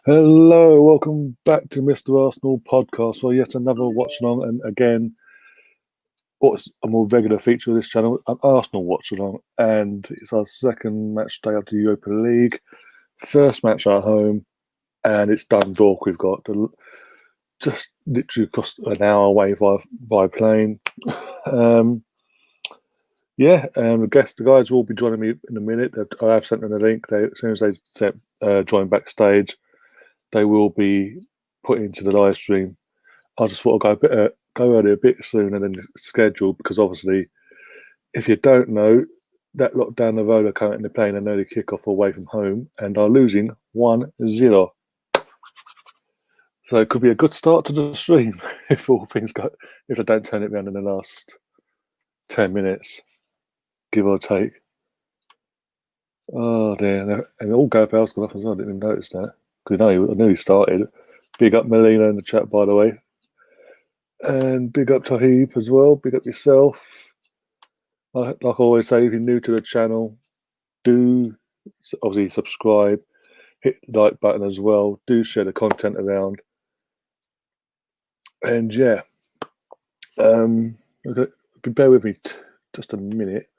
Hello, welcome back to Mr. Arsenal podcast for yet another watch along. And again, what's a more regular feature of this channel, an Arsenal watch along. And it's our second match day of the Europa League, first match at home, and it's Dundalk. We've got just literally across an hour away by plane. The guys will be joining me in a minute. I have sent them a link. As soon as they join backstage, they will be put into the live stream. I just thought I'd go early a bit sooner than scheduled because obviously, if you don't know, that lot down the road are currently playing an early kickoff away from home and are losing 1-0. So it could be a good start to the stream if all things go. If I don't turn it around in the last 10 minutes, give or take. Oh dear! And all go bells gone off as well. I didn't even notice that because I knew he started. Big up Melina in the chat, by the way. And big up Tahib as well. Big up yourself. Like I always say, if you're new to the channel, do obviously subscribe, hit the like button as well. Do share the content around. And yeah, okay, bear with me just a minute.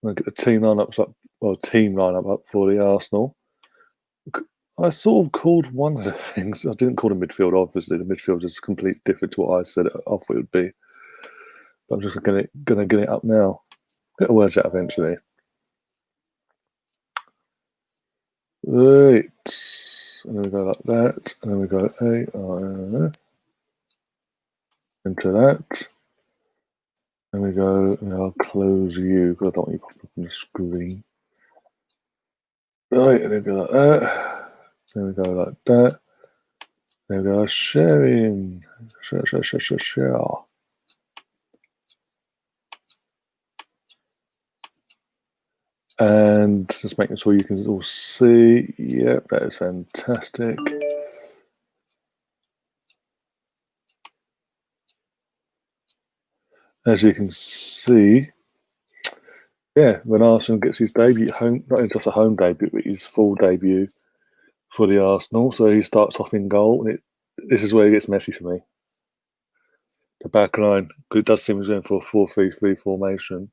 I'm going to get the team lineup up for the Arsenal. I sort of called one of the things. I didn't call the midfield, obviously. The midfield is completely different to what I said I thought it would be. But I'm just going to get it up now. Get the words out eventually. Right. And then we go like that. And then we go into that. And we go, and I'll close you because I don't want you popping up on the screen. Right, and then we go like that. Then we go like that. Then we go sharing. Share. And just making sure you can all see. Yep, that is fantastic. As you can see, yeah, when Arsenal gets his debut home, not just a home debut, but his full debut for the Arsenal. So he starts off in goal, and this is where it gets messy for me. The back line, because it does seem he's going for a 4-3-3 formation.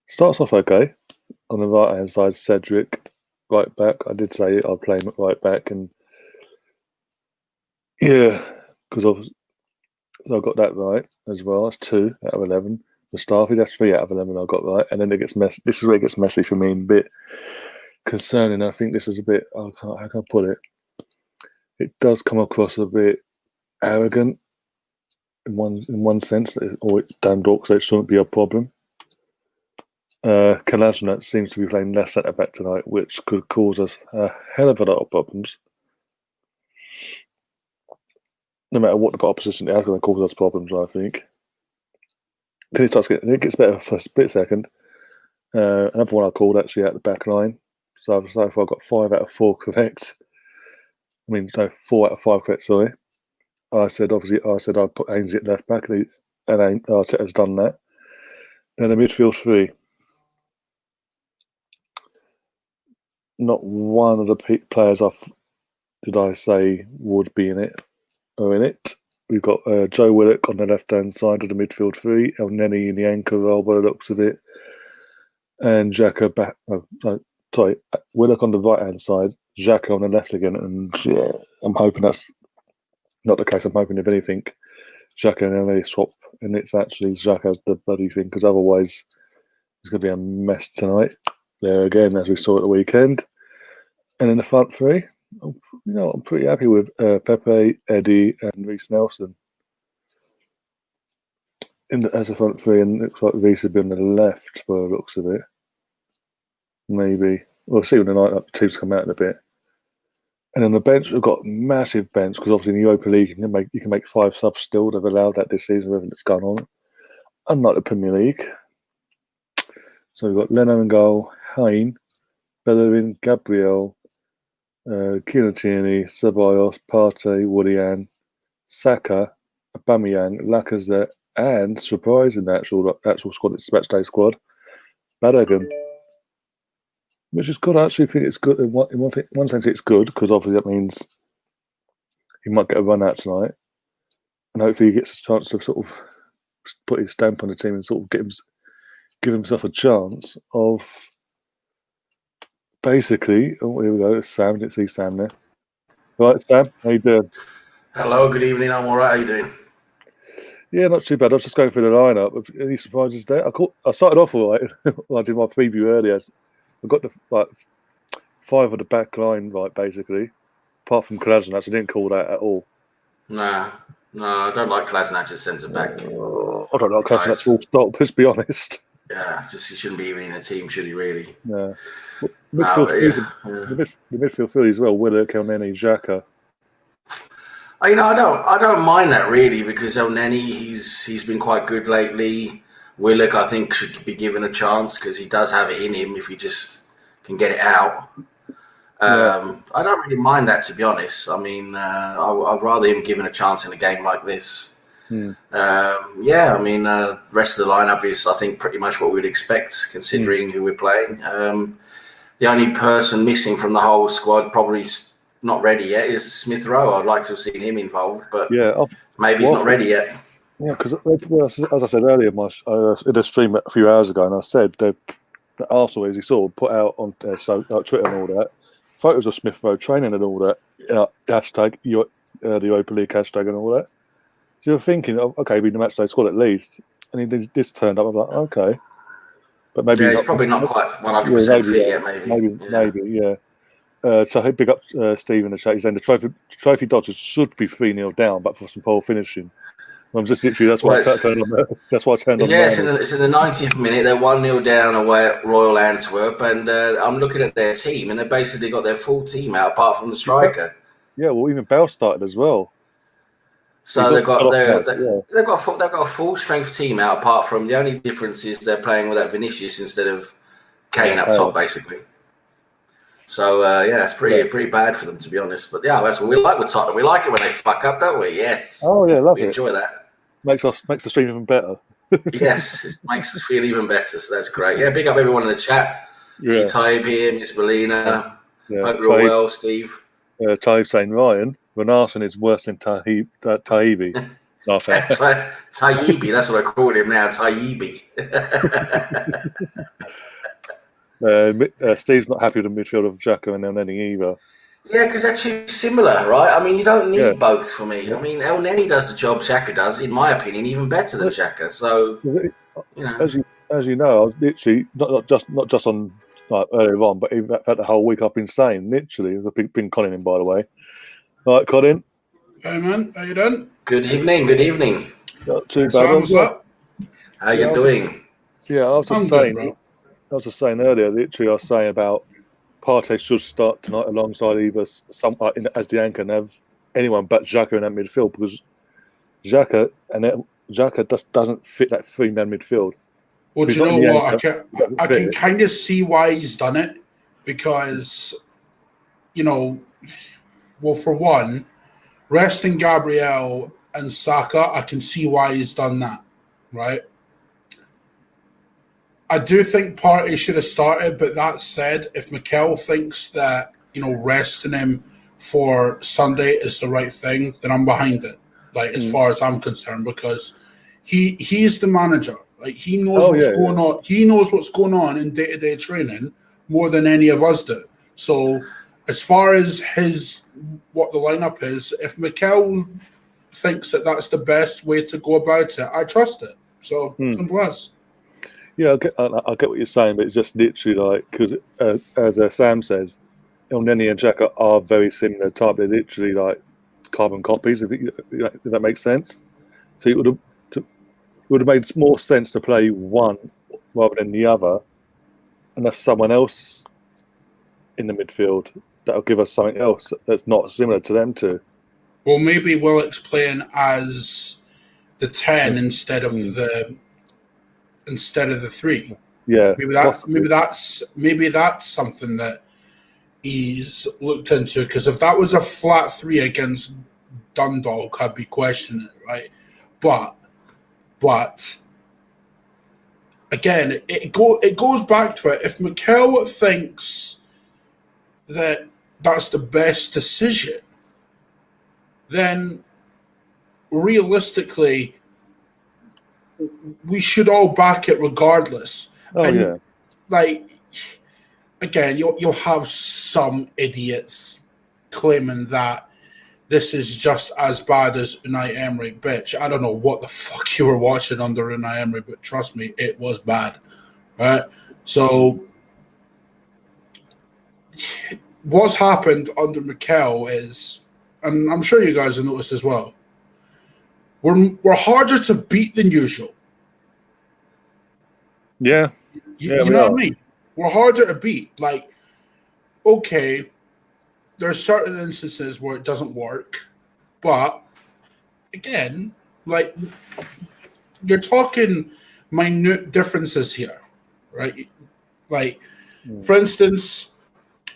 Starts off okay. On the right hand side, Cedric, right back. I did say I'll play him at right back, and yeah, because I got that right as well. That's 2 out of 11. Mustafi, that's 3 out of 11 I got right. And then it gets messy. This is where it gets messy for me and a bit concerning. I think this is a bit, how can I put it? It does come across a bit arrogant in one sense, or it's Dundalk, so it shouldn't be a problem. Kolasinac seems to be playing left centre back tonight, which could cause us a hell of a lot of problems. No matter what the opposition is, going to cause us problems, I think. It gets better for a split second. Another one I called actually at the back line. So far I got 5 out of 4 correct. I mean, no, 4 out of 5 correct, sorry. I said I'd put Ainsley at left back, and Arteta's done that. Then the midfield 3. Not one of the players did I say would be in it are in it. We've got Joe Willock on the left-hand side of the midfield 3, El Neni in the anchor role by the looks of it, and Xhaka back. Willock on the right-hand side, Xhaka on the left again, and yeah, I'm hoping that's not the case. I'm hoping, if anything, Xhaka and El Neni swap, and it's actually Xhaka's the bloody thing, because otherwise it's going to be a mess tonight. There again, as we saw at the weekend. And in the front 3, I'm pretty happy with Pepe, Eddie, and Reece Nelson as a front 3, and it looks like Reece would be on the left by the looks of it. Maybe we'll see when the night teams come out in a bit. And on the bench, we've got a massive bench because obviously in the Europa League you can make 5 subs still. They've allowed that this season, everything that's gone on, unlike the Premier League. So we've got Leno in goal, Hain, Bellerin, Gabriel, Kieran Tierney, Ceballos, Partey, Willian, Saka, Aubameyang, Lacazette, and surprising the actual squad, it's match day squad, Balogun. which is good. I actually think it's good. In one sense, it's good because obviously that means he might get a run out tonight, and hopefully he gets a chance to sort of put his stamp on the team and sort of give himself a chance of basically. Oh, here we go. It's Sam. Didn't see Sam there. Right, Sam. How you doing? Hello. Good evening. I'm all right. How you doing? Yeah, not too bad. I was just going through the lineup. Any surprises there? I started off all right. I did my preview earlier. I got the 5 of the back line right, basically. Apart from Kolasinac, I didn't call that at all. No, I don't like Kolasinac as centre back. I don't like Kolasinac full stop. Let's be honest. Yeah, he shouldn't be even in the team, should he? Really? Yeah. The midfield three as well. Willock, Elneny, Xhaka. I don't mind that really because Elneny he's been quite good lately. Willock, I think, should be given a chance because he does have it in him if he just can get it out. I don't really mind that, to be honest. I mean, I'd rather him given a chance in a game like this. Rest of the lineup is, I think, pretty much what we'd expect considering who we're playing. The only person missing from the whole squad, probably not ready yet, is Smith Rowe. I'd like to have seen him involved, but maybe he's not ready yet. Yeah, because as I said earlier, in a stream a few hours ago, and I said that Arsenal, as you saw, put out on Twitter and all that, photos of Smith Rowe training and all that, hashtag the Europa League hashtag and all that. So you're thinking, okay, be the matchday squad at least, and he just turned up. I'm like, okay, but maybe he's probably not quite 100% fit yet. Maybe. So big up Steve in the chat. He's saying the trophy Dodgers should be 3-0 down, but for some poor finishing. I'm just literally that's why I turned on. That's why I turned on. Yeah, it's in the 90th minute. They're 1-0 down away at Royal Antwerp, and I'm looking at their team, and they basically got their full team out apart from the striker. Yeah, well, even Bell started as well. So they've got a full strength team out apart from the only difference is they're playing without Vinicius instead of Kane up top, basically. So it's pretty bad for them, to be honest. But yeah, that's what we like with Tottenham. We like it when they fuck up, don't we? Yes. Oh yeah, love it. We enjoy that. Makes the stream even better. Yes, it makes us feel even better. So that's great. Yeah, big up everyone in the chat. See Taib here, Miss Melina. Hope you're all well, Steve. Taib saying Ryan, Renarson is worse than Taibbi. Taibbi, that's what I call him now, Taibbi. Steve's not happy with the midfield of Xhaka and Elneny either. Yeah, because they're too similar, right? I mean, you don't need both for me. I mean, Elneny does the job Xhaka does, in my opinion, even better than Xhaka. So, as you know, I was literally not just on earlier on, but even throughout the whole week, I've been saying literally. I've been Colin in, by the way. All right, Colin. Hey man, how you doing? Good evening. Not too bad. What's up? How you doing? I was just saying earlier. Literally, I was saying about Partey should start tonight alongside either as the anchor and have anyone but Xhaka in that midfield because Xhaka just doesn't fit that 3-man midfield. Well, do you know what? I can kind of see why he's done it because, for one, resting Gabriel and Saka, I can see why he's done that, right? I do think Partey should have started, but that said, if Mikel thinks that, resting him for Sunday is the right thing, then I'm behind it, as far as I'm concerned, because he's the manager. He knows going on. He knows what's going on in day-to-day training more than any of us do. So as far as what the lineup is, if Mikel thinks that that's the best way to go about it, I trust it. So simple as. Yeah, I get what you're saying, but it's just literally because as Sam says, Elneny and Xhaka are very similar type. They're literally like carbon copies, if that makes sense. So it would have made more sense to play one rather than the other, and have someone else in the midfield that'll give us something else that's not similar to them two. Well, maybe Willock's playing as the 10 instead of the 3. Yeah, maybe that's something that he's looked into, because if that was a flat 3 against Dundalk, I'd be questioning it, right? But again, it goes back to it. If Mikel thinks that that's the best decision, then realistically, we should all back it regardless. Oh, yeah. Like, again, you'll have some idiots claiming that this is just as bad as Unai Emery. Bitch, I don't know what the fuck you were watching under Unai Emery, but trust me, it was bad. Right? So, what's happened under Mikel is, and I'm sure you guys have noticed as well, we're harder to beat than usual. Yeah. You know what I mean? We're harder to beat. Like, okay, there's certain instances where it doesn't work, but again, like, you're talking minute differences here, right? Like, for instance,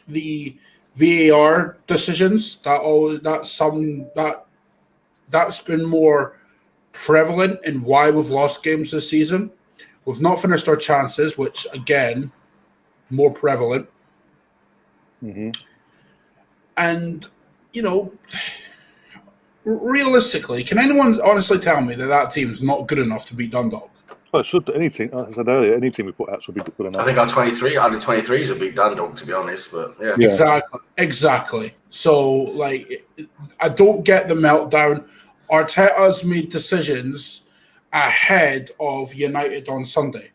the VAR decisions that's been more prevalent in why we've lost games this season. We've not finished our chances, which again, more prevalent. Mm-hmm. And, you know, realistically, can anyone honestly tell me that team's not good enough to beat Dundalk? Well, should any team, as I said earlier, any team we put out should be good enough. I think our under 23s will beat Dundalk, to be honest. But yeah. Exactly. So, like, I don't get the meltdown. Arteta's made decisions ahead of United on Sunday.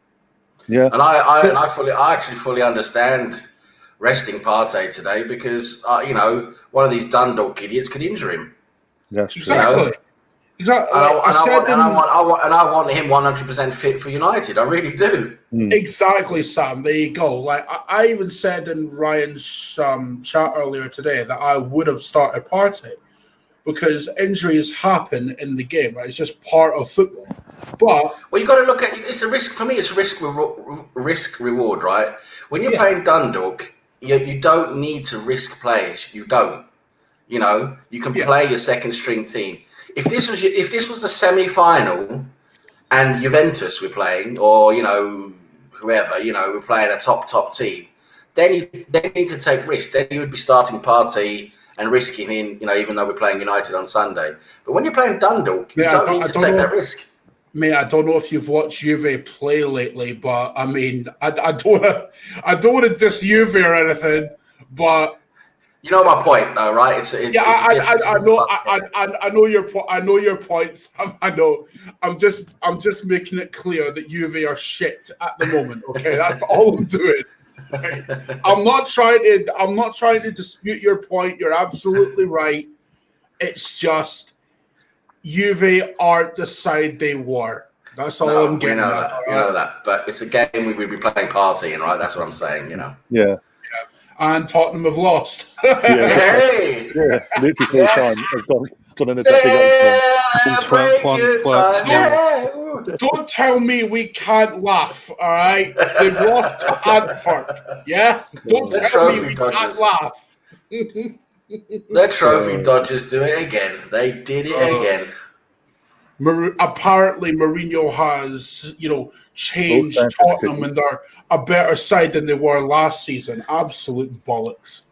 Yeah, and I actually fully understand resting Partey today because one of these Dundalk idiots could injure him. that's true. Exactly. Exactly. I want him 100% fit for United. I really do. Exactly, Sam. There you go. Like I even said in Ryan's chat earlier today that I would have started Partey because injuries happen in the game. Right, it's just part of football. But you got to look at it's a risk for me. It's risk reward, right? When you're playing Dundalk, you don't need to risk players. You don't. You can play your second string team. If this was the semi-final and Juventus were playing, or whoever, we're playing a top team, then you need to take risks. Then you would be starting Partey and risking in, even though we're playing United on Sunday. But when you're playing Dundalk, you don't need to take that risk. Mate, I don't know if you've watched Juve play lately, but I mean, I don't want to diss Juve or anything, but. You know my point, though, right? I know your point. I know your points. I know. I'm just making it clear that Juve are shit at the moment. Okay, that's all I'm doing. Right? I'm not trying to dispute your point. You're absolutely right. It's just Juve aren't the side they were. That's all I'm getting at. You know that, but it's a game we would be playing Partey in, right? That's what I'm saying. Yeah. And Tottenham have lost. Hey! Yeah, literally full time. I've done an attacking. Don't tell me we can't laugh, all right? They've lost to Antwerp, yeah? Don't tell me we can't laugh. Their trophy dodgers do it again. They did it again. Apparently, Mourinho has, changed Tottenham, and they're a better side than they were last season. Absolute bollocks.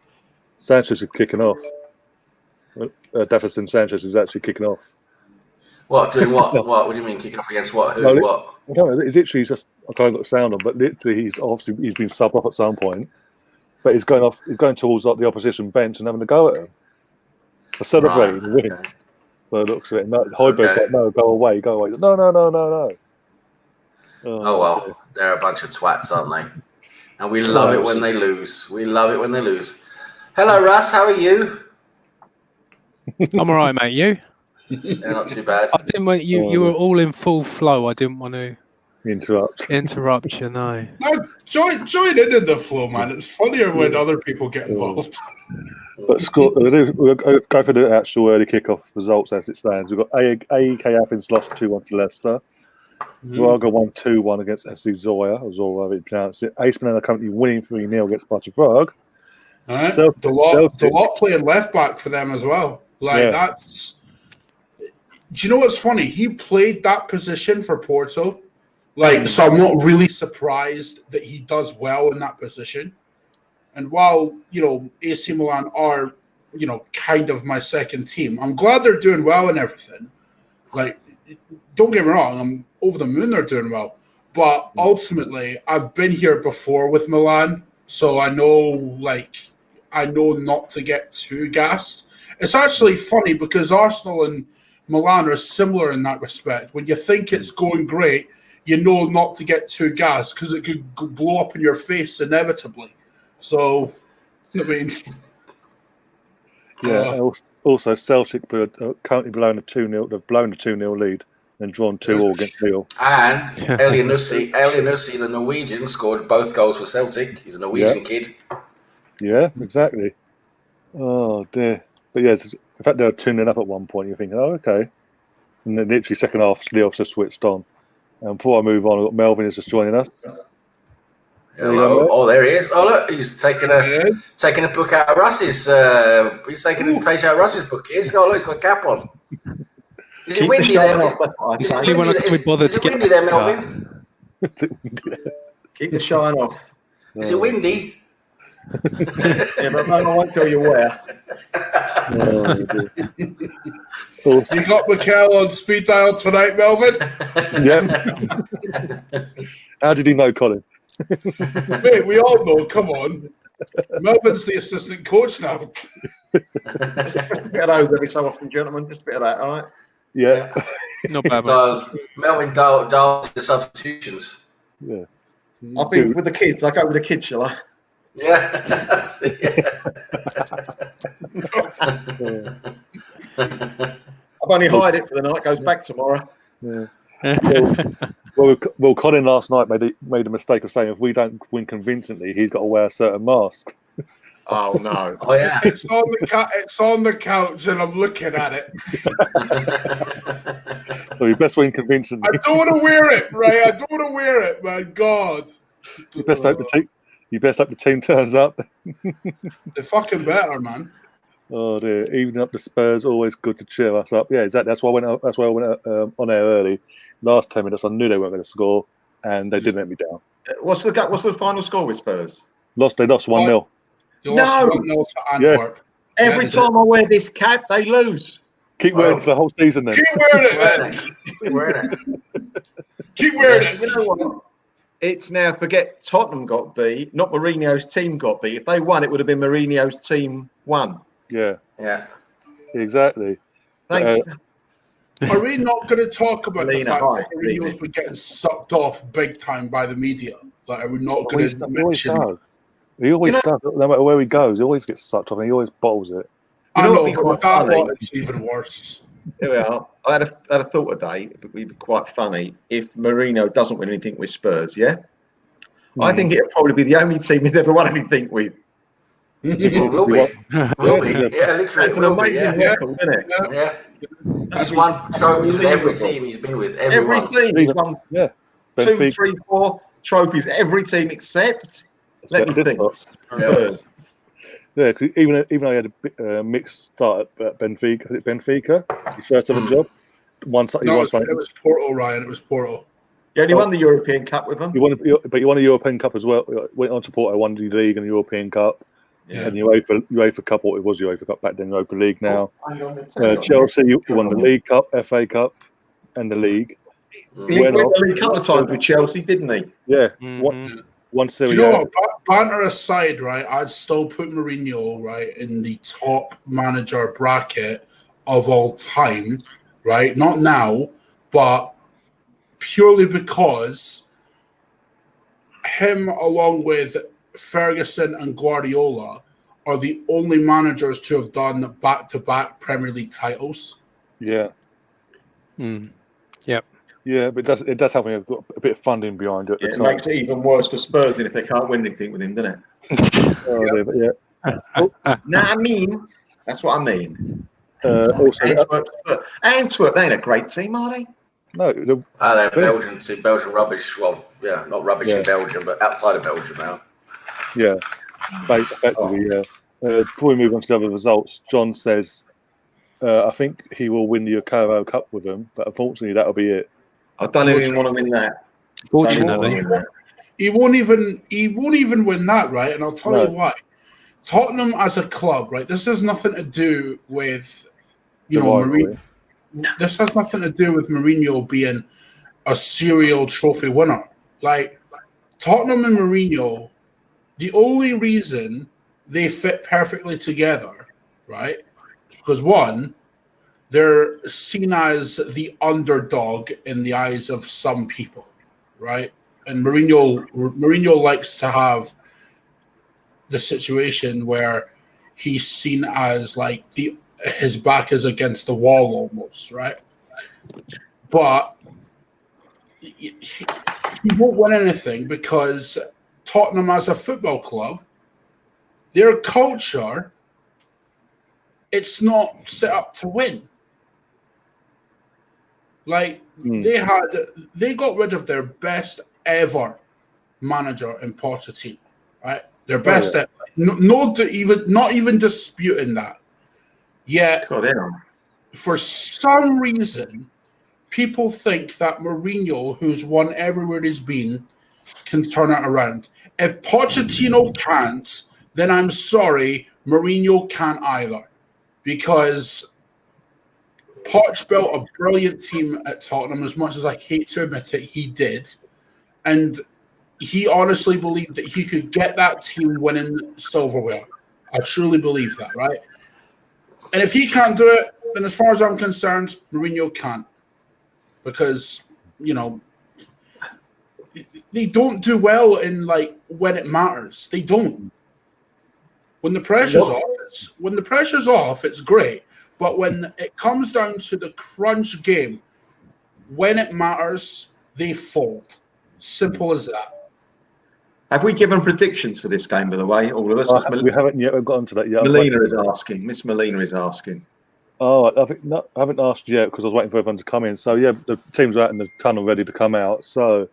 Sanchez is kicking off. Jefferson Sanchez is actually kicking off. What? Doing what? What do you mean kicking off against what? Who? What? I don't know. It's literally just I can't got the sound on, but literally he's been subbed off at some point. But he's going off. He's going towards the opposition bench and having a go at him. For celebrating the win. Okay. Well, it looks at it. No, Højbjerg's like, no, go away. No. Oh well, they're a bunch of twats, aren't they? And we love it when they lose. Hello, Russ. How are you? I'm all right, mate. You? Yeah, not too bad. I didn't want you were all in full flow. I didn't want to interrupt you. No. Join in the flow, man. It's funnier when other people get involved. But Scott, we'll go for the actual early kickoff results as it stands. We've got AEK Athens lost 2-1 to Leicester. Braga won 2-1 against FC Zoya, or Zora, however you pronounce it. Ace Milan currently winning 3-0 against Sparta Prague. Right. The lot playing left back for them as well. That's. Do you know what's funny? He played that position for Porto So I'm not really surprised that he does well in that position. And while, AC Milan are, kind of my second team, I'm glad they're doing well and everything. Like, don't get me wrong, I'm over the moon they're doing well. But ultimately, I've been here before with Milan, so I know not to get too gassed. It's actually funny because Arsenal and Milan are similar in that respect. When you think it's going great, you know not to get too gassed because it could blow up in your face inevitably. So, I mean... Yeah, also Celtic currently blown a 2-0. They've blown a 2-0 lead and drawn 2-2 against Lille. And Elianussi, the Norwegian, scored both goals for Celtic. He's a Norwegian kid. Yeah, exactly. Oh dear. But yeah, in fact, they were 2-0 up at one point. You're thinking, oh, okay. And then literally second half, Lille just switched on. And before I move on, I've got Melvin is just joining us. Hello. Oh, there he is. Oh, look, he's taking a book out of Russ's. He's taking a page out of Russ's book. He's got a cap on. Is it windy there? Is it windy there, Melvin? Keep the shine off. Is it windy? Yeah, but I won't tell you where. You got Mikel on speed dial tonight, Melvin? Yeah. How did he know, Colin? Mate, we all know. Come on. Melvin's the assistant coach now. Just a bit of those every so often, gentlemen. Just a bit of that, all right? Yeah. Not bad. Melvin dials the substitutions. Yeah. I'll be with the kids. I'll go with the kids, shall I? Yeah. I've only hired it for the night. Goes back tomorrow. Yeah. Well, Colin last night made a mistake of saying if we don't win convincingly, he's got to wear a certain mask. Oh no! Oh yeah, it's on the couch, and I'm looking at it. So you best win convincingly. I don't want to wear it, Ray. I don't want to wear it, my God. You best hope the team turns up. They're fucking better, man. Oh dear! Even up the Spurs, always good to cheer us up. Yeah, exactly. That's why I went on air early. Last 10 minutes, I knew they weren't going to score, and they didn't let me down. What's the final score with Spurs? They lost 1-0. They lost 1-0 to Antwerp. Yeah. Every time I wear this cap, they lose. Keep wearing it for the whole season, then. Keep wearing it, man. Keep wearing it. Keep wearing it. You know what? It's now, forget Tottenham got beat, not Mourinho's team got beat. If they won, it would have been Mourinho's team won. Yeah. Yeah. Exactly. Thanks. Are we not going to talk about the fact that Mourinho's Lena. been getting sucked off big time by the media? Like, are we not going to mention? He always does. No matter where he goes, he always gets sucked off, and he always bottles it. I know, but with that one, it's even worse. Here we are. I had a thought today. It would be quite funny if Mourinho doesn't win anything with Spurs. Yeah, I think it'll probably be the only team he's ever won anything with. It will be. Will be. Yeah, literally. That's an amazing record, isn't it? Yeah. He's won trophies with every team he's been with. Every team he's won. Yeah. 2, 3, 4 trophies. Every team except. Let me think. Yeah, even though he had a mixed start at Benfica, his first ever job. It was Porto, Ryan. It was Porto. You only won the European Cup with them. He won a European Cup as well. Went on to Porto, won the league and the European Cup. Yeah. And UEFA Cup, or it was UEFA Cup back then, Europa League now. Chelsea won the League Cup, FA Cup, and the league. He won the league a couple of times with Chelsea, didn't he? Yeah. Mm-hmm. One Serie A. Do you know what? Banter aside, right? I'd still put Mourinho right in the top manager bracket of all time, right? Not now, but purely because him, along with Ferguson and Guardiola, are the only managers to have done back-to-back Premier League titles. Yeah. Yep. Yeah, but it does help when you've got a bit of funding behind it. Yeah, it makes it even worse for Spurs if they can't win anything with him, doesn't it? I mean, that's what I mean. Also, Antwerp, they ain't a great team, are they? No, they're Belgian rubbish. Well, yeah, not rubbish in Belgium, but outside of Belgium now. Yeah, effectively, yeah. Before we move on to the other results, John says, I think he will win the Carabao Cup with them, but unfortunately that'll be it. I don't even want to win that. Fortunately, He won't even win that, right? And I'll tell you why. Tottenham as a club, right? This has nothing to do with Mourinho. This has nothing to do with Mourinho being a serial trophy winner. Like Tottenham and Mourinho, the only reason they fit perfectly together, right? Is because one, they're seen as the underdog in the eyes of some people, right? And Mourinho likes to have the situation where he's seen as like his back is against the wall almost, right? But he won't win anything because Tottenham as a football club, their culture, it's not set up to win. Like they got rid of their best ever manager in Pochettino, right? Their best ever. Not even disputing that. Yet, for some reason, people think that Mourinho, who's won everywhere he's been, can turn it around. If Pochettino can't, then I'm sorry, Mourinho can't either. Because Poch built a brilliant team at Tottenham, as much as I hate to admit it, he did. And he honestly believed that he could get that team winning silverware. I truly believe that, right? And if he can't do it, then as far as I'm concerned, Mourinho can't. Because, they don't do well in when it matters. They don't. When the pressure's off, it's great. But when it comes down to the crunch game, when it matters, they fold. Simple as that. Have we given predictions for this game, by the way, all of us? We haven't yet. We've gotten to that yet. Miss Molina is asking. Oh, I haven't asked yet because I was waiting for everyone to come in. So, yeah, the teams are out in the tunnel ready to come out. So,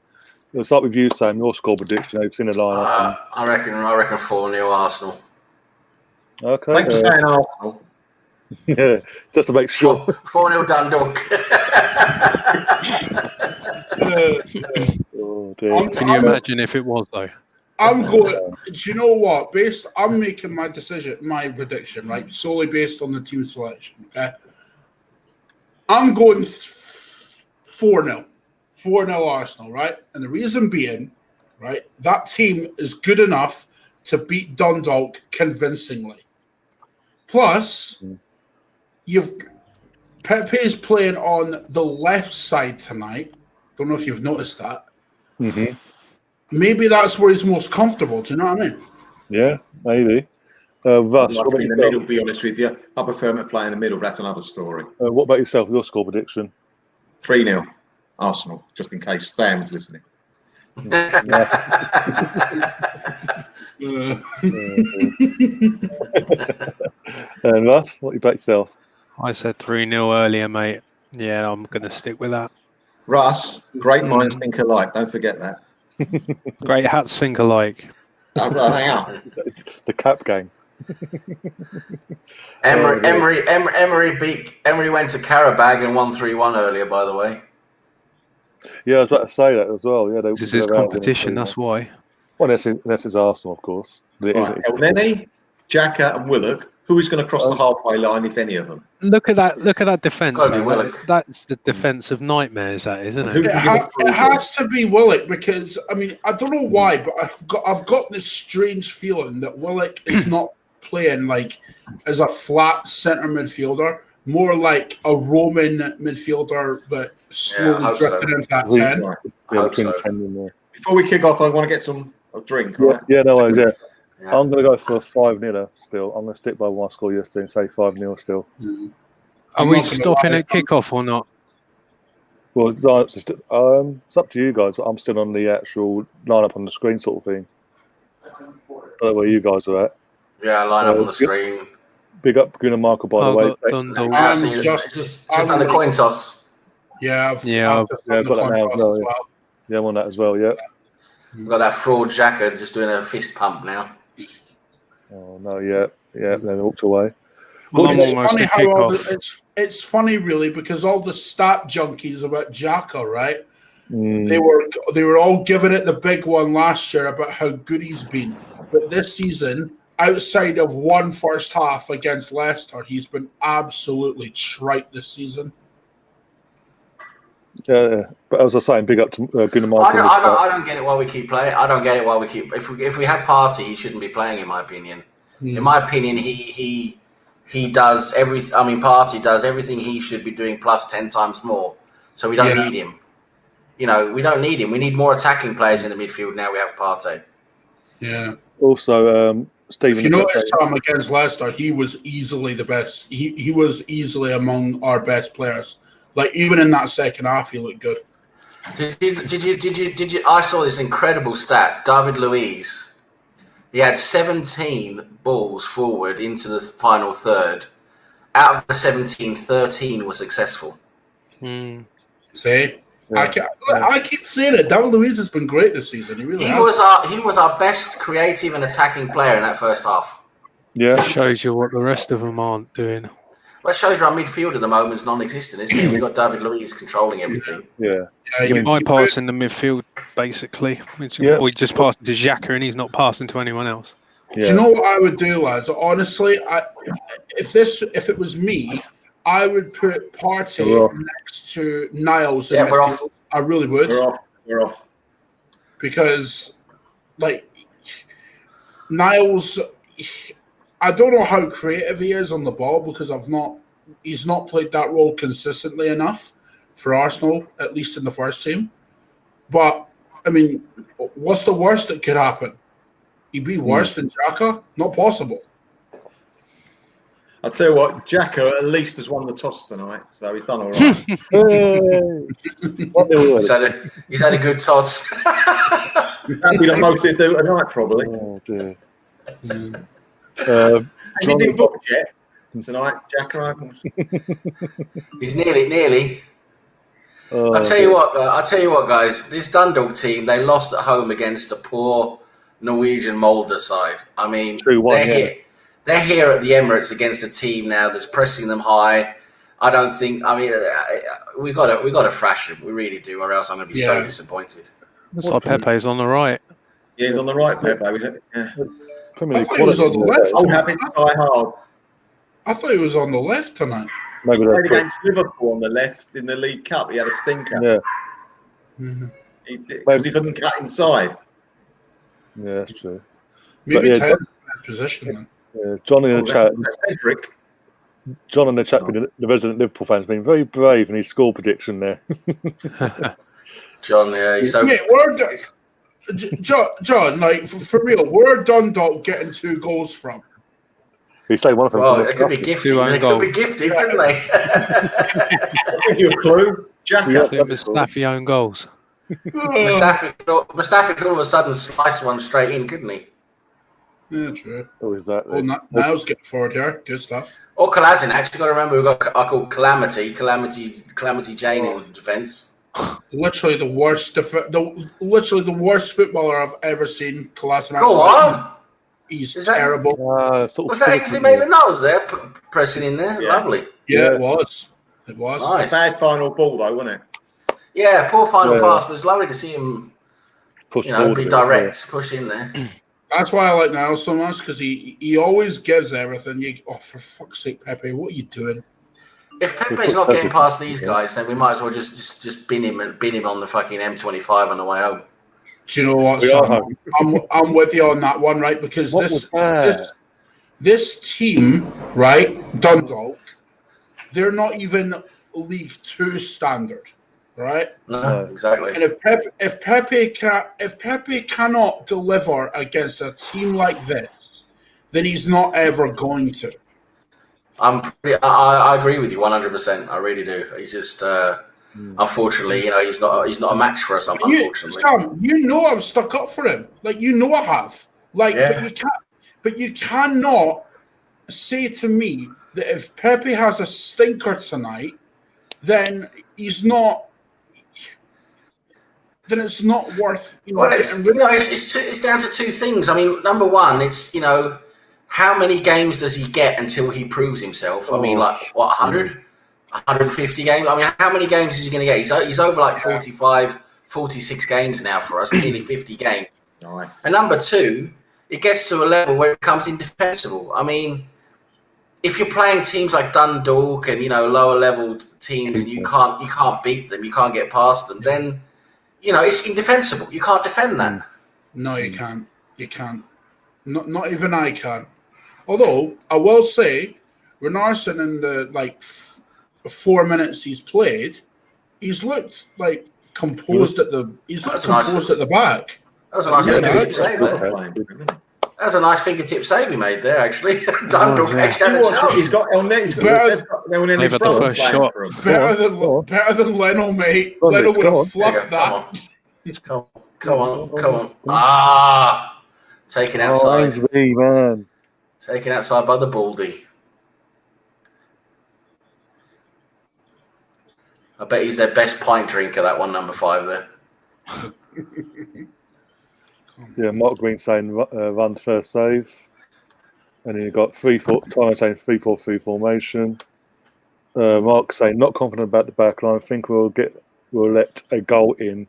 we'll start with you, Sam, your score prediction. You've seen the lineup. I reckon 4-0 Arsenal. Okay. Thanks for saying Arsenal. Yeah, just to make sure. 4-0 Dundalk. Oh, dear. can you imagine if it was though? I'm going. Do you know what? I'm making my prediction, right, solely based on the team selection. Okay, I'm going 4-0, 4-0 Arsenal, right? And the reason being, right, that team is good enough to beat Dundalk convincingly. Plus, Pepe is playing on the left side tonight. Don't know if you've noticed that. Mm-hmm. Maybe that's where he's most comfortable. Do you know what I mean? Yeah, maybe. Russ, I'd like in the middle, to be honest with you. I prefer him to play in the middle. That's another story. What about yourself? Your score prediction? 3-0 Arsenal, just in case Sam's listening. And Russ, what you back yourself? I said 3-0 earlier, mate. Yeah, I'm going to stick with that. Russ, great minds think alike. Don't forget that. Great hats think alike. Hang on. The cap game. Emery went to Karabag and won 3-1 earlier, by the way. Yeah, I was about to say that as well. Yeah, This is competition, that's why. Well, this is Arsenal, of course. But Elneny, Xhaka and Willock. Who is going to cross the halfway line, if any of them? Look at that defence. It's gotta be Willock. That's the defence of nightmares, that isn't it? It has to be Willock because I don't know why, but I've got this strange feeling that Willock is not playing as a flat centre midfielder, more like a Roman midfielder, but slowly drifting into that 10. Before we kick off, I want to get a drink. Yeah, right? yeah, no worries. Yeah. I'm going to go for 5-0 still. I'm going to stick by my score yesterday and say 5-0 still. Are we stopping at kickoff or not? Well, it's up to you guys. I'm still on the actual lineup on the screen sort of thing. I don't know where you guys are at. Yeah, line up on the screen. Big up Gunnar Michael, by the way. Just on the coin toss. Yeah, I've got that now as well. Yeah, I'm on that as well, yeah. We've got that fraud Xhaka just doing a fist pump now. Oh, no, yeah, they walked away. Well, it's funny, really, because all the stat junkies about Xhaka, right? They were all giving it the big one last year about how good he's been, but this season, outside of one first half against Leicester, he's been absolutely trite this season. Yeah, but as I was saying, big up to Gunnar Martin. I don't get it why we keep playing. I don't get it why we keep. If we had Partey, he shouldn't be playing. In my opinion, in my opinion, he does Partey does everything he should be doing plus 10 times more. So we don't need him. We don't need him. We need more attacking players in the midfield now. We have Partey. Yeah. Also, Stephen. If you notice him against Leicester, he was easily the best. He was easily among our best players. Like even in that second half, he looked good. Did you? I saw this incredible stat. David Luiz, he had 17 balls forward into the final third. Out of the 17, 13 were successful. See, I keep saying it. David Luiz has been great this season. He really has. He was our best creative and attacking player in that first half. Yeah, It shows you what the rest of them aren't doing. Well, it shows you our midfield at the moment is non-existent, isn't it? We've got David Luiz controlling everything. yeah. Bypassing the midfield, basically. Or he just passed to Xhaka and he's not passing to anyone else. Yeah. Do you know what I would do, lads? Honestly, if it was me, I would put Partey next to Niles in we're midfield. off. I really would. We're off. Because, Niles, I don't know how creative he is on the ball because he's not played that role consistently enough for Arsenal, at least in the first team. But, I mean, what's the worst that could happen? He'd be worse than Xhaka? Not possible. I'll tell you what, Xhaka at least has won the toss tonight, so he's done all right. He's had a good toss. That'd be the most he'd do tonight, probably. Oh dear. He didn't book yet tonight, Xhaka. He's nearly. I'll tell you what, guys. This Dundalk team, they lost at home against a poor Norwegian Molde side. I mean, they're here at the Emirates against a team now that's pressing them high. I don't think. I mean, we got to thrash them. We really do, or else I'm going to be so disappointed. Looks like Pepe's on the right. Yeah, he's on the right, Pepe. Yeah. I thought he was on the left. Old habits die hard. I thought he was on the left tonight. Maybe He played against Liverpool on the left in the League Cup. He had a stinker. Yeah. Because he couldn't cut inside. Yeah, that's true. Maybe But, 10's the best position then. Yeah, John in the chat. Cedric. John in the chat, the resident Liverpool fan, has been very brave in his score prediction there. John, he's so. John, like for real, where Dundalk getting 2 goals from? You say one of them. Well, it could be gifted. They could be gifted, couldn't they? I'll give you a clue. Xhaka. Mustafi own goals. Mustafi could all of a sudden slice one straight in, couldn't he? Yeah, true. Oh, is that? Well, Niles getting forward here. Good stuff. Or Kolasinac. Actually, got to remember we've got Calamity Jane in defence. Literally the worst. Literally the worst footballer I've ever seen. Kolasinac. Go on. He's terrible. Was that Ainsley Maitland-Niles there pressing in there? Yeah. Lovely. Yeah, it was. It was. Nice. Bad final ball, though, wasn't it? Yeah, poor final pass, but it's lovely to see him Push be direct, push in there. That's why I like Niles so much, because he always gives everything. For fuck's sake, Pepe, what are you doing? If Pepe's not getting past these guys, then we might as well just bin him on the fucking M25 on the way home. Do you know what, Sam? I'm with you on that one, right? Because this team, right, Dundalk, they're not even League 2 standard, right? No, exactly. And if Pepe cannot deliver against a team like this, then he's not ever going to. I agree with you 100%. I really do. He's just unfortunately, he's not a match for us. Unfortunately, Sam, I'm stuck up for him. Like I have. But you cannot say to me that if Pepe has a stinker tonight, then he's not. Then it's not worth it's down to 2 things. I mean, number one, it's how many games does he get until he proves himself? I mean, 100, 150 games. I mean, how many games is he going to get? He's over 45, 46 games now for us, nearly 50 games. Nice. And number two, it gets to a level where it becomes indefensible. I mean, if you're playing teams like Dundalk and lower level teams, and you can't beat them, you can't get past them, then it's indefensible. You can't defend that. No, you can't. You can't. Not even I can. Although I will say, Runarsson in the 4 minutes he's played, he's looked composed at the. He's looked composed at the back. That was a nice fingertip save there. That was a nice fingertip save he made there, actually. Dundalk actually had a chance. He's got El Neni's They've had the first shot. Better than Leno, mate. Leno would have fluffed that. Come on. Ah! Taken outside. Man. Taken outside by the Baldy. I bet he's their best pint drinker, that one, number 5 there. Yeah, Mark Green saying Van's first save. And then you've got 3-4, Tyler saying 3-4-3 formation. Mark saying not confident about the back line. I think we'll let a goal in.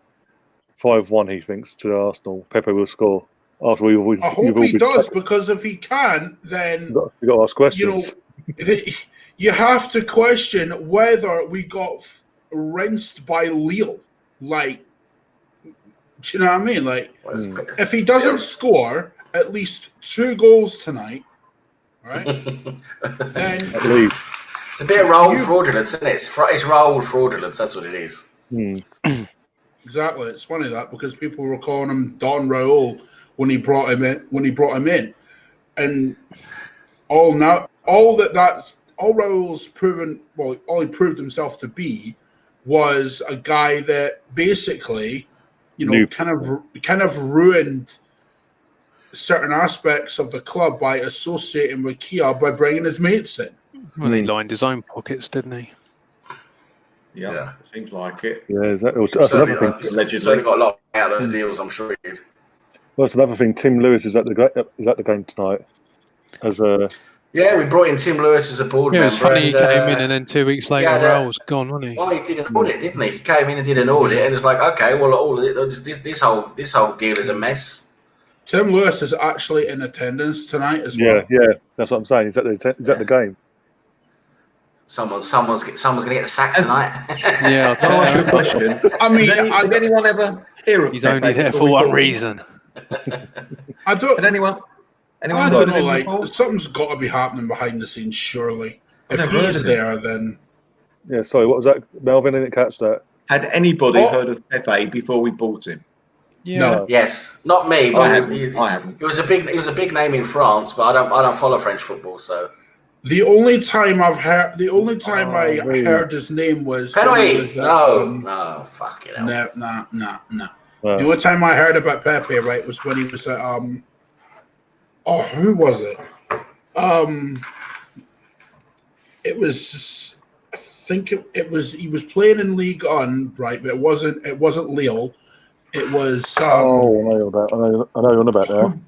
5-1, he thinks, to Arsenal. Pepe will score. After I hope he does, because if he can, then you've got to ask questions. You have to question whether we got rinsed by Lille. Do you know what I mean? If he doesn't score at least 2 goals tonight, right? Then at least it's a bit of Raul fraudulence, isn't it? It's Raul fraudulence. That's what it is. Exactly. It's funny that because people were calling him Don Raul when he brought him in, and all Raul's proven. Well, all he proved himself to be was a guy that basically, kind of ruined certain aspects of the club by associating with Kia by bringing his mates in. Well, he lined his own pockets, didn't he? Yeah, it seems like it. Yeah, that's another thing. He's certainly got a lot out of those deals, I'm sure he did. Well, that's another thing. Tim Lewis is at the game tonight. Yeah, we brought in Tim Lewis as a board member. It was funny he came in and then 2 weeks later, Raul's gone, wasn't he? Well, he did an audit, didn't he? He came in and did an audit, and it's like, okay, well, this whole deal is a mess. Tim Lewis is actually in attendance tonight as well. Yeah, that's what I'm saying. He's at the game. Someone's going to get the sack tonight. Yeah, I'll tell you. Question. I mean, did anyone ever hear of He's only there for one reason. I don't. Did anyone? I don't know. Something's got to be happening behind the scenes. Surely, if he's there, then. Yeah. Sorry. What was that, Melvin? I didn't catch that. Had anybody heard of Pepe before we bought him? Yeah. No. Yes, not me, but I haven't. It was a big name in France, but I don't follow French football, so. The only time I heard his name was penalty. No, fuck it. No. The only time I heard about Pepe, right, was when he was at who was it? It was, I think it was. He was playing in League One, right? But it wasn't Lille. It was. I know you're on about that.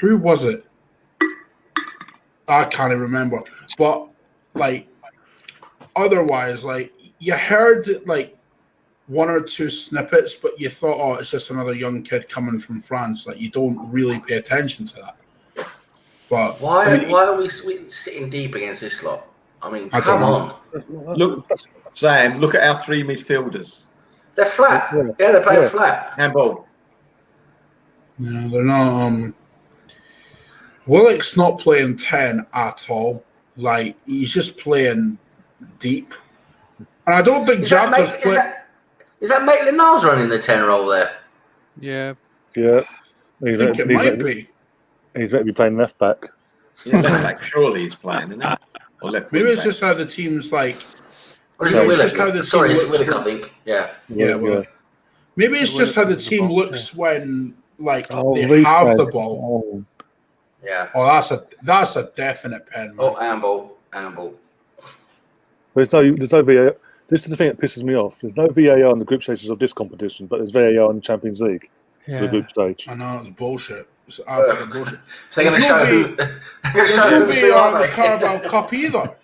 Who was it? I can't even remember. But otherwise, you heard one or two snippets, but you thought, oh, it's just another young kid coming from France. You don't really pay attention to that. But why are we sitting deep against this lot? I mean, come on. Look, Sam, look at our 3 midfielders. They're flat. Yeah, they're playing flat. Handball. No, they're not. Willock's not playing 10 at all. He's just playing deep. And I don't think Jacka's playing. Is that Maitland-Niles running the 10 role there? Yeah. I think it might be. He's meant to be playing left back. Yeah, left back, surely he's playing, isn't he? Or left Maybe it's just how the team's Or is it Willock? Sorry, it's Willock, I think. Yeah. Well, maybe it's just how the team looks when they have the ball. Yeah. Oh, that's a definite pen. Man. Oh, handball. There's no VAR. This is the thing that pisses me off. There's no VAR in the group stages of this competition, but there's VAR in the Champions League, the group stage. I know, it's bullshit. It's absolute bullshit. So they're going to show There's no VAR in the Carabao Cup either.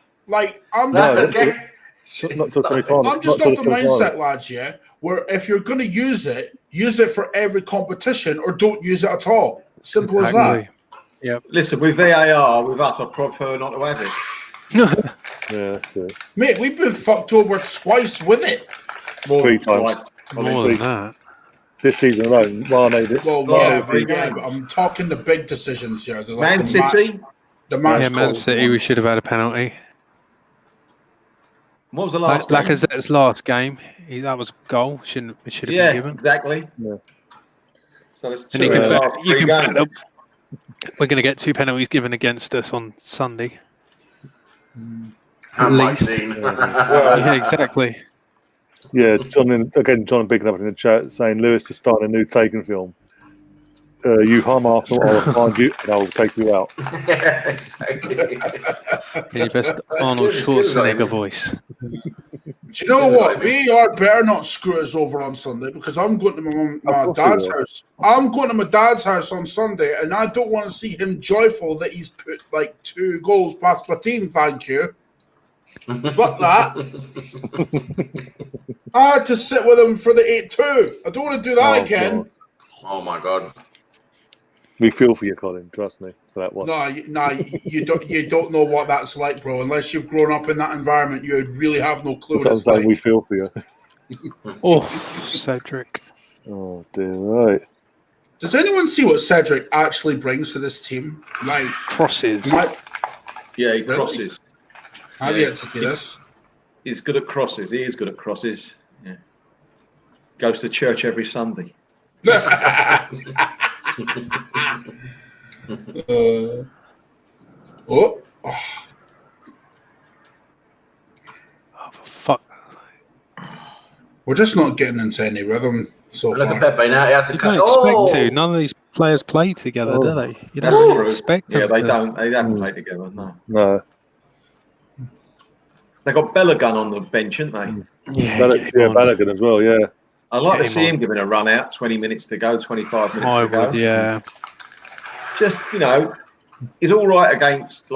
Not to the semi-final. I'm just of the mindset, lads, yeah, where if you're going to use it for every competition or don't use it at all. Simple as that. Yeah. Listen, with VAR, with us, I prefer not to have it. Yeah, sure. Mate, we've been fucked over twice with it. Three times. More than that. This season alone, Mane. But I'm talking the big decisions here. Like Man City. Man City. We should have had a penalty. What was the last game? Lacazette's last game. That was a goal. It should have been given. Exactly. Yeah. So it's and you can bet that we're going to get 2 penalties given against us on Sunday. At least. Yeah, exactly. Yeah, John and Big up in the chat saying Lewis to start a new Taken film. You harm Arsenal, I'll find you and I'll take you out. Yeah, exactly. In your best Arnold Schwarzenegger voice. Do you know what? VAR better not screw us over on Sunday because I'm going to my dad's house. I'm going to my dad's house on Sunday and I don't want to see him joyful that he's put like 2 goals past my team, thank you. Fuck that. I had to sit with him for the 8-2. I don't want to do that again. God. Oh my God. We feel for you, Colin. Trust me for that one. No, you don't know what that's like, bro. Unless you've grown up in that environment, you really have no clue. That's what I'm saying. Like. We feel for you. Oh, Cedric. Oh dear. Right. Does anyone see what Cedric actually brings to this team? Like crosses. Yeah, he crosses. I've yet to see this. He's good at crosses. He is good at crosses. Yeah. Goes to church every Sunday. Oh, fuck. We're just not getting into any rhythm so Look far. at Pepe now. He has to cut. Expect to. None of these players play together, do they? You don't expect them. Yeah, they don't. They haven't played together. No. They got Balogun on the bench, haven't they? Yeah, Balogun as well. Yeah. I'd like to see him giving a run out. 20 minutes to go. 25 minutes to go. Yeah. Just he's all right against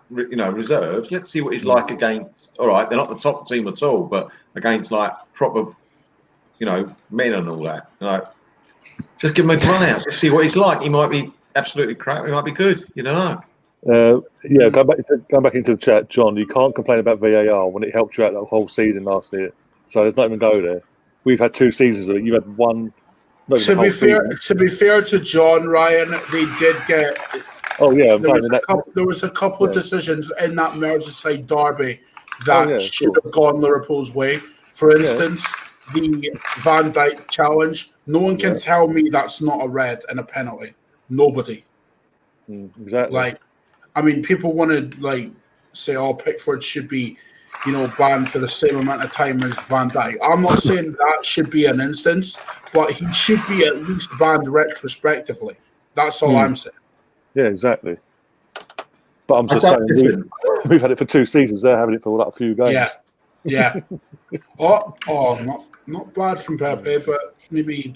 reserves. Let's see what he's like against. All right, they're not the top team at all, but against like proper, men and all that. Like, just give him a run out. Just see what he's like. He might be absolutely crap. He might be good. You don't know. Going back into the chat, John. You can't complain about VAR when it helped you out the whole season last year. So let's not even go there. We've had 2 seasons of it. You've had one. To be fair to John, Ryan, they did get. Oh yeah, there was a couple of decisions in that Merseyside derby that should have gone Liverpool's way. For instance, the Van Dijk challenge. No one can tell me that's not a red and a penalty. Nobody. Exactly. People want to say, "Oh, Pickford should be, banned for the same amount of time as Van Dijk." I'm not saying that should be an instance, but he should be at least banned retrospectively. That's all I'm saying. Yeah, exactly. But I'm just saying we've had it for 2 seasons. They're having it for a few games. Yeah. Not bad from Pepe, but maybe.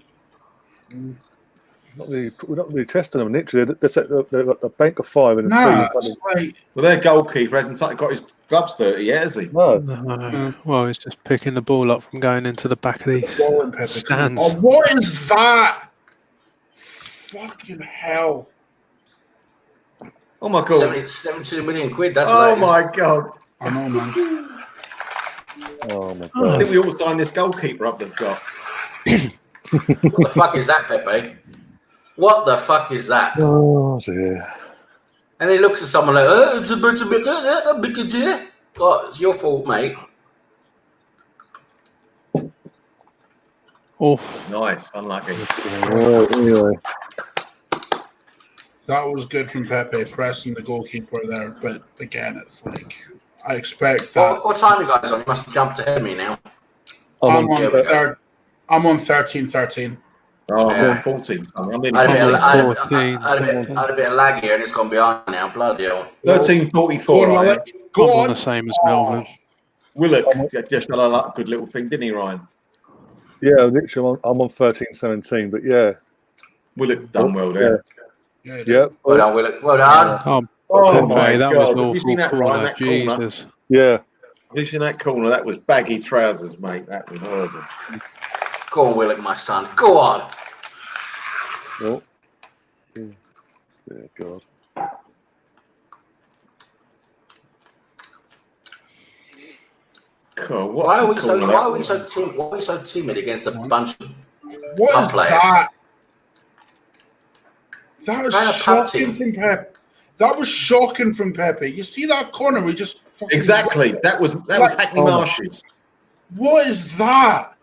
We're not really testing them. Literally, they've got a bank of 5 and well, their goalkeeper hasn't got his gloves dirty yet, has he? No. Well, he's just picking the ball up from going into the back of these stands. Oh, what is that? Fucking hell! Oh my God! 72 million quid. That's oh my God! I know, man. Oh my God! I think we all signed this goalkeeper up. They've got. What the fuck is that, Pepe? What the fuck is that? Oh dear. And he looks at someone like, it's a bit, God, it's your fault, mate. Oh, nice, unlucky. Anyway. That was good from Pepe pressing the goalkeeper there, but again, it's like I expect that. What time are you guys on? You must have jumped ahead of me now. I'm on 13-13. Oh, I'm 14. I had a bit of lag here and it's gone behind now. Bloody hell. 13:44. Go on. The same as Melvin. Willock just had a good little thing, didn't he, Ryan? Yeah, literally, I'm on 13-17, but yeah. Willock done well there. Yeah. Well done, Willock. Well done. Oh my that God. was an awful corner. Jesus. Yeah. Who's in that corner? That was baggy trousers, mate. That was horrible. Go on, Willock, my son. Go on. Oh. Yeah, God. God, Why are we so timid against a bunch of What pub is players? that? That was Trying to pub shocking team. from Pepe. That was shocking from Pepe. You see that corner? We just fucking Exactly. That was Hackney Marshes. What is that?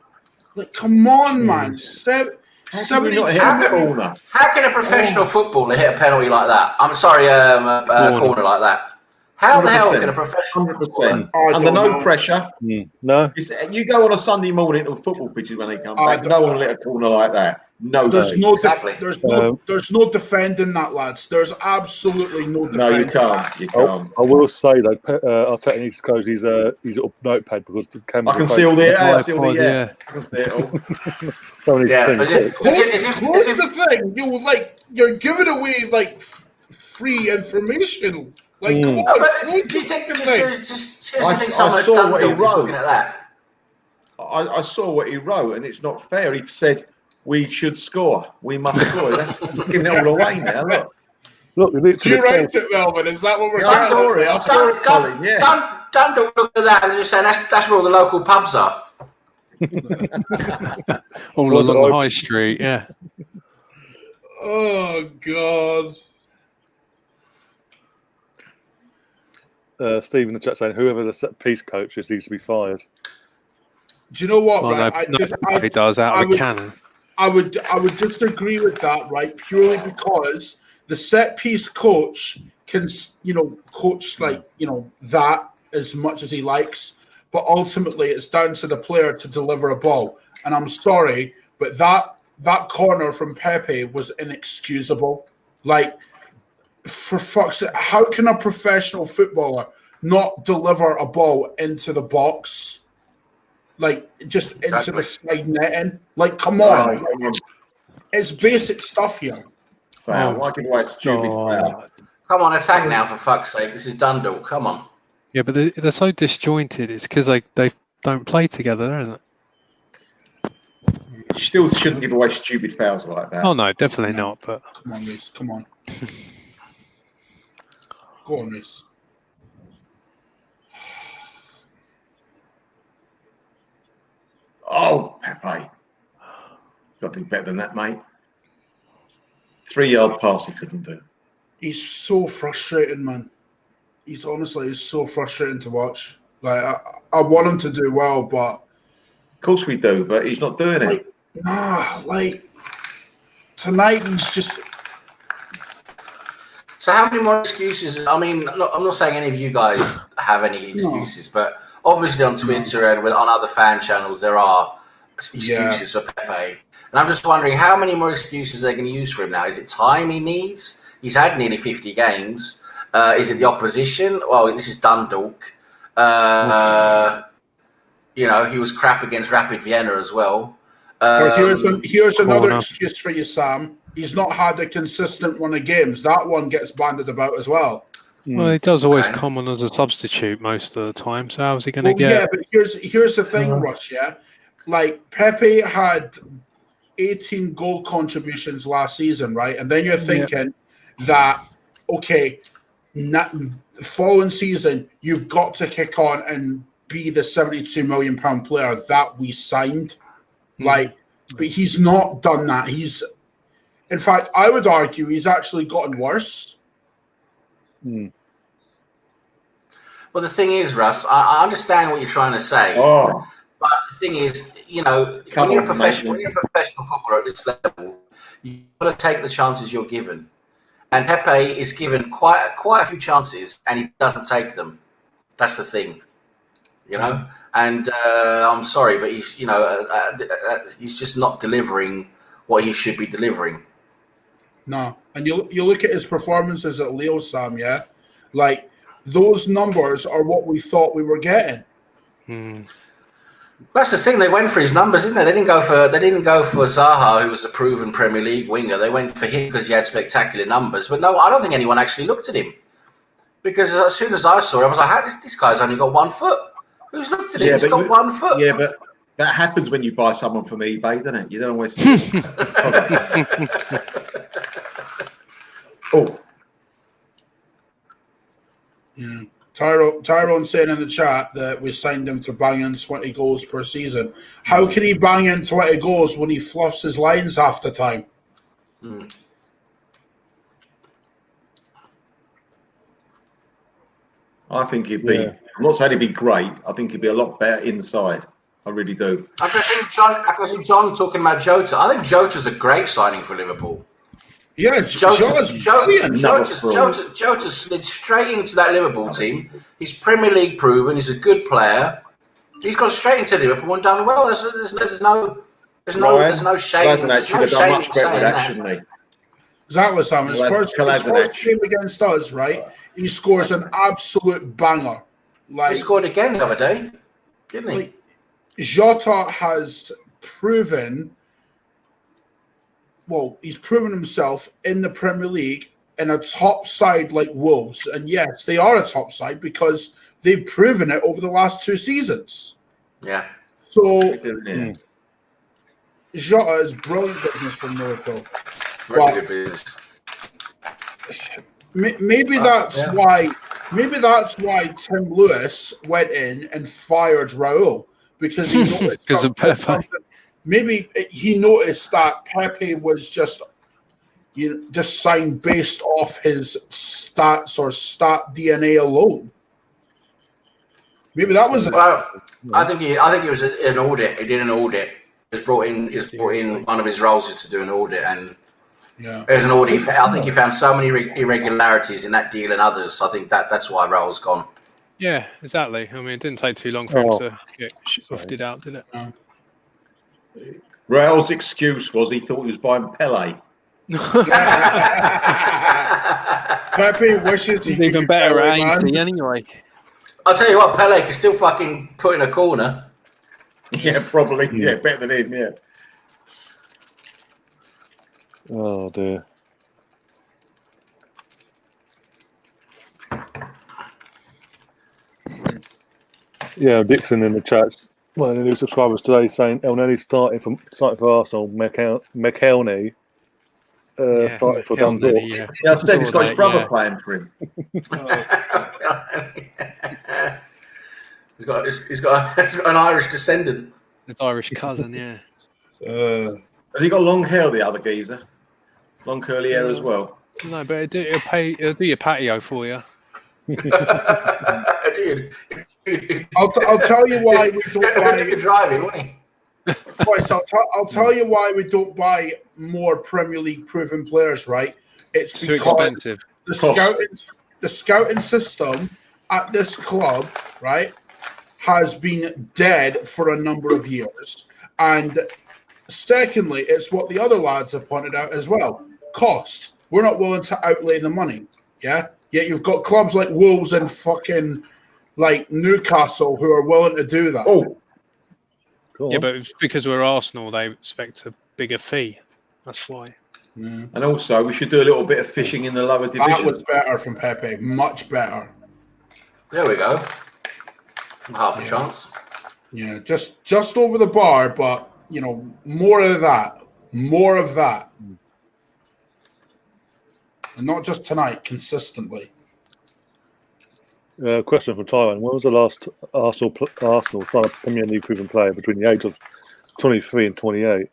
Like, come on, man. How can we not hit a corner? How can a professional footballer hit a penalty like that? I'm sorry, a corner like that. How the hell can a professional 100%. Under no pressure. No. You go on a Sunday morning to football pitches when they come back. No one will hit a corner like that. No, there's exactly. there's no defending that, lads. There's absolutely no defending. No, you can't. You can't. I will say though, Arteta needs to close his little notepad because the camera. I can see all the Yeah. I can see it all. Here's the thing, you're giving away like free information. Like, come on, do you think I someone saw what he Dundalk is wrote. looking at that? I saw what he wrote, and it's not fair. He said we should score. We must score. That's giving it all away now. Look. Do you write it, Melvin? Is that what we're I saw it, Colin. Yeah. Dundalk looked at that and just saying that's where all the local pubs are. All along the high street, yeah. Oh God. Steve in the chat saying whoever the set piece coach is needs to be fired. Do you know what? Well, right? he does out of a cannon. I would disagree with that, right? Purely because the set piece coach can, coach that as much as he likes, but ultimately it's down to the player to deliver a ball. And I'm sorry, but that corner from Pepe was inexcusable. Like, for fuck's sake, how can a professional footballer not deliver a ball into the box? Like, just into the side netting? Like, come on. It's basic stuff here. Foul. Why give away a stupid foul? Come on, attack now, for fuck's sake. This is Dundalk. Come on. Yeah, but they're so disjointed. It's because they don't play together, isn't it? You still shouldn't give away stupid fouls like that. Oh, no, definitely not. But Come on, Reece. Come on. Go on, Reece. Oh, Pepe. Got to do better than that, mate. 3-yard pass he couldn't do. He's so frustrating, man. He's so frustrating to watch. Like, I want him to do well, but... Of course we do, but he's not doing it. Tonight he's just... So how many more excuses? I mean, I'm not saying any of you guys have any excuses, but obviously on Twitter and on other fan channels, there are excuses for Pepe. And I'm just wondering how many more excuses they're going to use for him now. Is it time he needs? He's had nearly 50 games. Is it the opposition? Well, this is Dundalk. He was crap against Rapid Vienna as well. Here's another excuse for you, Sam. He's not had a consistent run of games. That one gets banded about as well. Well, he does always come on as a substitute most of the time. So how's he going to get? Yeah, but here's the thing, Russ. Yeah, like Pepe had 18 goal contributions last season, right? And then you're thinking that following season you've got to kick on and be the £72 million player that we signed. But he's not done that. In fact, I would argue he's actually gotten worse. Well, the thing is, Russ, I understand what you're trying to say. Oh. But the thing is, when you're a professional footballer at this level, you've got to take the chances you're given. And Pepe is given quite a few chances, and he doesn't take them. That's the thing, And I'm sorry, but he's just not delivering what he should be delivering. No, and you look at his performances at Lille, Sam. Yeah, like those numbers are what we thought we were getting. That's the thing. They went for his numbers, didn't they? They didn't go for Zaha, who was a proven Premier League winger. They went for him because he had spectacular numbers. But no, I don't think anyone actually looked at him, because as soon as I saw him, I was like, "How this guy's only got 1 foot? Who's looked at him? He's got 1 foot. Yeah, but that happens when you buy someone from eBay, doesn't it? You don't always. Oh. Yeah. Tyrone saying in the chat that we signed him to bang in 20 goals per season. How can he bang in 20 goals when he fluffs his lines half the time? I think he'd be. I'm not saying he'd be great. I think he'd be a lot better inside. I really do. I can see John talking about Jota. I think Jota's a great signing for Liverpool. Yeah, Jota's brilliant. Jota slid straight into that Liverpool team. He's Premier League proven. He's a good player. He's gone straight into Liverpool and done well. There's no shame. Kolasinac should have done much better with that, shouldn't he? Exactly, Sam. His first game against us, right? He scores an absolute banger. He scored again the other day, didn't he? Jota has proven. Well, he's proven himself in the Premier League in a top side like Wolves. And yes, they are a top side because they've proven it over the last 2 seasons. Yeah. So, Jota is brilliant business from Liverpool. Very good business. Maybe that's why Tim Lewis went in and fired Raul, because he noticed because of Pepe. Maybe he noticed that Pepe was just signed based off his stats or stat DNA alone. Maybe that was it. Well, I think it was an audit. He did an audit. He brought in one of his roles to do an audit, and there's an audit. I think he found so many irregularities in that deal and others. I think that's why Raul's gone. Yeah, exactly. I mean, it didn't take too long for him to get shifted out, did it? Raul's excuse was he thought he was buying Pele. Pepe wishes he's even better at 80 anyway. I'll tell you what, Pele can still fucking put in a corner. Yeah, probably. Yeah, better than him. Yeah. Oh dear. Yeah, Dixon in the chat. One of the new subscribers today saying El Neni starting for Arsenal. McElney started for Dundalk. Yeah, I said he's got his brother playing for him. He's got an Irish descendant. His Irish cousin, yeah. Has he got long hair, the other geezer? Long curly hair as well. No, but it'll do your patio for you. I'll tell you why we don't buy. Driving, won't he? Right, so I'll tell you why we don't buy more Premier League proven players. Right, it's too expensive. The scouting system at this club, right, has been dead for a number of years, and secondly, it's what the other lads have pointed out as well. Cost. We're not willing to outlay the money. Yeah. Yet you've got clubs like Wolves and fucking like Newcastle who are willing to do that. Oh, yeah, but because we're Arsenal, they expect a bigger fee. That's why. Yeah. And also, we should do a little bit of fishing in the lower division. That was better from Pepe. Much better. There we go. Half a chance. Yeah, just over the bar, but more of that. More of that. And not just tonight, consistently. Question from Taiwan. When was the last Arsenal signed a Premier League proven player between the age of 23 and 28?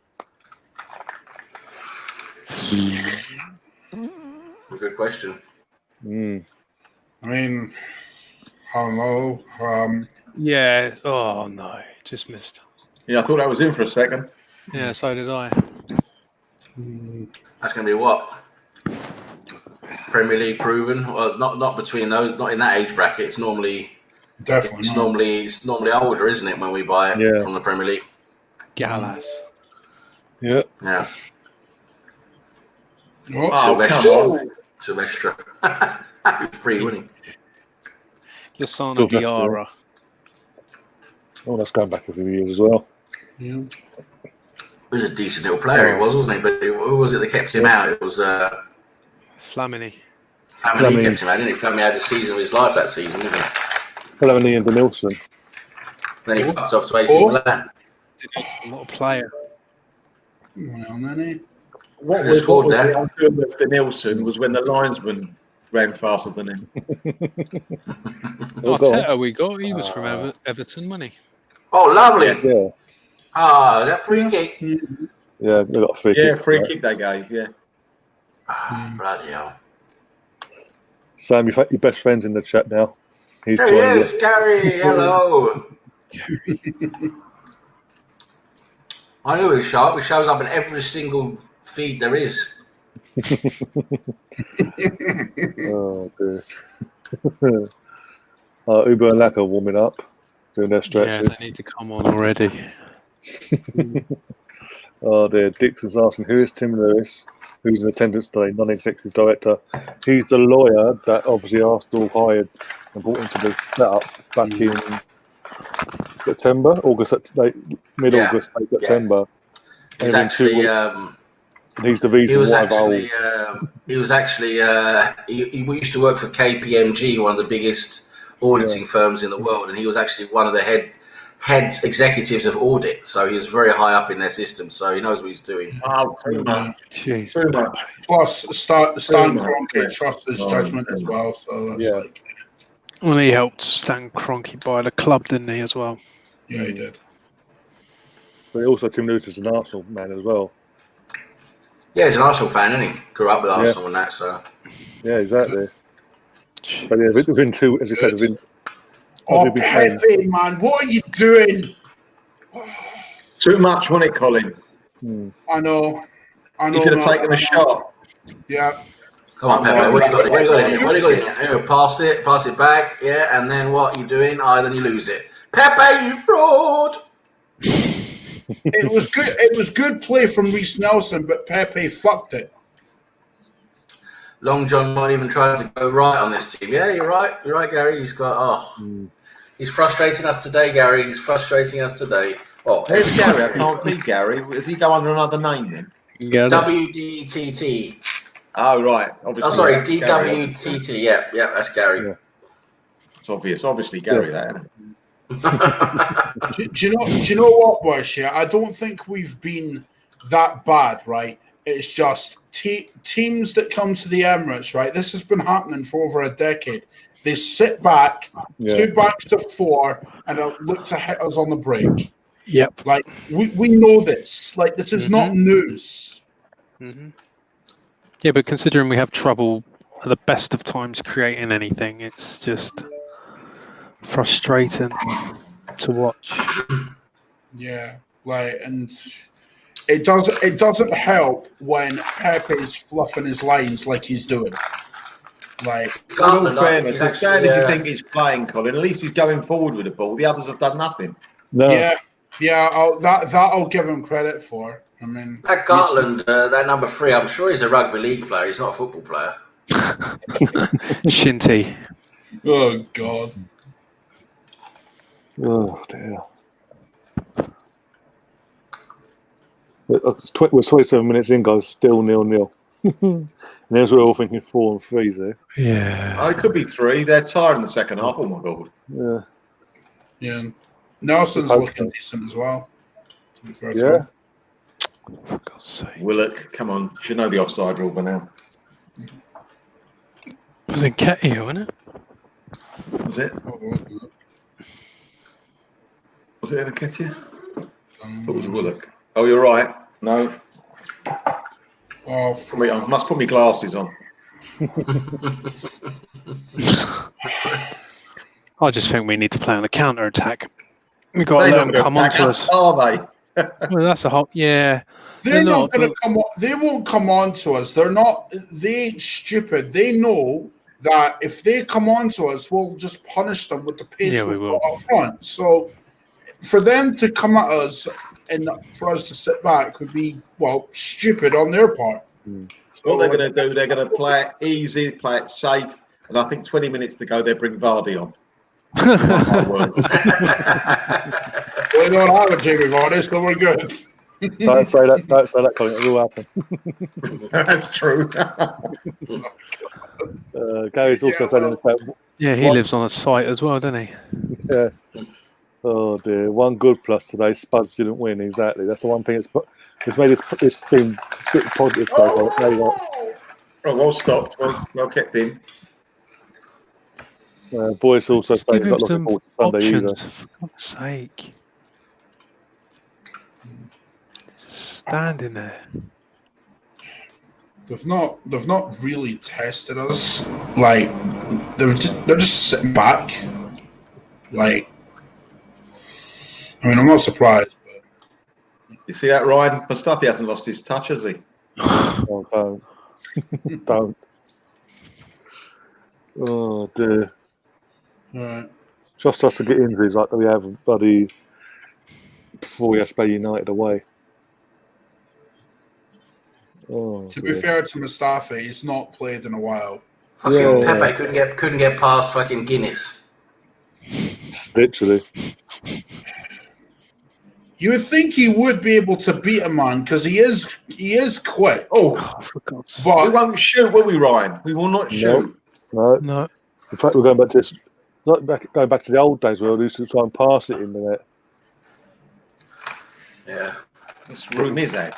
Good question. I mean, I don't know. Yeah. Oh, no. Just missed. Yeah, I thought that was in for a second. Yeah, so did I. That's going to be what? Premier League proven, or not between those, not in that age bracket. It's normally normally older, isn't it, when we buy it from the Premier League? Gallas. Yeah. Yeah. Silvestre. Free, wouldn't he? Lasana Diarra. Oh, that's going back a few years as well. Yeah. He was a decent little player, he was, wasn't he? But who was it that kept him out? It was Flamini. Flamini kept him out, didn't he? Flamini had a season of his life that season, didn't he? Flamini and Denilson. Then he fucks off to AC Milan. What a player. Well, then, What Just scored there. After Nielsen was when the linesman ran faster than him. Arteta we got. He was from Everton, wasn't he? Oh, lovely. Yeah. Ah, that free kick. Yeah, they got a free kick. Yeah, free kick they gave, yeah. Bloody hell. Sam, your best friend's in the chat now. He's There he joined is, Gary. Hello. I knew he was sharp. He shows up in every single feed there is. Oh, dear. Uber and Lack are warming up, doing their stretches. Yeah, they need to come on already. Oh, dear. Dixon's asking, who is Tim Lewis? Who's in attendance today? Non-executive director. He's the lawyer that obviously Arsenal hired and brought into the setup back in September, mid-August, late September. He's actually. He's the reason He was why actually. He was actually. He used to work for KPMG, one of the biggest auditing firms in the world, and he was actually one of the heads executives of audit. So he was very high up in their system. So he knows what he's doing. Oh, too much. Jeez. Too much. plus, Stan Kroenke trusts his judgment as well. So that's like, Well, he helped Stan Kroenke buy the club, didn't he, as well? yeah, he did. But also Tim Lewis is an Arsenal man as well. Yeah, he's an Arsenal fan, isn't he? Grew up with Arsenal and that. So. Yeah, exactly. But yeah, within two, as you said, within. Oh, Pepe, man, what are you doing? Too much, wasn't it, Colin? I know. You should have taken a shot. Yeah. Come on, Pepe. What do you got in here? What do you got in here? Here, pass it back. Yeah, and then what you doing? Then you lose it. Pepe, you fraud. It was good. It was good play from Reece Nelson, but Pepe fucked it. Long John might even try to go right on this team. Yeah, you're right. You're right, Gary. He's got. He's frustrating us today, Gary. He's frustrating us today. Oh, Where's Gary? I can't see Gary. Does he go under another name then? WDTT. Oh, right. Obviously, Sorry, Gary, DWTT. Yeah, that's Gary. Yeah. it's obvious. Obviously, Gary, that. Isn't it? Do you know what, boys? Yeah, I don't think we've been that bad, right? It's just teams that come to the Emirates, right? This has been happening for over a decade. They sit back, 2 backs of 4, and look to hit us on the break. Yep. Like we know this. Like this is not news. Yeah, but considering we have trouble at the best of times creating anything, it's just frustrating to watch. Yeah, and it doesn't help when Pepe's fluffing his lines like he's doing. Like, in all fairness, as bad as you think he's playing, Colin, at least he's going forward with the ball. The others have done nothing. No. Yeah, I'll give him credit for. I mean, that Gartland, that number 3, I'm sure he's a rugby league player. He's not a football player. Shinty. Oh God. Oh dear. We're 27 minutes in, guys. Still 0-0. And as we're all thinking 4 and 3 there. Yeah. Oh, it could be 3. They're tired in the second half. Oh my God. Yeah. Nelson's looking decent as well. To be fair, Yeah. For God's sake. Willock, come on. You should know the offside rule by now. It was in Ketia, wasn't it? Was it? Was it in Ketia? It was Willock. Oh, you're right. No. Oh, Wait, I must put my glasses on. I just think we need to play on the counter attack. We've got to let them come on to us. Are they? Well, that's a hot. Yeah. They're not going to come on. They won't come on to us. They're not. They ain't stupid. They know that if they come on to us, we'll just punish them with the pace we've got up front. So for them to come at us and for us to sit back would be, stupid on their part. So what they're going to do, they're going to play it easy, play it safe, and I think 20 minutes to go, they bring Vardy on. My word. We don't have a Jamie Vardy, so we're good. Don't say that, Colin. It will happen. That's true. Gary's also telling us that. Yeah, he lives on a site as well, doesn't he? Yeah. Oh dear, one good plus today. Spuds didn't win. Exactly. That's the one thing. It's made this team a bit positive. Oh, well stopped. Well kept in. Boys also Just saying give him not looking some forward to Sunday either. options, for God's sake. Just standing there. They've not really tested us. Like they're just sitting back. Like, I mean, I'm not surprised. But You see that, Ryan? Mustafi hasn't lost his touch, has he? Oh, don't. Don't. Oh dear. all right. Just us to get injuries like we have bloody before we have to play United away. Oh, To be fair to Mustafi, he's not played in a while. Fucking Yeah. Pepe couldn't get past fucking Guinness. literally. You would think he would be able to beat a man because he is quick. Oh, For God's sake. we But won't shoot, will we, Ryan? We will not shoot. No. No. In fact, we're going back to this. Going back to the old days where we used to try and pass it in the net. Yeah. This room is out.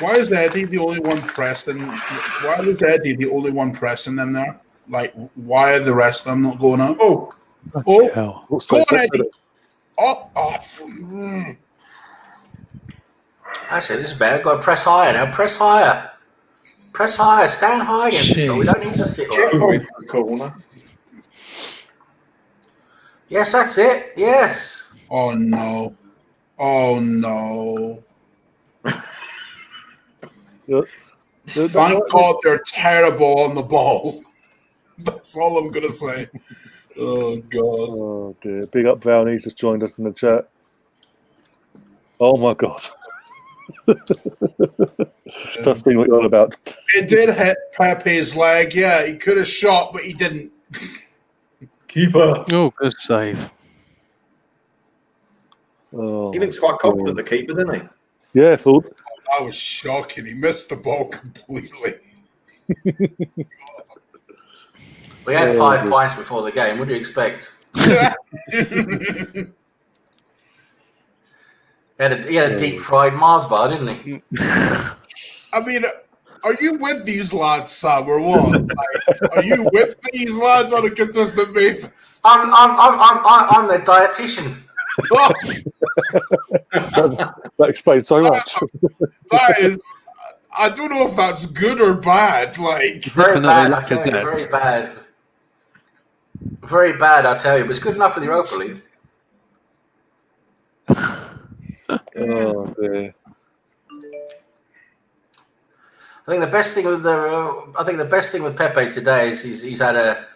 why is Eddie the only one pressing? Why was Eddie the only one pressing them there? Like, why are the rest of them not going up? Oh, Oh, Hell. What's go that? on, Eddie. Up. Actually, this is better. Got to press higher now. Press higher. Press higher. Stand high against this goal. We don't need to sit like over into the corner. Yes, that's it. Yes. Oh no. Oh no. Thank God they're terrible on the ball. That's all I'm gonna say. Oh God. Oh dear. Big up Val, he's just joined us in the chat. Oh my God. Just seeing what you're on about. It did hit Pepe's leg. Yeah, he could have shot, but he didn't. Keeper. Oh, good save. Oh, He looks quite confident, the keeper, doesn't he? yeah, I thought. That was shocking. He missed the ball completely. We had 5 points before the game. What do you expect? He had a deep fried Mars bar, didn't he? I mean, are you with these lads, Sam, or what? Like, are you with these lads on a consistent basis? I'm their dietitian. That explains so much. That is, I don't know if that's good or bad. Like, Very Looking at bad, it I like tell a you. net. Very bad. Very bad, I tell you. But it's good enough for the Europa League. Oh dear. I think the best thing with Pepe today is he's had a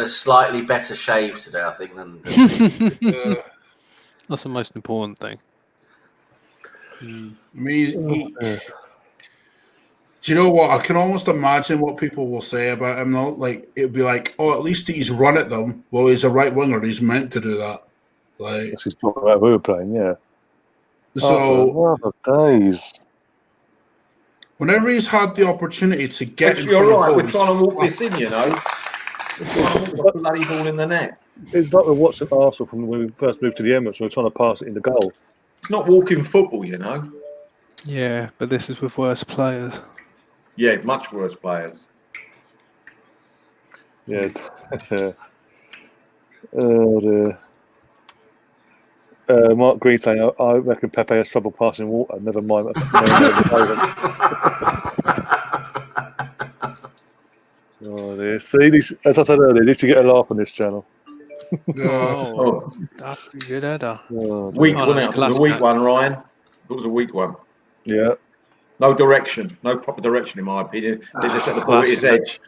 slightly better shave today. I think than That's the most important thing. I mean, do you know what? I can almost imagine what people will say about him, though. Like, it'd be like, oh, at least he's run at them. Well, he's a right winger. He's meant to do that. Like, This is talking about who we're playing, yeah. so Days. whenever he's had the opportunity to get in You're front right, of we're goal, trying to walk he's this in, you know. We're trying to walk the bloody ball in the net. It's like we're watching Arsenal from when we first moved to the Emirates. We're trying to pass it in the goal. It's not walking football, you know. Yeah, but this is with worse players. Yeah, much worse players. Yeah. Oh dear. Mark Green saying, I reckon Pepe has trouble passing water. Never mind. Oh dear. See, as I said earlier, you need to get a laugh on this channel. Oh, that's a good header. Oh, Weak, Oh, wasn't no, it? It was a weak one, Ryan. It was a weak one. yeah. No direction. No proper direction, in my opinion. They just set the ball at his edge.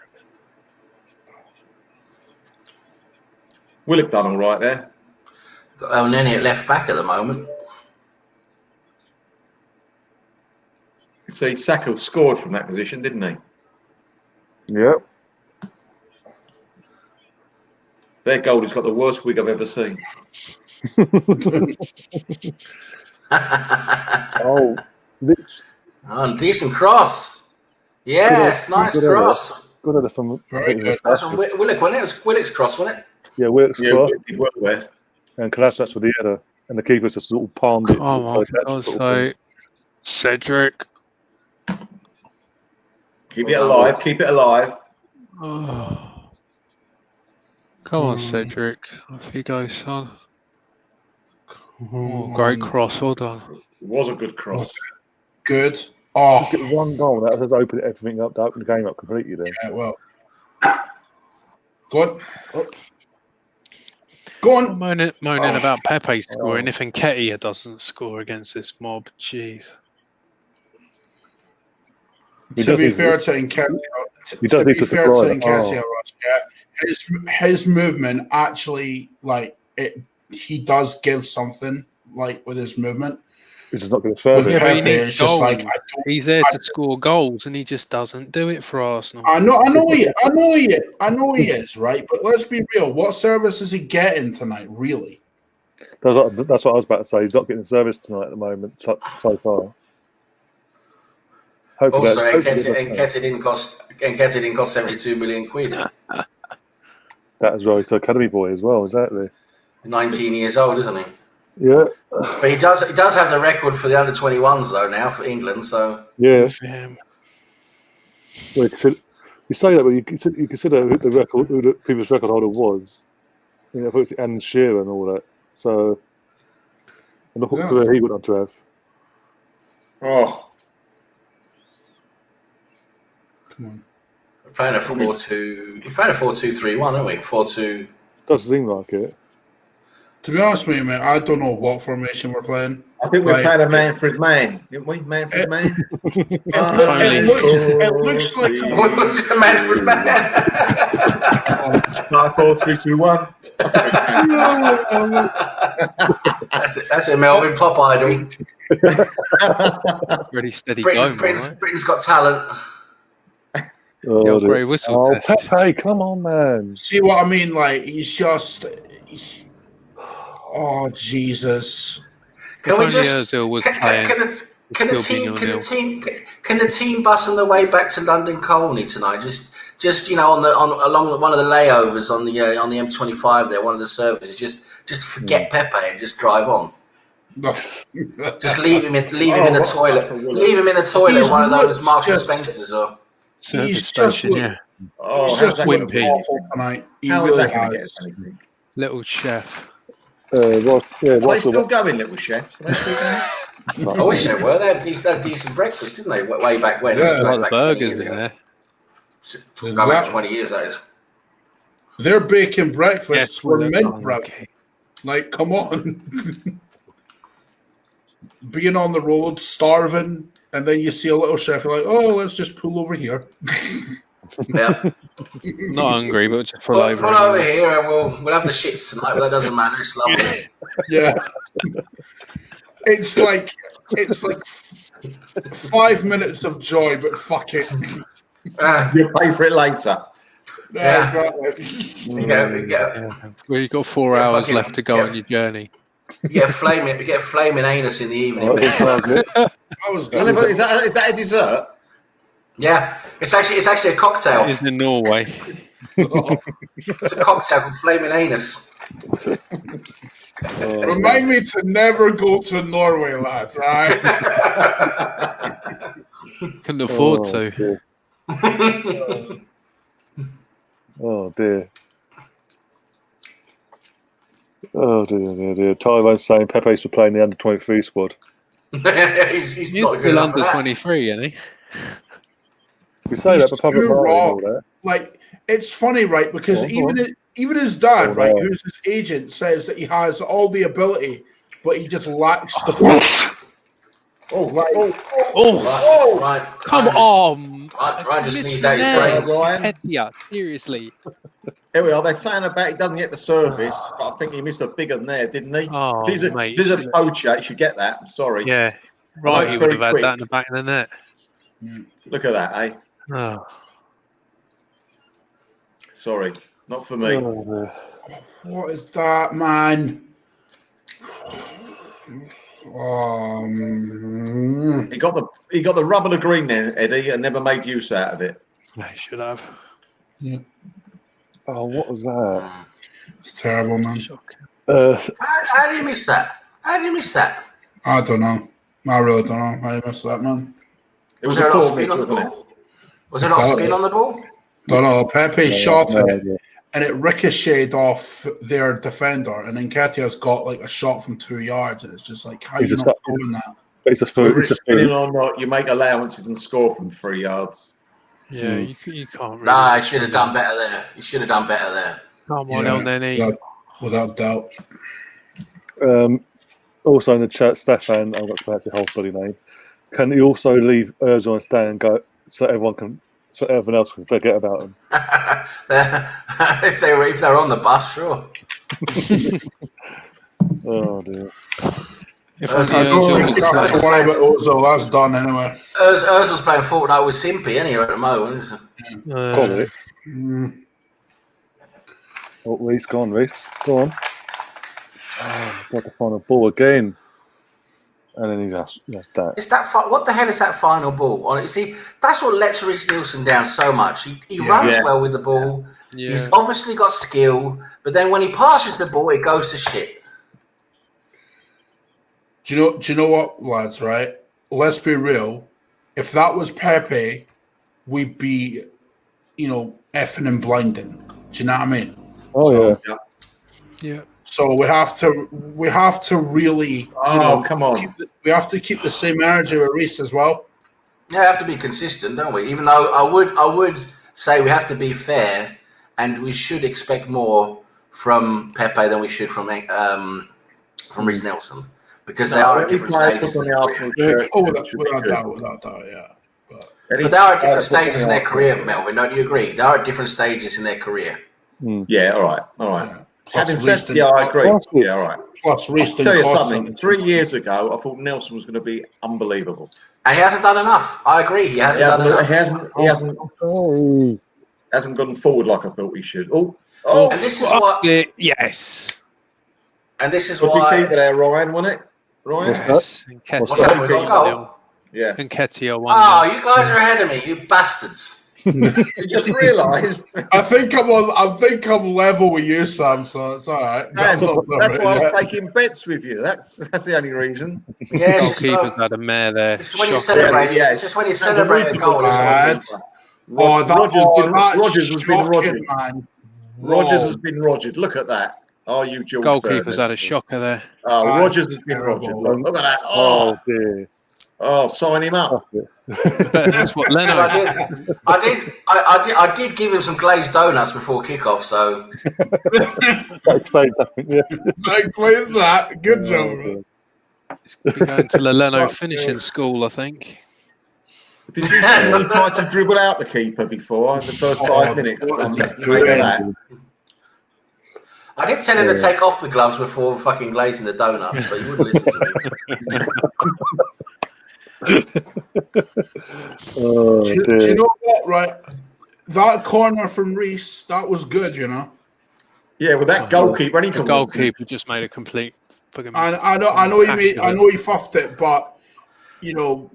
Willock done all right there. got El Neni at left back at the moment. You see, Saka scored from that position, didn't he? Yep. Their goal has got the worst wig I've ever seen. Oh, Rich. Oh, decent cross. Yes, nice Good cross. Good at it from Very good. That's from Willock, wasn't it? It was Willock's cross, wasn't it? Yeah, Wilkes Yeah, cross did well there. and Kolasinac with the header. and the keeper's just sort of palmed it. Come on, for God's sake. Cedric. Keep it alive. Keep it alive. Oh. Come on, Cedric. Off you go, son. Oh, great cross. Well done. It was a good cross. Good. Oh, Just get one goal. That has opened everything up. That opened the game up completely. Then. yeah, well. Go on. Oh. Go on. Moaning about Pepe scoring if Nketiah doesn't score against this mob. Jeez. To be fair to Nketiah, his movement actually, like, he does give something, like, with his movement. He's just not going to serve it. But he needs It's just goals. like, He's there to score goals, and he just doesn't do it for Arsenal. I know he is, right? But let's be real. What service is he getting tonight, really? That's what I was about to say. He's not getting service tonight at the moment so far. Hopefully Also, Nketiah didn't cost 72 million quid. That as well. He's an academy boy as well. Exactly. 19 years old, isn't he? Yeah. But he does have the record for the under 21s though now for England. So yeah. Well, you say that, but you consider who the previous record holder was. You know, and Shearer and all that. So, and look what he would have to have. Oh. Come on. We're playing a 4-2-3-1, aren't we? 4-2. Does seem like it. To be honest with you, mate, I don't know what formation we're playing. I think we've had a man for his man, didn't we? Man for his man. It looks like a man for his man. 4-3-2-1. That's a Melbourne pop idol. Really steady going, Britain's got talent. Oh, grey whistle test. Pepe, come on, man. See what I mean? Like, he's just... Oh, Jesus. Can we just... Can the team bus on the way back to London Colney tonight? Just along one of the layovers on the M25 there, one of the services. Just forget Pepe and just drive on. Just leave him in the toilet. Leave him in the toilet. One of those Marks and Spencers or. Service station, He's just wimpy tonight. He really has. Little chef. Are they still going, little chefs? Are they still going? I wish they were. They had decent breakfast, didn't they? Way back when. Yeah, like the burgers in there. Going back 20 years, that is. Their bacon breakfasts were mint, bruv. Like, come on. Being on the road, starving, and then you see a little chef, you're like, oh, let's just pull over here. Yeah. Not hungry, but just pull over. Pull over here and we'll have the shits tonight, but that doesn't matter. It's lovely. Yeah. It's like 5 minutes of joy, but fuck it. You'll pay for it later. Yeah. Well, you've got 4 hours left to go on your journey. You get a flaming anus in the evening. That was good. Is that a dessert? Yeah, it's actually a cocktail. It is in Norway. It's a cocktail called Flaming Anus. Remind me to never go to Norway, lads. All right. Couldn't afford to. Dear. Oh dear. Oh dear. Tyrone's saying Pepe's for playing the under 23 squad. he's not good enough under 23, isn't he? We say that, but public all that. Like, it's funny, right? Because even his dad, right, who's his agent, says that he has all the ability, but he just lacks the. Right. Come on! Ryan just sneezed out his brains. Yeah, seriously. Here we are. They're saying about he doesn't get the surface, but I think he missed a big one there, didn't he? Oh, He's a poacher. You should get that. I'm sorry. Yeah, right. He would have had that in the back of the net. Look at that, eh? Oh. Sorry, not for me. What is that, man? He got the rub of the green there, Eddie, and never made use out of it. They should have. Yeah. Oh, what was that? It's terrible, man. How do you miss that? How did you miss that? I don't know. I really don't know. I missed that, man. Was there a lot of spin on the ball? Was there a lot of spin on the ball? Don't know. Pepe shot it, and it ricocheted off their defender, and then Nketiah's got like a shot from 2 yards, and it's just like, how you not scoring that? It's a food. Spinning or not, you make allowances and score from 3 yards. Yeah, you can't really. Nah, he should have done better there. He should have done better there. Come on, El Neni. Without doubt. Also in the chat, Stefan, I've got to pronounce your whole bloody name. Can you also leave Ozil and Stan and go so everyone else can forget about them? if they're on the bus, sure. Oh dear. If I don't think that's to worry about Ozil. That's done anyway. Ozil's playing Fortnite with Simpy anyway at the moment, isn't he? Oh, Reece, go on, Reece. Go on. Oh, got to find a ball again. And then he just that. Is that what the hell is that final ball? You see, that's what lets Reece Nielsen down so much. He runs well with the ball. Yeah. He's obviously got skill, but then when he passes the ball, it goes to shit. Do you know what, lads? Right? Let's be real. If that was Pepe, we'd be, effing and blinding. Do you know what I mean? Oh yeah. So we have to really. Come on. We have to keep the same energy with Reece as well. Yeah, we have to be consistent, don't we? Even though I would say we have to be fair, and we should expect more from Pepe than we should from Reece Nelson, because they are at different stages. Without doubt, yeah. But they are at different stages in their career, Melvin. Don't you agree? They are at different stages in their career. Yeah, all right. Yeah. Having said, I agree. Yeah, all right. Plus, Reece I'll tell you something. 3 years ago, I thought Nelson was going to be unbelievable, and he hasn't done enough. I agree. He hasn't done enough. He hasn't gone forward like I thought he should. And this is what. Yes. And this is why. why. Keeper there, Ryan, wasn't it? Ryan. Yes. What's that? We got a goal. Yeah. Nketiah won. Oh, you guys are ahead of me, you bastards. You just realised. I think I'm level with you, Sam. So it's all right. That's why I was taking bets with you. That's the only reason. Yeah, goalkeeper's had a mare there. It's when you celebrate. Yeah, it's just when you celebrate a goal. Rogers has been Rogers. Man. Rogers has been Rogers. Look at that. Oh, you George goalkeeper's had a shocker there. Oh, Rogers has been Rogers. Look at that. Oh dear. Oh, sign him up. That's what Leno. I did give him some glazed donuts before kickoff, so That explains something. Yeah. That explains that. Good job. It's going to the Leno finishing school, I think. Did you see when he tried to dribble out the keeper before in the first 5 minutes? I did tell him to take off the gloves before fucking glazing the donuts, but he wouldn't listen to me. Do you know what? Right, that corner from Reece, that was good. Yeah, with that goalkeeper, the goalkeeper just made a complete. I know he fuffed it, but the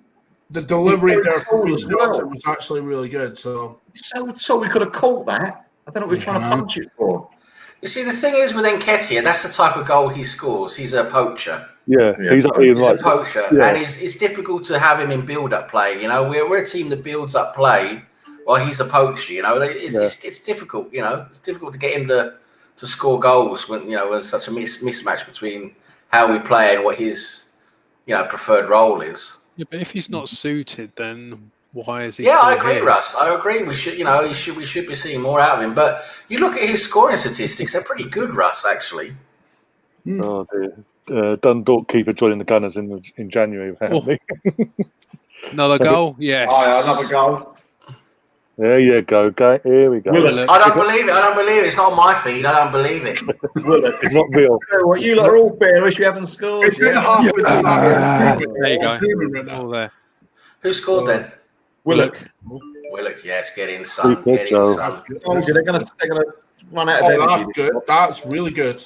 delivery there from Reece Nelson was actually really good. So we could have caught that. I don't know what we were trying to punch it for. You see, the thing is with Nketiah, that's the type of goal he scores. He's a poacher. Yeah, he's a poacher, and it's difficult to have him in build-up play. We're a team that builds up play, while he's a poacher. It's difficult. It's difficult to get him to score goals when there's such a mismatch between how we play and what his preferred role is. Yeah, but if he's not suited, then why is he? Yeah, I agree, here? Russ. I agree. We should, we should be seeing more out of him. But you look at his scoring statistics; they're pretty good, Russ. Actually. Oh dear. Dundalk keeper joining the Gunners in January, apparently. Another goal? Yes. Another goal. There you go. Here we go. I don't believe it. It's not on my feed. I don't believe it. It's not real. Well, you lot are all bearish. You haven't scored. There you go. All there. Who scored then? Willock. Yes, get in, son. Get in, son. They're going to run out of energy. That's good. That's really good.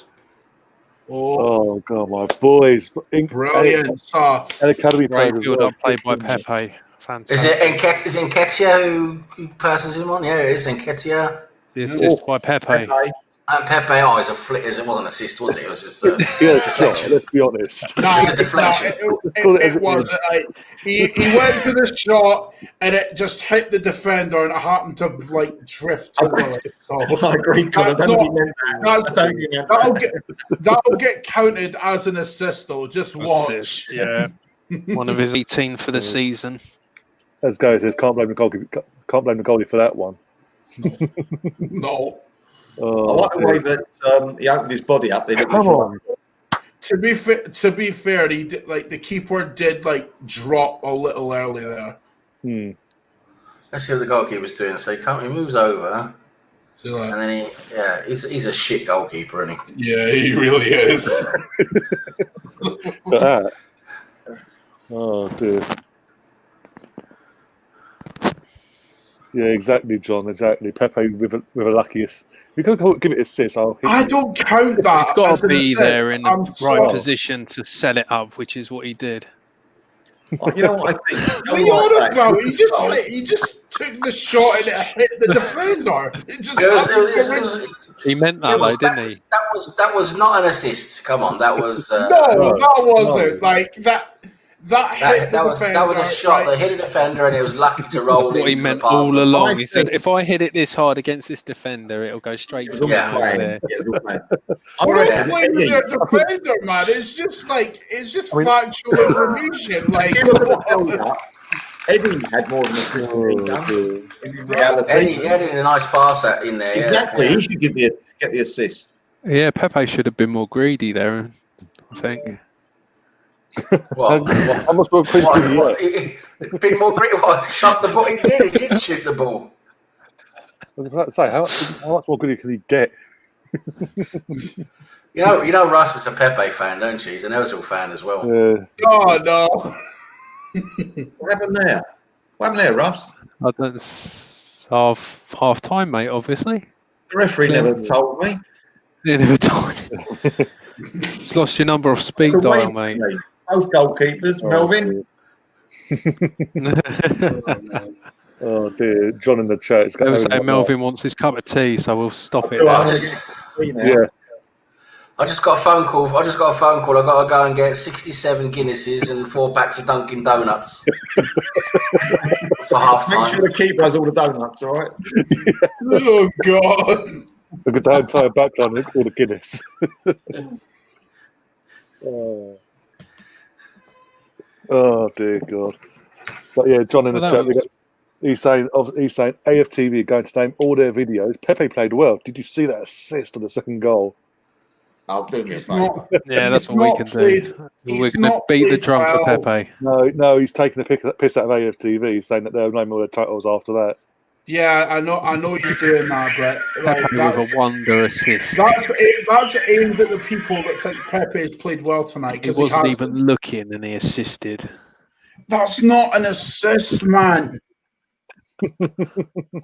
Oh God, my boys! Brilliant stuff. An academy player. Great build-up played by Pepe. Fantastic. Is Nketiah who passes him on? Yeah, it is Nketiah. The assist by Pepe. And Pepe, is a flick. It wasn't an assist, was it? It was just a deflection. Let's be honest. It's a deflection. It wasn't. Like, he went for the shot and it just hit the defender and it happened to like drift to Willock. So I agree. That'll get counted as an assist, though. Just watch. Assist, yeah. One of his 18 for the season. As Gary says, can't blame the goalie for that one. No. I like the way that he opened his body up. Come on. To be fair, he did, like the keeper did like drop a little early there. Let's see what the goalkeeper's doing. So he moves over, So, like, and then he's a shit goalkeeper, isn't he? Yeah, he really is. Oh dear. Yeah, exactly, John. Exactly. Pepe with a luckiest. We could give it assist. I don't count that. He's got to be there in the right position to set it up, which is what he did. You know what I think? What are you on about? He just took the shot and it hit the defender. He meant that, though, didn't he? That was not an assist. Come on, that was. That wasn't like that. That was a shot that hit a defender, and it was lucky to roll. That's what he meant all along. He said, "If I hit it this hard against this defender, it'll go straight to me over there." I'm not blaming the defender, man. It's just factual information. Like Eddie had more of an assist in reality. Eddie had a nice pass in there. Exactly, he should get the assist. Yeah, Pepe should have been more greedy there, I think. How much more quick did he get? Been more greedy. Shot the ball. He did shoot the ball. I was about to say, how much more greedy can he get? You know, Russ is a Pepe fan, don't you? He's an Ozil fan as well. Yeah. Oh no! What happened there? What happened there, Russ? I don't. Half time, mate. Obviously. The referee never told me. He never told me. Just lost your number off speed dial, mate. Both goalkeepers, Melvin. Oh dear, John in the chat. They were saying Melvin wants his cup of tea, so we'll stop it. I just got a phone call. I got to go and get 67 Guinnesses and 4 packs of Dunkin' Donuts for half time. Make sure the keeper has all the donuts, all right? Oh God! Look at that entire background, look at all the Guinness. Oh dear God! But yeah, John in the chat. He's saying AFTV are going to name all their videos. Pepe played well. Did you see that assist on the second goal? I'll do me a Yeah, that's what we can do. We're going to beat the drum for Pepe. No, he's taking the piss out of AFTV. He's saying that they'll name all their titles after that. Yeah, I know you're doing that, but like, with a wonder assist. That's aimed at the people that think Pepe has played well tonight. He wasn't even looking, and he assisted. That's not an assist, man.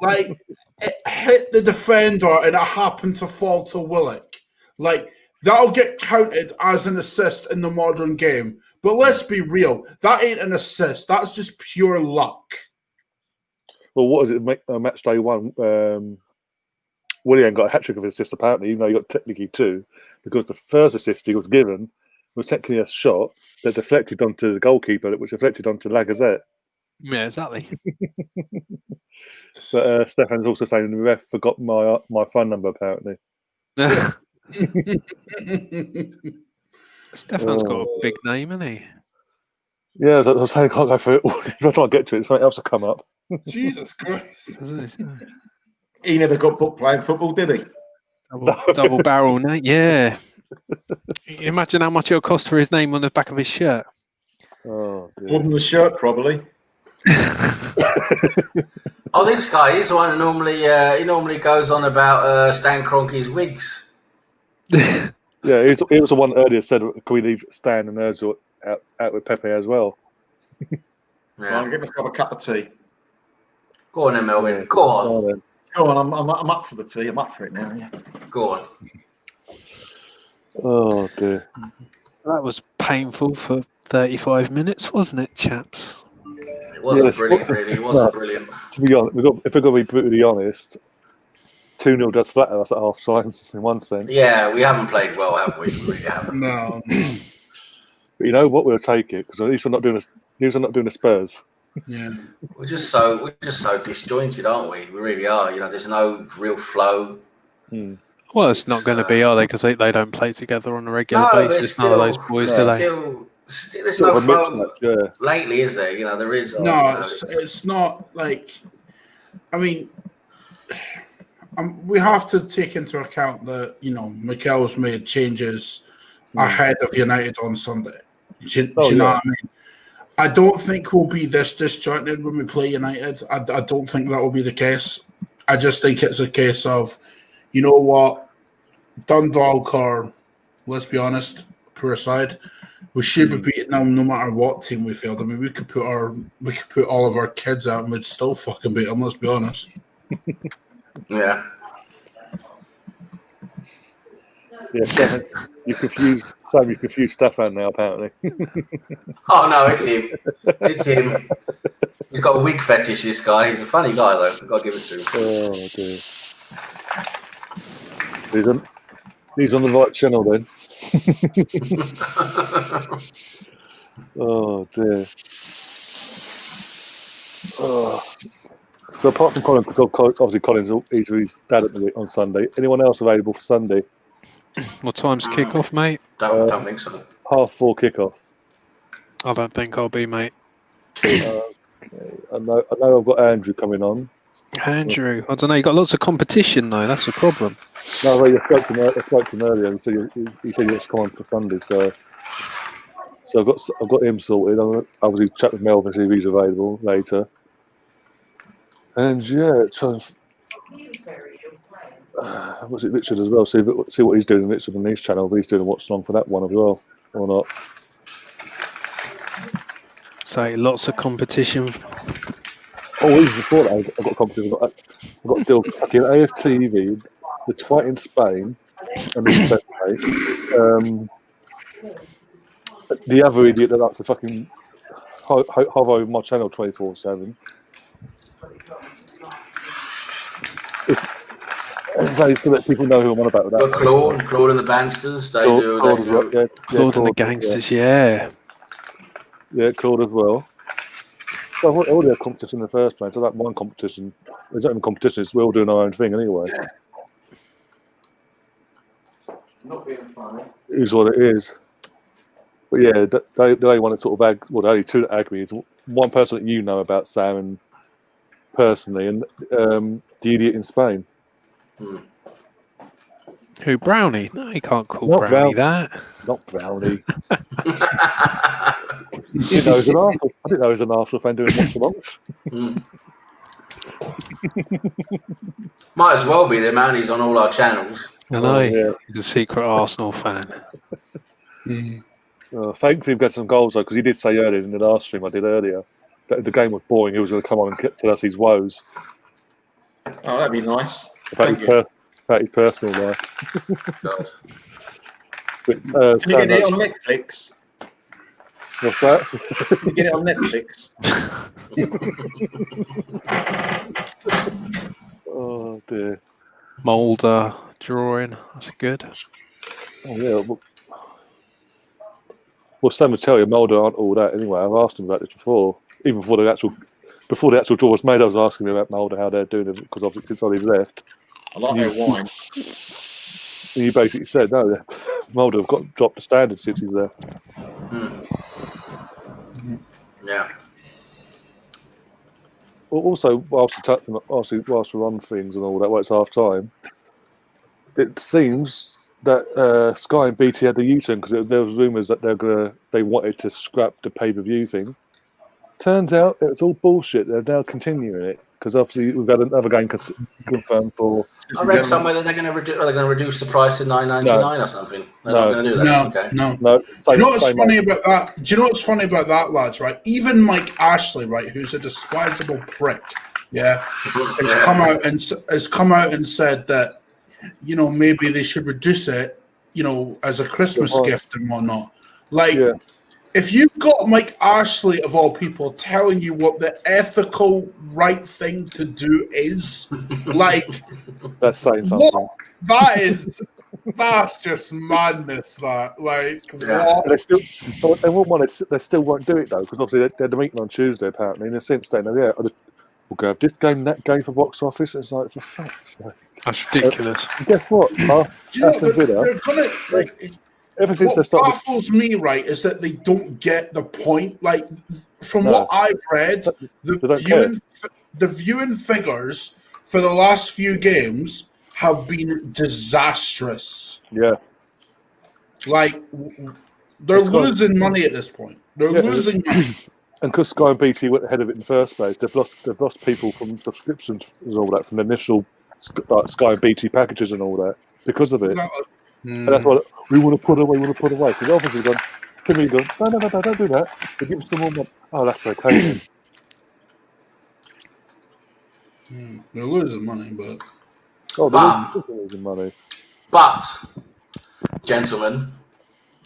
Like, it hit the defender and it happened to fall to Willock. Like, that'll get counted as an assist in the modern game. But let's be real, that ain't an assist. That's just pure luck. Well, what is it? Match day one. Willian got a hat trick of assists apparently, even though he got technically 2, because the first assist he was given was technically a shot that deflected onto the goalkeeper, which deflected onto Lacazette. Yeah, exactly. But Stefan's also saying the ref forgot my phone number apparently. Stefan's got a big name, hasn't he? Yeah, I was saying I can't go through it. If I try to get to it, something else will come up. Jesus Christ. He never got booked playing football, did he? Double barrel, mate. Yeah. Imagine how much it'll cost for his name on the back of his shirt. Oh, dear. More than the shirt, probably. Oh, this guy is the one who normally goes on about Stan Kroenke's wigs. Yeah, he was the one earlier said, "Can we leave Stan and Ozil out with Pepe as well?" Yeah. I'll give myself a cup of tea. Go on then, Melvin. Go on. Go on. I'm up for the tea. I'm up for it now. Yeah. Go on. Oh dear. That was painful for 35 minutes, wasn't it, chaps? It wasn't brilliant, really. It wasn't brilliant. To be honest, if we're going to be brutally honest, 2-0 does flatter us at half time in one sense. Yeah, we haven't played well, have we? We really haven't. No. But you know what? We'll take it because at least we're not doing the Spurs. Yeah. We're just so disjointed, aren't we? We really are. You know, there's no real flow. Well, it's not going to be, are they? Because they don't play together on a regular basis. None of those boys, do they? There's no flow Yeah. lately, is there? You know, there is. No, it's not like. I mean, we have to take into account that Mikel's made changes ahead of United on Sunday. Do you know what I mean? I don't think we'll be this disjointed when we play United. I don't think that will be the case. I just think it's a case of, you know what, Dundalk are, let's be honest, poor side. We should be beating them no matter what team we field. I mean, we could put all of our kids out and we'd still fucking beat them. Let's be honest. Yeah. Yeah, Stefan, you confused Stefan now, apparently. Oh no, it's him. It's him. He's got a wig fetish. This guy. He's a funny guy, though. I've got to give it to him. Oh dear. He's on the right channel then. Oh dear. Oh. So apart from Colin, because obviously Colin's he's with his dad on Sunday. Anyone else available for Sunday? What time's kick-off, mate? Don't think so. 4:30 kick-off. I don't think I'll be, mate. Okay. I know I've got Andrew coming on. Andrew, I don't know. You got lots of competition though. That's a problem. No, I spoke to him earlier. He said he wants to come on for Sunday, so I've got him sorted. I'll obviously chat with Melvin see if he's available later. And yeah, was it Richard as well? See what he's doing. Richard on his channel. If he's doing a watch along for that one as well, or not? So lots of competition. Oh, even before that, I've got competition. I've got to deal fucking AFTV, the twat in Spain, and this the other idiot that likes to fucking hover over my channel 24/7. So to let people know who I'm on about with that. Claude and the Bansters. Claude and the Gangsters, yeah. Yeah, Claude as well. So I already had competition in the first place. So that one competition, there's not even competition. It's we're all doing our own thing anyway. Not being funny. It is what it is. But yeah, they want to sort of the only two that ag me is one person that you know about, Sam, and personally, and the idiot in Spain. Who, Brownie? No, you can't call Not Brownie that. Not Brownie. I didn't know he was an Arsenal fan doing watch-alongs. Might as well be. The man he's on all our channels. I know. Yeah. He's a secret Arsenal fan. Thankfully, we've got some goals though, because he did say earlier in the last stream I did earlier that if the game was boring, he was going to come on and tell us his woes. Oh, that'd be nice. About his personal life. God. But, Can you get it on Netflix? What's that? Can you get it on Netflix? Oh dear. Moulder drawing. That's good. Oh yeah. Well, Sam would tell you Mulder aren't all that anyway. I've asked him about this before, even before the actual draw was made. I was asking him about Mulder, how they're doing it, because obviously since he's left. I like their wine. And you basically said no. Mulder have got dropped the standard since he's there. Yeah. Well, also, whilst we're on things and all that, it's half time. It seems that Sky and BT had the U-turn because there was rumours that they wanted to scrap the pay-per-view thing. Turns out it's all bullshit. They're now continuing it because obviously we've got another game confirmed for. I read somewhere that they're going to reduce the price to $9.99 or something. They're not going to do that. No. Do you know what's funny about that? Do you know what's funny about that, lads? Right, even Mike Ashley, right, who's a despisable prick, has come out and said that maybe they should reduce it, as a Christmas gift and whatnot. if you've got Mike Ashley of all people telling you what the ethical right thing to do is, like That's saying something. that's just madness. That Yeah. what? And they still won't do it though, because obviously they're the meeting on Tuesday apparently, and they're saying, "No, we'll go have this game, that game for box office." It's like, for fuck's sake. That's ridiculous. Guess what? Aston Villa, They're gonna like. ever since they What started, baffles me, right, is that they don't get the point. Like, from No. what I've read, They don't care. the viewing figures for the last few games have been disastrous. yeah, Like, they're It's gone- losing money at this point. They're Yeah. losing money. and because Sky and BT went ahead of it in the first place, they've lost people from subscriptions and all that, from the initial Sky and BT packages and all that because of it. And that's what we want to put away. Because obviously, Premier League gone, no, don't do that. They give us some more money. Oh, that's okay. Then. They're losing money, but Oh, But- they're losing money. But, gentlemen,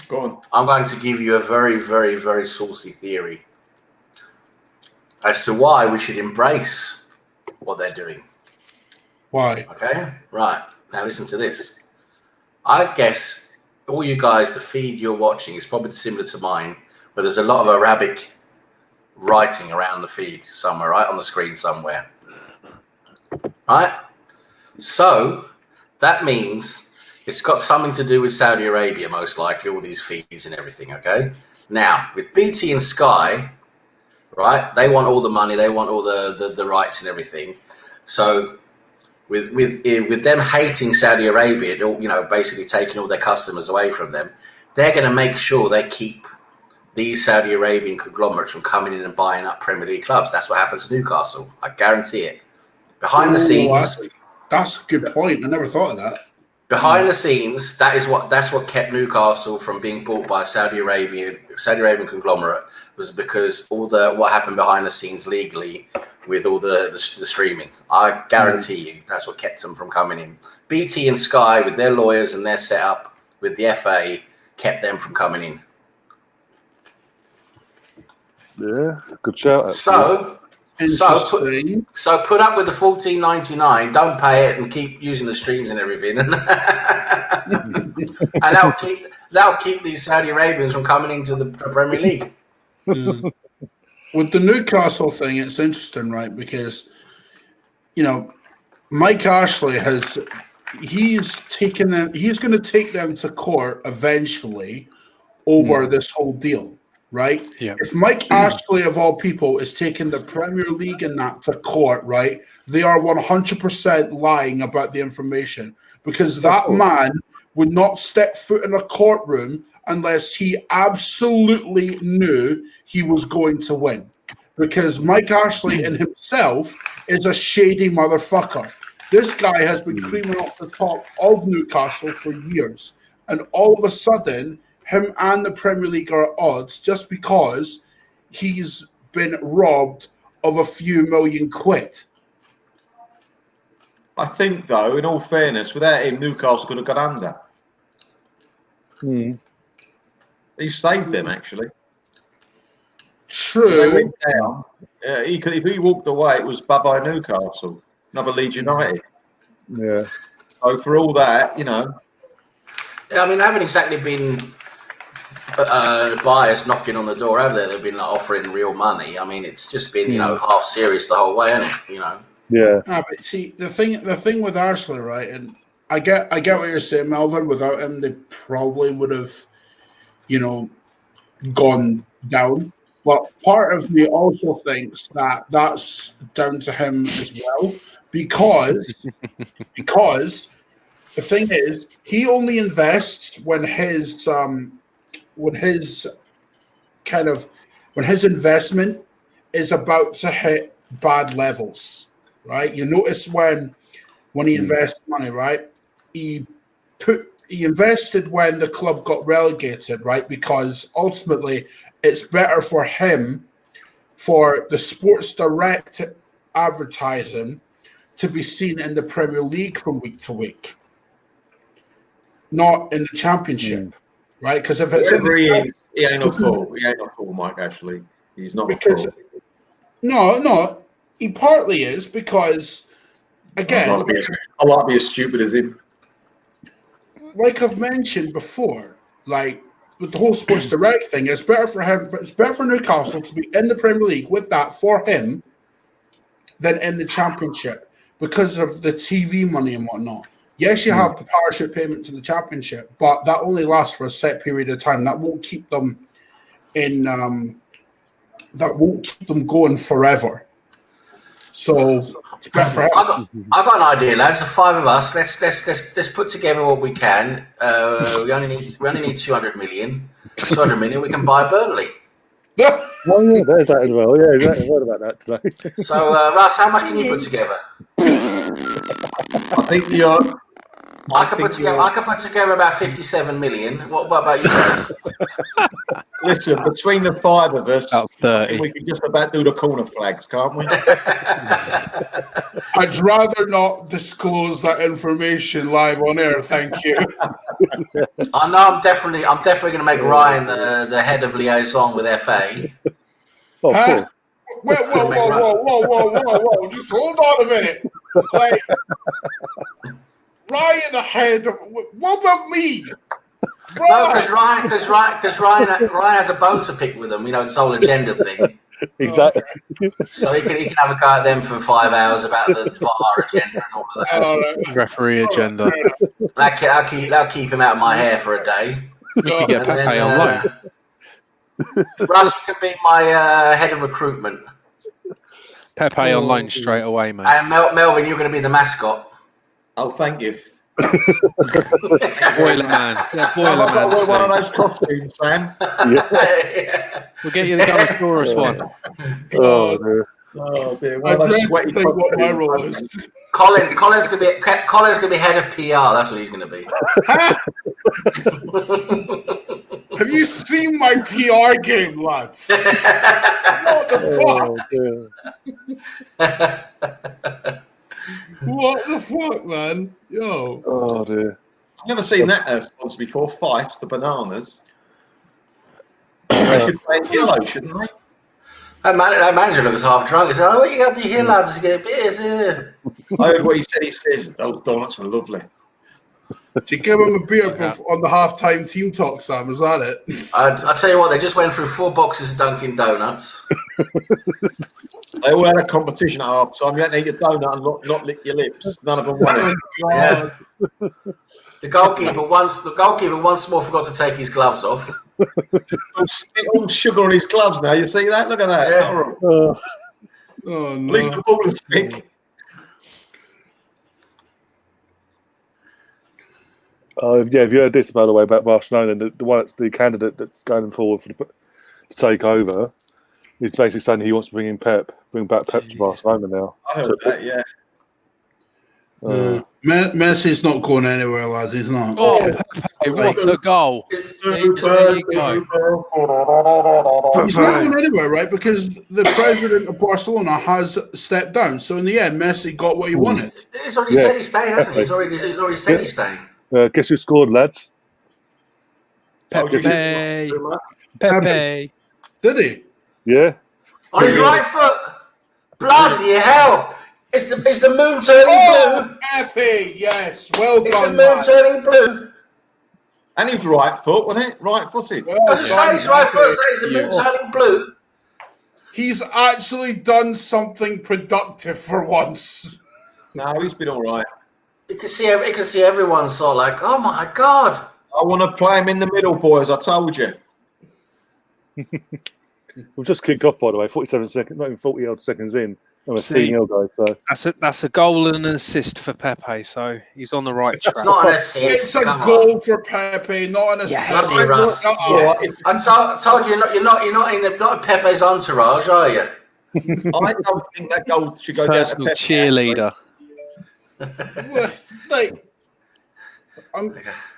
Go on. I'm going to give you a very, very, very saucy theory as to why we should embrace what they're doing. why? Okay? Right. Now listen to this. I guess all you guys, the feed you're watching is probably similar to mine, where there's a lot of Arabic writing around the feed somewhere, right? On the screen somewhere. Right? So that means it's got something to do with Saudi Arabia, most likely, all these fees and everything, okay? Now, with BT and Sky, right, they want all the money, they want all the rights and everything. So with them hating Saudi Arabia, basically taking all their customers away from them, they're going to make sure they keep these Saudi Arabian conglomerates from coming in and buying up Premier League clubs. That's what happens to Newcastle. I guarantee it. Behind the scenes, That's a good point. I never thought of that. behind the scenes, that's what kept Newcastle from being bought by a Saudi Arabian conglomerate, was because what happened behind the scenes legally with all the streaming. I guarantee you that's what kept them from coming in. BT and Sky, with their lawyers and their setup with the FA, kept them from coming in. Yeah, good shout. Actually. Interesting. So put up with the $14.99. Don't pay it and keep using the streams and everything, and that'll keep these Saudi Arabians from coming into the Premier League. With the Newcastle thing, it's interesting, right? Because Mike Ashley he's going to take them to court eventually over this whole deal. Right? Yeah. If Mike Ashley, of all people, is taking the Premier League and that to court, right, they are 100% lying about the information, because that man would not step foot in a courtroom unless he absolutely knew he was going to win. Because Mike Ashley in himself is a shady motherfucker. This guy has been creaming off the top of Newcastle for years, and all of a sudden, him and the Premier League are at odds just because he's been robbed of a few million quid. I think, though, in all fairness, without him, Newcastle could have gone under. He saved them, actually. True. They went down. If he walked away, it was bye-bye Newcastle. Another Leeds United. Yeah. So for all that, Yeah, I mean, they haven't exactly been buyers knocking on the door, have they? They've been offering real money. I mean, it's just been half serious the whole way, isn't it? Yeah. But see, the thing with Arsenal, right? And I get what you're saying, Melvin. Without him, they probably would have, gone down. But part of me also thinks that that's down to him as well, because the thing is, he only invests when his investment is about to hit bad levels, right? You notice when he invests money, right? He invested when the club got relegated, right? Because ultimately it's better for him, for the Sports Direct advertising, to be seen in the Premier League from week to week, not in the Championship, right? Because if it's whatever He ain't a fool. He ain't a fool, Mike Ashley. He's not Because a fool. no, he partly is because again, I like to be as stupid as him. like I've mentioned before, like with the whole Sports Direct thing, it's better for him. It's better for Newcastle to be in the Premier League with that for him than in the Championship because of the TV money and whatnot. Yes, you have the parachute payment to the Championship, but that only lasts for a set period of time. That won't keep them in. That won't keep them going forever. So it's better for him. I got an idea, lads. The five of us, let's put together what we can. We only need 200 million. 200 million, we can buy Burnley. Oh yeah, there's that as well. Yeah, exactly. Heard about that today. So, Russ, how much can you put together? I think you're. I can put together about 57 million. What about you guys? Listen, between the five of us, About 30. we can just about do the corner flags, can't we? I'd rather not disclose that information live on air. Thank you. I know I'm definitely going to make Ryan the head of liaison with FA. Oh, Huh? cool. Whoa! Just hold on a minute. Like, Ryan ahead of what about me? No, because Ryan has a bone to pick with them. You know, this whole agenda thing. Exactly. So he can have a go at them for 5 hours about the VAR agenda and all of that. All right. Referee agenda. That'll keep him out of my hair for a day. We could get And Pepe then, on loan. Russ, you can be my head of recruitment. Pepe on loan straight away, mate. And Melvin, you're going to be the mascot. Oh, thank you. Boiler man. Yeah, boiler I've got to wear one of man. those costumes, Sam. Yeah. We'll get you the Gunnosaurus one. Oh, dear. Oh dear. I One of those dread to sweaty think what my costumes. role is. Colin's gonna be head of PR. That's what he's gonna be. Have you seen my PR game, lads? What the fuck? Oh, dear. What the fuck, man? Yo. Oh, dear. I've never seen that sponsor before. Fifes, the bananas. They should play yellow, shouldn't they? That manager looks half drunk. He said, "Oh, what you got to do here, lads? To get beers here." I heard what he said. He says those donuts were lovely. Did you give him a beer on the halftime team talk, Sam? Is that it? I tell you what, they just went through 4 boxes of Dunkin' Donuts. They all had a competition at half time. You had to eat a donut and not lick your lips. None of them won it. Yeah. The goalkeeper once more forgot to take his gloves off. All sugar on his gloves now. You see that? Look at that. Yeah. Horrible. Oh, At least no. the ball is thick. Yeah, have you heard this, by the way, about Barcelona? The candidate that's going forward to take over is basically saying he wants to bring back Pep to Barcelona now. I heard that, yeah. Messi's not going anywhere, lads. He's not. Oh, Pepe, what a goal. There you go. He's not going anywhere, right? Because the president of Barcelona has stepped down. So in the end, Messi got what he wanted. He's already said he's staying, hasn't he? He's already said he's staying. Guess who scored, lads? Pepe. Pepe. Did he? Yeah. On his right foot. Bloody hell! Is the moon turning blue? Pepe, yes. Well Is done, the moon man. turning blue? And his right foot, wasn't it? Right footed. Well I was just done, saying his right Pepe. foot. Is the moon turning blue? He's actually done something productive for once. No, he's been all right. You can see everyone sort of like, oh my god. I want to play him in the middle, boys. I told you. We've just kicked off, by the way, 47 seconds, not even 40 odd seconds in. I'm a See. 3-0 guy, so That's a goal and an assist for Pepe, so he's on the right track. It's not an assist. It's a Come goal on. for Pepe, not an assist. Bloody Russ. Yeah. I told you you're not in Pepe's entourage, are you? I don't think that goal should go down to Personal Pepe. cheerleader. Like,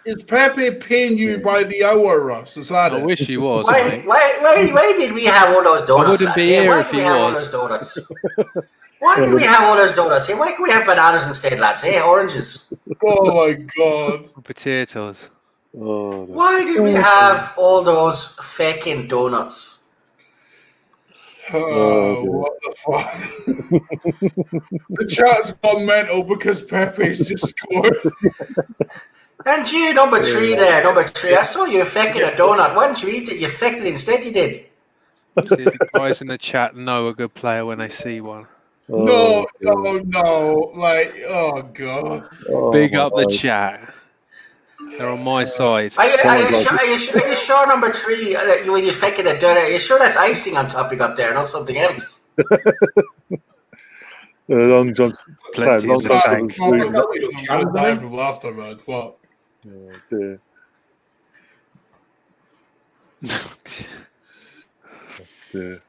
is Pepe paying you by the hour, Russ? Is that I it? wish he was, Where did we have all those donuts? wouldn't be lads? here Where if did we he have all was. those donuts? Why did we have all those donuts here? Why can we have bananas instead, lads? Here, oranges. Oh my god! Potatoes. Oh, no. Why did we have all those fucking donuts? Oh, What the fuck? The chat's gone mental because Pepe's just scored. And you, number 3 there, number 3. I saw you affecting a donut. Why didn't you eat it? You affected it instead, you did. See, the guys in the chat know a good player when they see one. No, God. no. Like, oh, God. Oh, Big my up the eyes. chat. They're on my side. Are you Someone's sure, number 3, when you affected a donut, are you sure that's icing on top you got there, not something else? Long John, Plenty Long in the John tank. was I'm dying from laughter, man. Fuck. oh, dear. Dear.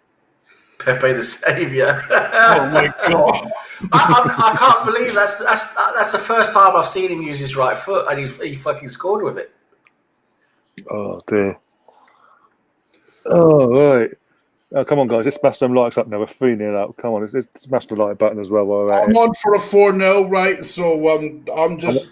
Pepe the Saviour. Oh, my God. I can't believe that's the first time I've seen him use his right foot, and he fucking scored with it. Oh, dear. Oh, right. Oh, come on, guys. Let's smash them likes up now. We're 3-0 up. Come on. Let's smash the like button as well while we're at I'm it. on for a 4-0, right? So I'm just...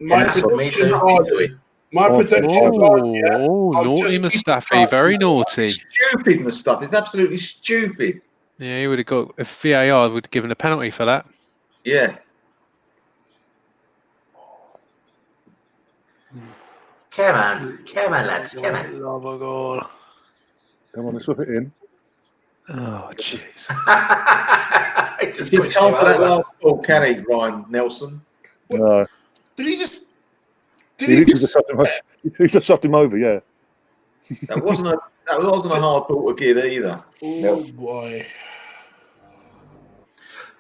My Yeah, me predictions too. are... My Oh, predictions are... Yeah, Oh, I'll naughty just keep Mustafi. track. Very naughty. Stupid Mustafi. It's absolutely stupid. Yeah, he would have got, if VAR would have given a penalty for that. Yeah. Come on, lads, come on. Oh my god. Come on, let's whip it in. Oh jeez. I just He pushed him can't for that over. last ball, can he, Ryan Nelson? No. Did he just... He literally just shoved him over. He just shoved him over, yeah. That wasn't a hard ball to give either. Oh, boy.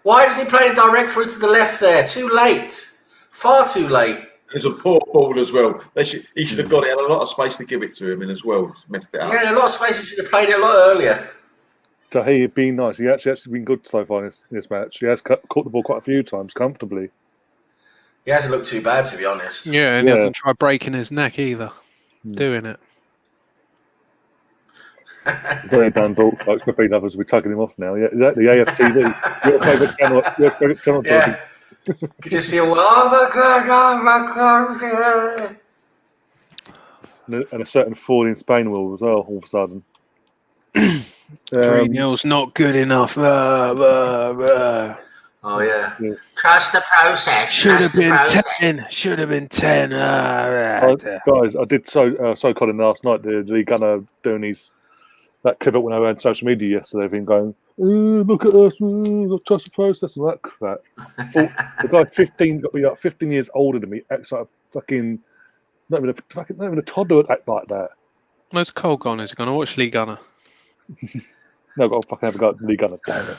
Why does he play direct through to the left there? Too late. Far too late. It was a poor ball as well. He should have got it. Had a lot of space to give it to him in as well. Messed it up. Yeah, in a lot of space. He should have played it a lot earlier. So he'd been nice. He actually been good so far in this match. He has caught the ball quite a few times comfortably. He hasn't looked too bad, to be honest. Yeah, and Yeah. he hasn't tried breaking his neck either. Doing it. It's only Dundalk, folks. The big others will be tugging him off now. Yeah, is that the AFTV? Your favourite channel? Your favourite channel? Yeah. You could just see, oh my God. And a certain fraud in Spain will as well. All of a sudden. 3-0's not good enough. Oh, yeah. Yeah. Trust the process. Should have Trust the been process. 10. Should have been 10. Guys, I did so Colin last night. The League Gunner doing that clip when I went on social media yesterday, been going, look at us, trust the process and that crap. The guy 15 got me like 15 years older than me, acts like a fucking not even a toddler would act like that. Most Cole Gunner is going to watch Lee Gunner. No, I've got to fucking have a go at League Gunner, damn it.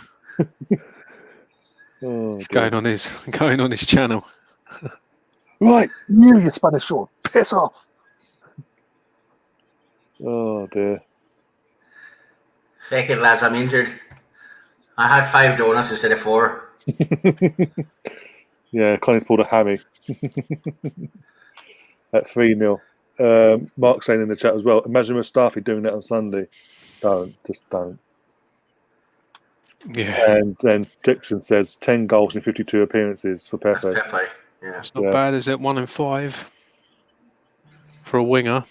Oh, It's dear. going on his channel. Right, you Spanish short, piss off. Oh dear. Fake it, lads. I'm injured. I had 5 donuts instead of 4. Yeah, Colin's pulled a hammy at 3-0. Mark saying in the chat as well, imagine Mustafi doing that on Sunday. Just don't. Yeah, And then Dixon says 10 goals in 52 appearances for That's Pepe. Pepe. Yeah. it's not Yeah. bad, is it? 1 in 5 for a winger.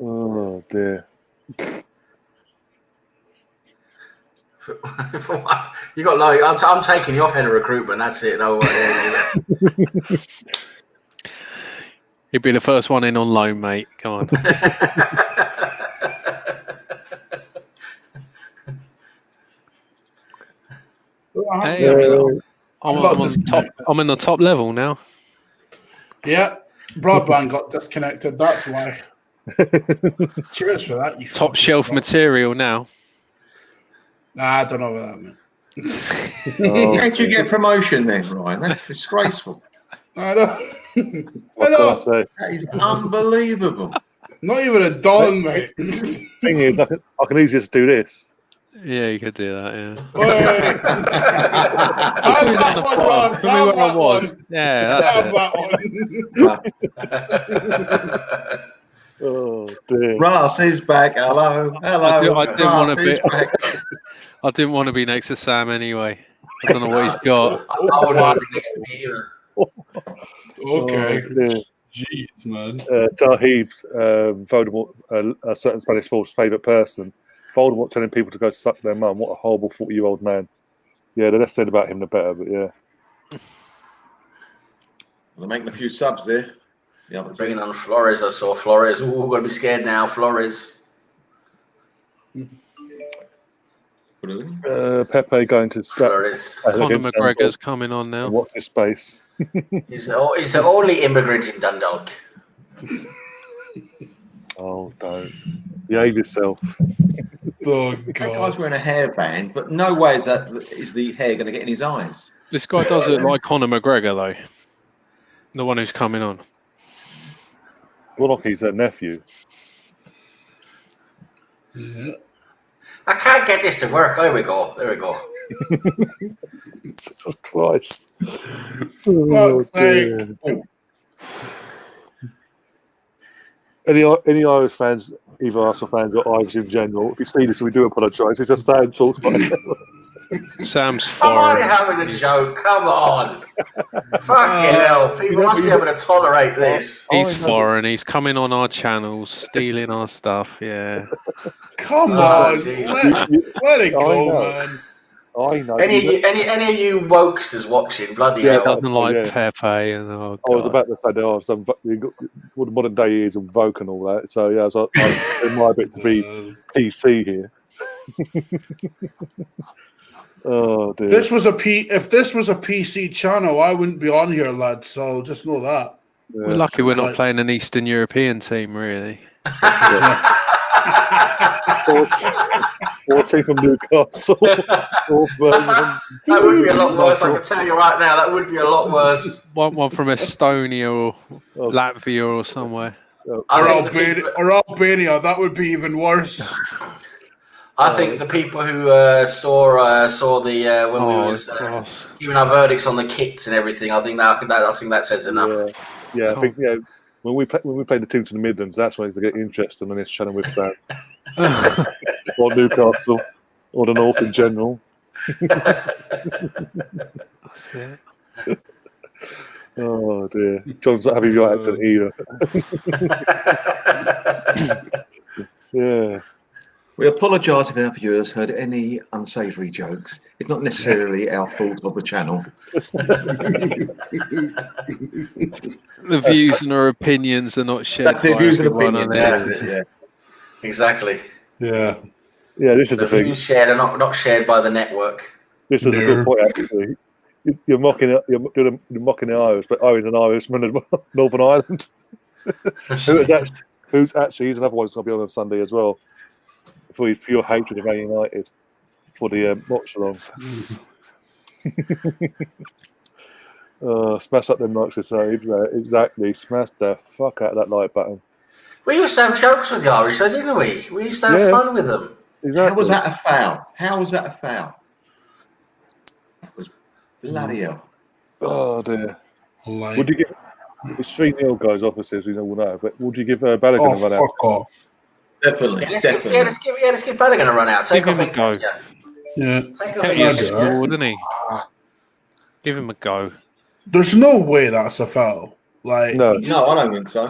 Oh dear. You got like I'm taking you off head of recruitment. That's it. No, He'd be the first one in on loan, mate. Come on. Hey, I'm in the top level now. Yeah, broadband got disconnected. That's why. Cheers for that. You Top fucking shelf slut. material now. Nah, I don't know what that meant. Oh, How did you get promotion then, Ryan? That's disgraceful. I know. I what know. can I say? That is unbelievable. Not even a don, mate. Thing is, I can easily just do this. Yeah, you could do that. Yeah. Wait. Have that one, Ross. Tell me Have where I that was. one. Yeah, that's Have it. that one. Oh dear. Ross is back. Hello. I didn't want to Ross is be. back. I didn't want to be next to Sam anyway. I don't know what he's got. I would want to be next to me either. Okay. dear. Jeez, man. Tahib, Voldemort, a certain Spanish force's favourite person. Voldemort telling people to go suck their mum. What a horrible 40-year-old man. Yeah, the less said about him, the better. But yeah. They're making a few subs there. The other Bringing team. on Flores. I saw Flores. Ooh, we're going to be scared now. Flores. Pepe going to scrap. Flores. Conor against McGregor's Dundalk. coming on now. And watch his space. He's the only immigrant in Dundalk. Oh, don't. Behave yourself. Oh, That guy's God. wearing a hairband, but no way is the hair going to get in his eyes. This guy does look like Conor McGregor, though. The one who's coming on. Well, like he's a nephew. Yeah. I can't get this to work. There we go. Jesus Christ. Fuck's sake. Dear. Any Irish fans, either Arsenal fans or Irish in general, if you see this, we do apologise. It's just Sam talks about it. Sam's I'm only foreign. having a joke. Come on. Fucking hell. People must be able to tolerate this. He's I know. foreign. He's coming on our channels, stealing our stuff. Yeah. Come Oh, on. jeez. Let it I go, know. man. I know. Any of you wokesters watching? Bloody Yeah, hell. Doesn't like yeah. Pepe and oh I was god. about to say there are some what the modern day is and Vogue and all that. So yeah, so I my bit to be PC here. Oh dear. If this was a PC channel, I wouldn't be on here, lad. So just know that. Yeah. We're lucky we're not Like- playing an Eastern European team, really. 14 from Newcastle. Or Birmingham. That would be a lot worse. I can tell you right now, that would be a lot worse. One from Estonia or Oh. Latvia or somewhere. I Or think, the Albania, people, or Albania, that would be even worse. I think the people who saw the when we Oh, was cross. giving our verdicts on the kits and everything, I think that says enough. Yeah, I think when we played the team to the Midlands, that's when it's get interesting on this channel with Sam or Newcastle or the North in general. That's it. Oh dear, John's not having your accent either. Yeah. We apologise if our viewers heard any unsavoury jokes. It's not necessarily our fault of the channel. The views and our opinions are not shared That's it, by views and everyone on opinions. there. That's it, yeah. Exactly. Yeah. Yeah, this is The the thing. views shared are not shared by the network. This is a good point, actually. You're mocking it. You're mocking the Irish, but Irish and Irishman as well, Northern Ireland. Who's actually he's another one that's going to be on Sunday as well. For his pure hatred of Man United for the Watchalong. Smash up them likes to say exactly. Smash the fuck out of that like button. We used to have jokes with the Irish, though, didn't we? We used to have fun with them. Exactly. How was that a foul? How was that a foul? That was bloody hell. Oh dear. Like, Would you give? It's 3-0, guys. Obviously, as we all know. But would you give Balogun oh, a run out? fuck off. Definitely, Yeah, definitely. let's give Balogun a run out. Take Give off him a go. Nketiah. Yeah. Take off He's Nketiah. scored, isn't he? Give him a go. There's no way that's a foul. Like, No. No, I don't think so.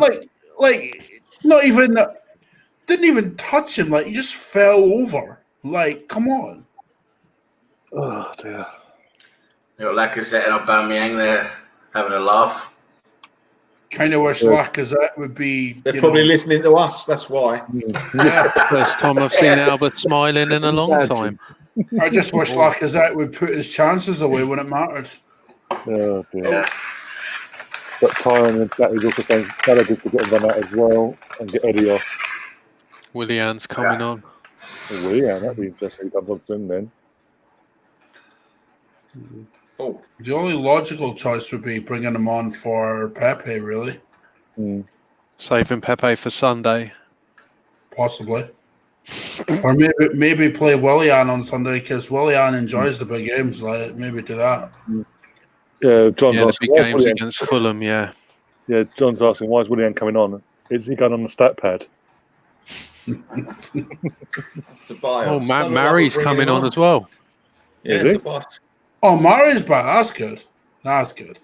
like, not even, didn't even touch him. Like, he just fell over. Like, come on. Oh dear. You got Lacazette and Aubameyang there having a laugh. Kind of wish Lacazette would be. They're probably listening to us, that's why. Yeah, First time I've seen Albert smiling in a long time. I just wish Lacazette would put his chances away when it mattered. Oh dear. Yeah. But Tyron and that is also saying Balogun to get him run out as well and get Eddie off. Willian's coming on. Oh, yeah, that'd be interesting. He comes on soon then. Oh, The only logical choice would be bringing him on for Pepe, really. Saving Pepe for Sunday. Possibly. Or maybe play Willian on Sunday because Willian enjoys the big games. Like, maybe do that. John's Yeah, the asking, big why is games Willian- against Fulham, yeah. Yeah, John's asking, why is Willian coming on? Is he going on the stat pad? Tobias. Oh, Mary's coming on as well. Yeah, Is he? Tobias. Oh, Murray's back. That's good. That's good.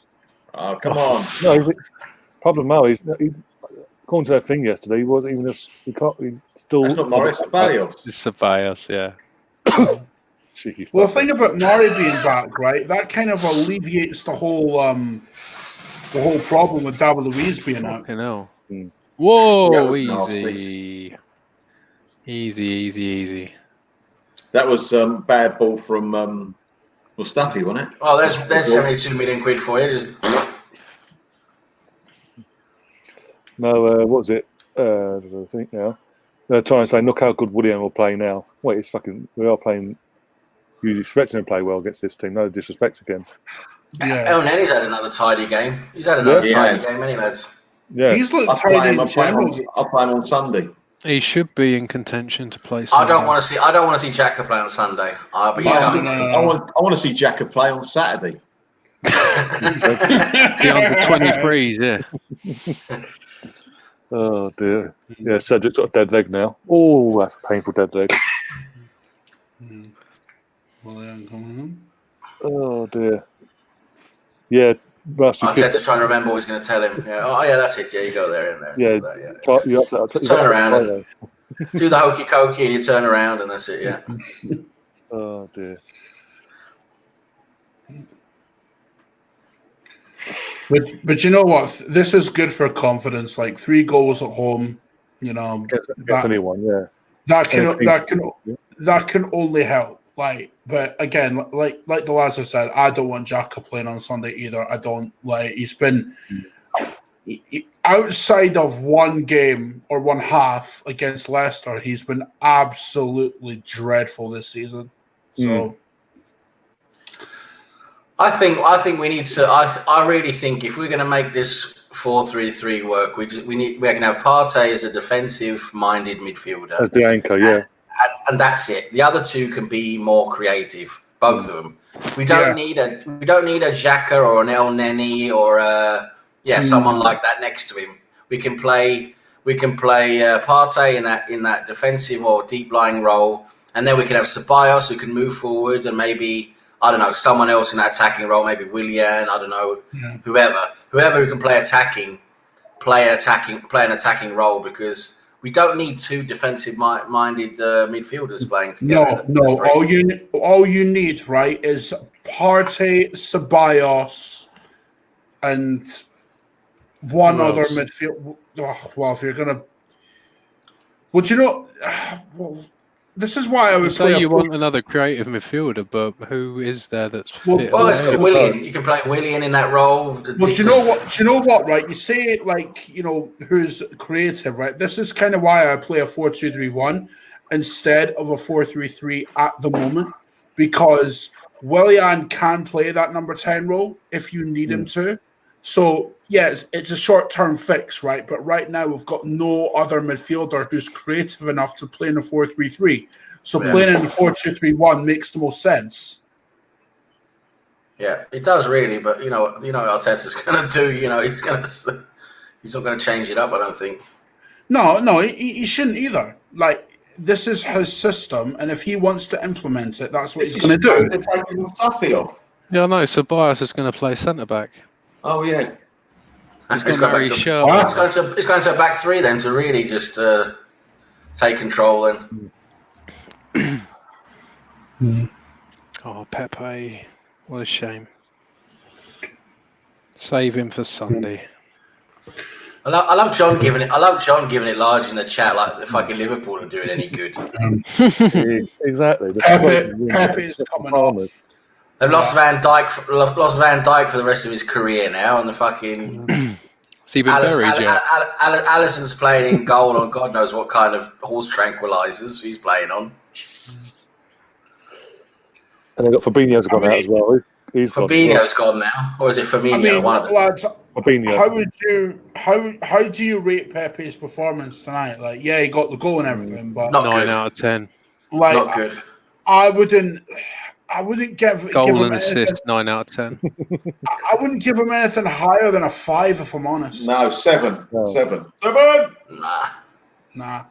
Oh, come on. No, Pablo Mari. He's according to that thing yesterday. He wasn't even. He's still. That's not Morris. It's Barrios. It's Ceballos, yeah. Cheeky Well, the fucker. thing about Murray being back, right? That kind of alleviates the whole problem with David Luiz being out. Fucking hell. Mm. Whoa, Yeah, easy. Easy. That was bad ball from Mustafi, wasn't it? Oh, there's 72 million quid for you. Just No, what was it? I think now. They're trying to say, look how good Willian will play now. Wait, it's fucking. We are playing. You expecting him to play well against this team? No disrespect again. Yeah, El Nenny's had another tidy game. He's had another tidy game, any lads. Yeah, he's looked I'll play tidy him. in general. I'll play him on Sunday. He should be in contention to play. I don't want to see Xhaka play on Sunday. But he's No, going no, to. no, no. I want to see Xhaka play on Saturday. The under 23s, yeah. Oh dear. Yeah, Cedric's got a dead leg now. Oh, that's a painful dead leg. Oh dear. Yeah, Russ, you Arteta's trying to remember what he's going to tell him. Yeah. Oh, yeah, that's it. Yeah, you go there. In there. yeah, That, you have to Turn around and do the hokey cokey, and you turn around, and that's it. Yeah. Oh dear. But you know what? This is good for confidence. Like 3 goals at home, Against that, anyone, yeah. that can only help. Like, but again, like the lads have said, I don't want Xhaka playing on Sunday either. I don't like. He's been outside of one game or one half against Leicester. He's been absolutely dreadful this season. So. I think we need to. I really think if we're going to make this 4-3-3 work, we can have Partey as a defensive-minded midfielder As the anchor, yeah. and that's it. The other two can be more creative, both of them. We don't need a Xhaka or an El Neni or someone like that next to him. We can play Partey in that defensive or deep lying role, and then we can have Ceballos who can move forward and maybe. I don't know, someone else in that attacking role, maybe Willian, I don't know, whoever who can play an attacking role, because we don't need 2 defensive-minded midfielders playing together. No. All you need, right, is Partey, Ceballos, and one other midfield. Well, if you're gonna, well, this is why I would say you want another creative midfielder, but who is there that's fit? Well, it's got Willian. You can play Willian in that role. Well, do you know what? Right? You say who's creative, right? This is kind of why I play a 4-2-3-1 instead of a 4-3-3 at the moment, because Willian can play that number 10 role if you need him to. So, yeah, it's a short-term fix, right? But right now we've got no other midfielder who's creative enough to play in a 4-3-3. So playing in a 4-2-3-1 makes the most sense. Yeah, it does really, but you know what Arteta's going to do. He's not going to change it up, I don't think. No, he shouldn't either. Like, this is his system, and if he wants to implement it, that's what he's going to do. They're taking Mustafi off. Yeah, no, Ceballos is going to play centre-back. Oh, yeah. He's going to a back 3 then to really just take control then. Oh, Pepe. What a shame. Save him for Sunday. I love John giving it large in the chat like the fucking Liverpool are doing any good. Exactly. Pepe is coming off. They've lost Van Dijk for the rest of his career now, and the fucking Has he been buried yet? Alisson's playing in goal on God knows what kind of horse tranquilizers he's playing on. And they've got Fabinho's gone out as well. Fabinho's gone now, or is it Firmino? One of them. Lads, Fabinho. how do you rate Pepe's performance tonight? Like, yeah, he got the goal and everything, but Not 9 good. out of 10. like, Not good. I wouldn't give Goal him and anything, assist, 9 out of 10. I wouldn't give him anything higher than a 5, if I'm honest. No, 7. No. 7. Nah.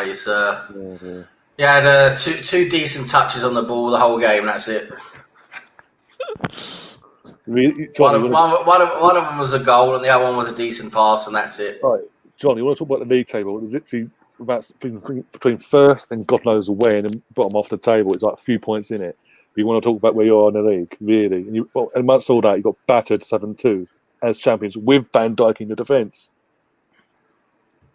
He's he had two decent touches on the ball the whole game. That's it. Johnny, One of them was a goal, and the other one was a decent pass, and that's it. right, Johnny, you want to talk about the league table? There's literally about between first and God knows where, and then bottom off the table. It's like a few points in it. But you want to talk about where you are in the league, really? And amongst all that, you got battered 7-2 as champions with Van Dijk in the defence.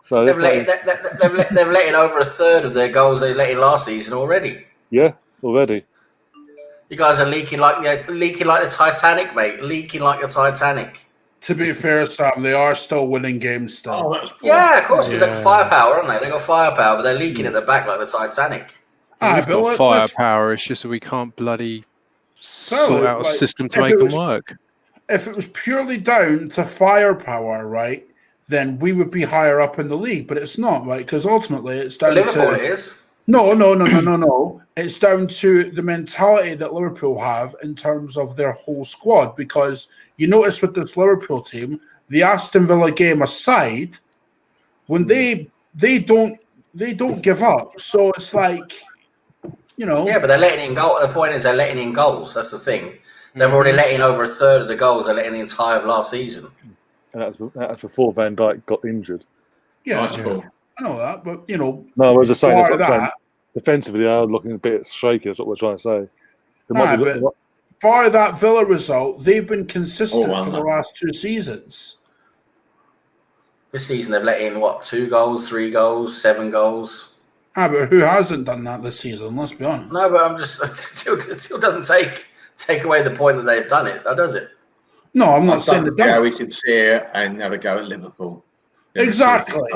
So they've let in over a third of their goals they let in last season already. Yeah, already. You guys are leaking like the Titanic, mate. Leaking like the Titanic. To be fair, Sam, they are still winning games still. Yeah, of course, because they've got firepower, haven't they? They've got firepower, but they're leaking at the back like the Titanic. We've got firepower. It's just that we can't bloody sort out a system to make them work. If it was purely down to firepower, right, then we would be higher up in the league. But it's not, right? Because ultimately, it's down Liverpool to is. No. It's down to the mentality that Liverpool have in terms of their whole squad. Because you notice with this Liverpool team, the Aston Villa game aside, when they don't give up. So it's like, you know. Yeah, but they're letting in goals. The point is they're letting in goals. That's the thing. They've already let in over a third of the goals they let in the entire of last season. And that's before Van Dijk got injured. Yeah, I know that, but you know. No, I was just saying defensively, they are looking a bit shaky. That's what we're trying to say. Bar that Villa result, they've been consistent for the last 2 seasons. This season they've let in 2 goals, 3 goals, 7 goals. But who hasn't done that this season? Let's be honest. No, but I'm just it still doesn't take away the point that they've done it, though, does it? No, I'm not saying that. We could see it and have a go at Liverpool. Exactly.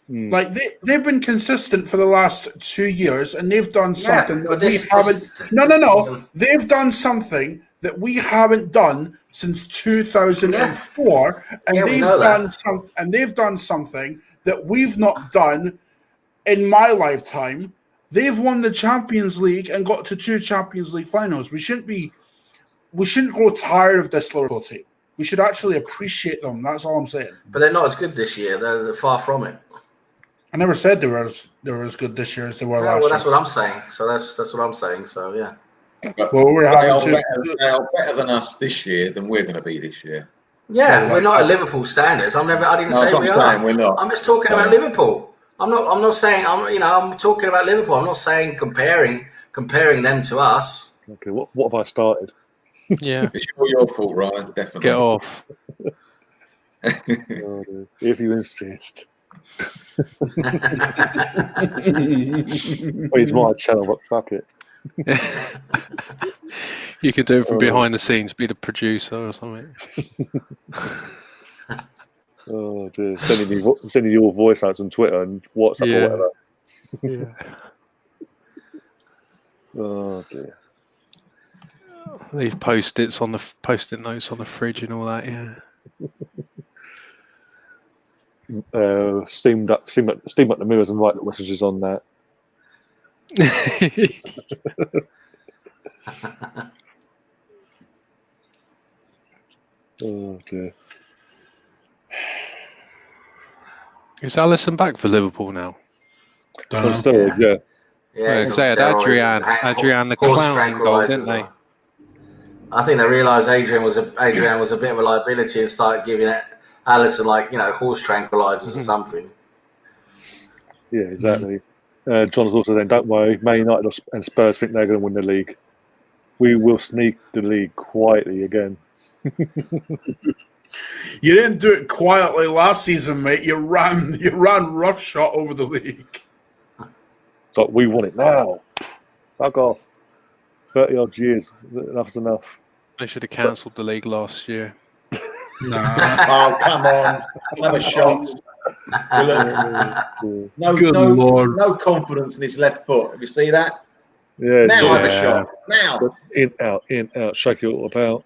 Like they've been consistent for the last 2 years, and they've done something that we haven't. No. They've done something that we haven't done since 2004, and they've done something that we've not done in my lifetime. They've won the Champions League and got to 2 Champions League finals. We shouldn't grow tired of this Liverpool team. We should actually appreciate them. That's all I'm saying. But they're not as good this year. They're far from it. I never said they were as good this year as they were last year. Well, that's what I'm saying. So that's what I'm saying. So yeah. But they are better than us this year than we're going to be this year. Yeah, we're not at Liverpool standards. I didn't say we are. We're not. I'm just talking about Liverpool. I'm not saying I'm talking about Liverpool. I'm not saying comparing them to us. Okay, what have I started? Yeah, it's your fault, Ryan. Definitely. Get off. If you insist. It's my channel, but fuck it. You could do it from behind the scenes, be the producer or something. Oh dear! Sending your voice out on Twitter and WhatsApp or whatever. Yeah. Oh dear! Leave post-it notes on the fridge and all that. Yeah. Steam up the mirrors and write the messages on that. Oh dear. Is Alisson back for Liverpool now? Still, yeah. Yeah, they had Adrian the clown goal, didn't they? I think they realised Adrian was a bit of a liability and started giving Alisson horse tranquilizers or something. Yeah, exactly. John's also saying, don't worry, Man United and Spurs think they're going to win the league. We will sneak the league quietly again. You didn't do it quietly last season, mate. You ran roughshod over the league. So we want it now. Fuck off. 30 odd years. Enough's enough. They should have cancelled the league last year. Nah. Oh, come on. Have a shot. No confidence in his left foot. Have you see that? Yeah. Now have a shot. Now. In, out. Shake it all about.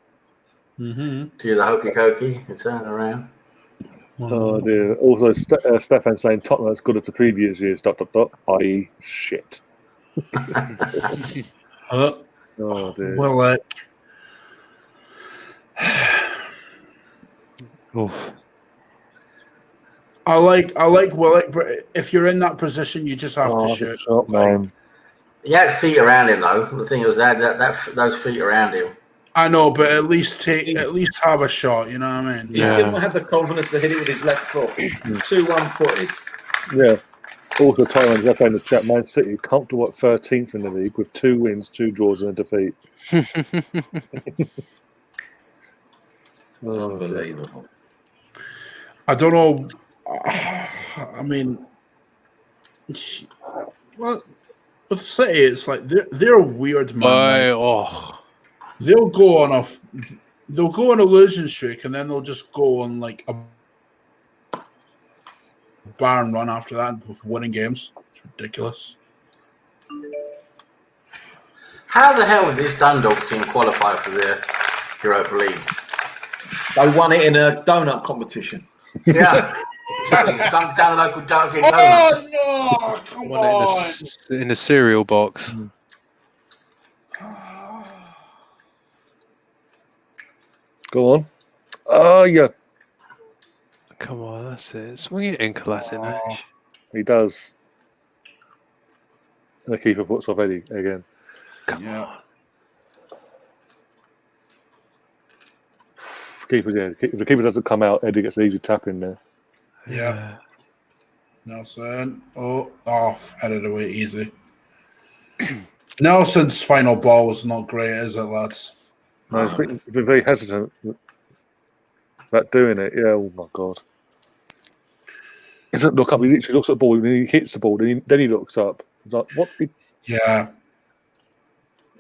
Mm-hmm. Do the hokey cokey. You turn around. Oh dear. Also, Stefan saying Tottenham as good as the previous years. ... i.e. shit. Oh dear. Well, I like Willock, but if you're in that position, you just have to shoot. Shot, man. He had feet around him, though. The thing was those feet around him. I know, but at least have a shot. You know what I mean? He didn't have the confidence to hit it with his left foot. 2-1 footed. Yeah. Also, Tyrone left in the chat. Man City comfortable at 13th in the league with 2 wins, 2 draws, and a defeat. Unbelievable. I don't know. I mean, well, with City, it's like they're weird, man. They'll go on a losing streak, and then they'll just go on like a barn run after that with winning games. It's ridiculous. How the hell did this Dundalk team qualify for the Europa League? They won it in a donut competition. Yeah. Exactly. Down a local Dunkin' Donuts. Oh no! Come on! In the cereal box. Go on. Oh, yeah. Come on, that's it. Swing it in, Kolasinac. He does. And the keeper puts off Eddie again. Come on. If the keeper doesn't come out, Eddie gets an easy tap in there. Yeah. Nelson. Headed away easy. Nelson's final ball was not great, is it, lads? No, he's been very hesitant about doing it. Yeah, oh my God. He doesn't look up. He literally looks at the ball, and then he hits the ball, then he looks up. He's like, what? Yeah.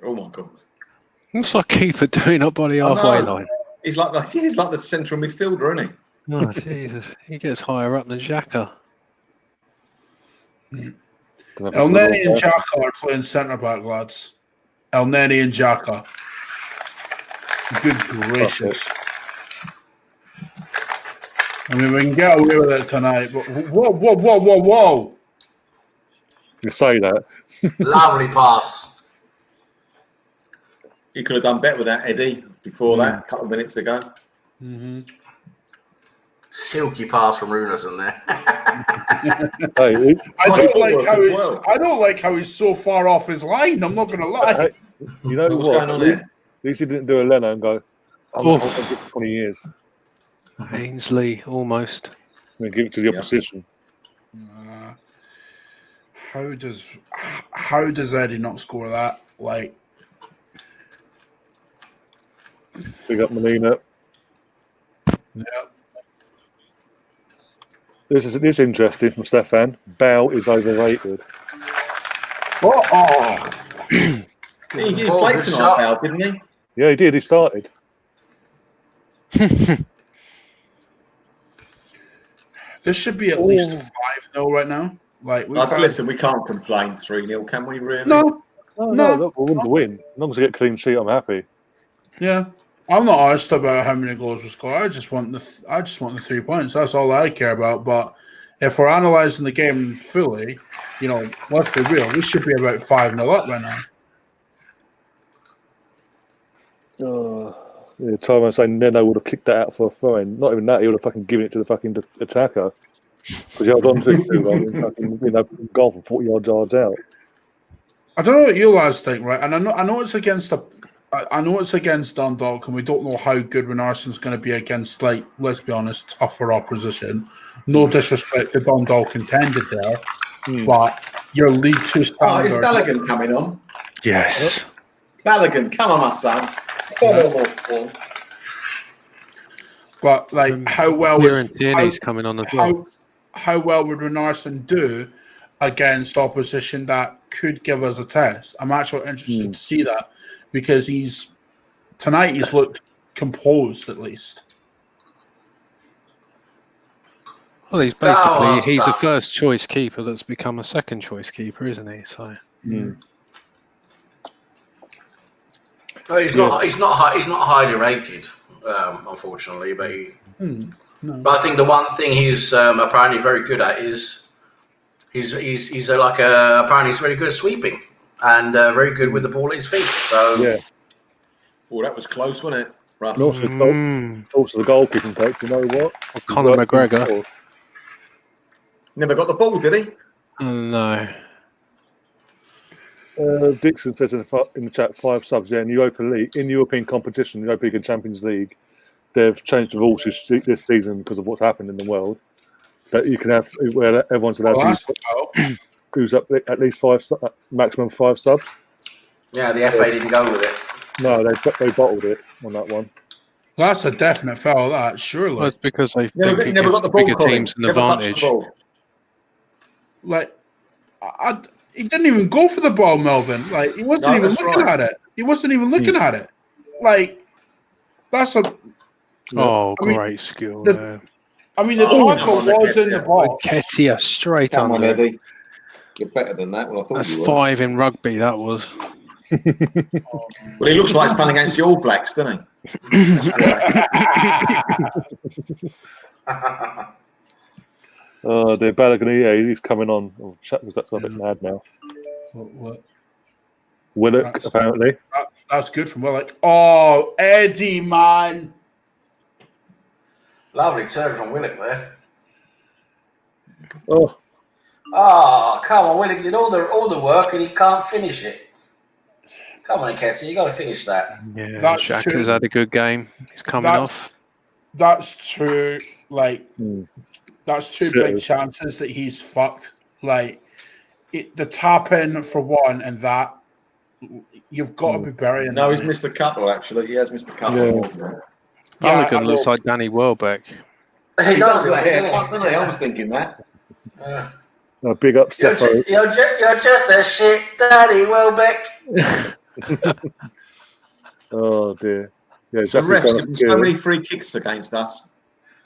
Oh my God. Looks like keeper doing up by the halfway line. He's like the central midfielder, isn't he? Oh, Jesus. He gets higher up than Xhaka. El Neni and Xhaka are playing centre-back, lads. El Neni and Xhaka. Good gracious. I mean, we can get away with it tonight, but whoa. You say that. Lovely pass. He could have done better with that, Eddie, before that, a couple of minutes ago. Mm-hmm. Silky pass from Runason there. Hey, I don't like how he's so far off his line. I'm not going to lie. You know What's what? going on there? At least he didn't do a Leno and go, I'm going to hold on for 20 years. Ainsley, almost. And give it to the opposition. How does Eddie not score that? Like, Big up Molina. yeah. This is interesting from Stefan. Bale is overrated. Oh. He played good tonight, shot. Bale, didn't he? Yeah, he did. He started. This should be at least 5-0 right now. Like, Listen, we can't complain 3-0, can we? Really? No. Look, we want to win. As long as we get a clean sheet, I'm happy. Yeah, I'm not asked about how many goals we score. I just want the 3 points. That's all I care about. But if we're analysing the game fully, let's be real. We should be about 5-0 up right now. Yeah, Tyrone saying Neno would have kicked that out for a throw-in. Not even that, he would have fucking given it to the fucking attacker. Because he held on to it too long and fucking gone from 40 yards out. I don't know what you lads think, right? And I know it's against Dundalk, and we don't know how good Arsenal's going to be against, like, let's be honest, tougher opposition. No disrespect to Dundalk intended there, but your League Two standard. Is Balogun coming on? Yes. Balogun, come on, my son. But like, how well Tierney's coming on as well. How well would Runarsson do against opposition that could give us a test? I'm actually interested to see that, because tonight he's looked composed at least. Well, he's basically a first choice keeper that's become a second choice keeper, isn't he? So. No, he's not highly rated, unfortunately. But but I think the one thing he's apparently very good at is apparently he's very good at sweeping and very good with the ball at his feet. So yeah. Oh, that was close, wasn't it? Rough. And also the goalkeeping coach. You know what? Conor McGregor. Never got the ball, did he? No. Dixon says in the chat 5 subs. Yeah, in European competition, the European Champions League, they've changed the rules this season because of what's happened in the world. That you can have where everyone's allowed to use up at least 5, maximum 5 subs. Yeah, the FA didn't go with it. No, they bottled it on that one. That's a definite foul. That surely. Well, it's because they Never, think it never gives got the the ball. bigger Colin. teams an Never touched advantage. the ball. Like, he didn't even go for the ball, Melvin. Like, he wasn't even looking at it. He wasn't even looking at it. Like, that's a. Oh, I mean, great skill. the tackle was in the box. Ketia straight Come on, under. Eddie. You're better than that. Well, I thought That's you were. 5 in rugby, that was. Well, he looks like he's playing against the All Blacks, doesn't he? Oh, the Balogun, he's coming on. Oh, Chapman's got to a bit mad now. What? Willock, apparently. That's good from Willock. Oh, Eddie, man. Lovely turn from Willock there. Oh, Come on, Willock did all the work and he can't finish it. Come on, Ketty, you got to finish that. Yeah, That's Xhaka's true. had a good game. He's coming off. That's two, that's two big Sitters. chances that he's fucked. Like, the tap in for one and that, you've got to be burying No, that, he's mate. missed a couple, actually. He has missed a couple. Yeah. Yeah, Balogun looks like Danny Welbeck. He does He look doesn't like he? I was thinking that. big up, You're Cepho. just a shit daddy, Welbeck. Oh, dear. Yeah, The Xhaka's refs gone giving off so kill. many free kicks against us.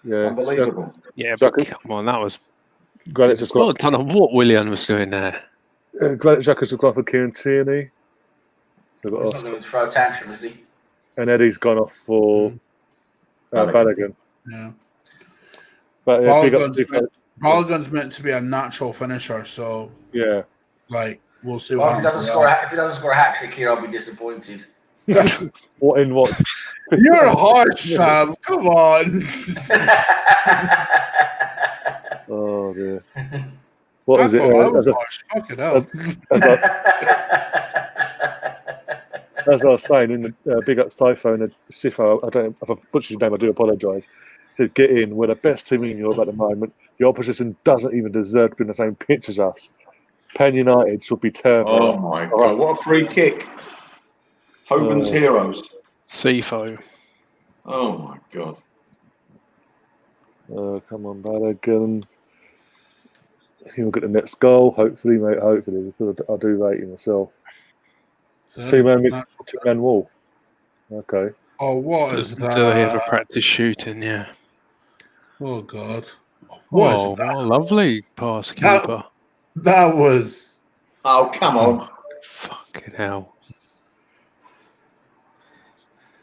Yeah, Unbelievable. Yeah, but Xhaka- come on, that was. Granite just Well, got. I don't know what Willian was doing there. Granite Xhaka's gone for Kieran Tierney. So got He's not Oscar. going to throw a tantrum, is he? And Eddie's gone off for Balogun. Yeah. But big up Balogun's Cepho. Balogun's meant to be a natural finisher, so, Yeah. like, we'll see Well, what if he happens. doesn't score a hat trick here, I'll be disappointed. What in what? You're harsh, Sam. Come on. Oh, dear. What I is it? thought I was harsh. Fuck it up. As I was saying, in the big up Stifo and the Sifo, I don't. If I've butchered your name, I do apologise. To get in, we're the best team in Europe at the moment. The opposition doesn't even deserve to be in the same pitch as us. Penn United should be terrified. Oh, my God. What a free kick. Hogan's Heroes. Sifo. Oh, my God. Come on, Balogun. He'll get the next goal, hopefully, mate. Hopefully, because I do rate him myself. Two-man wall. Okay. Oh, what is Do they ever that? practice shooting? Yeah. Oh, God. What is Oh, that? what a lovely pass, That- keeper. That was... Oh, come on. Fucking hell.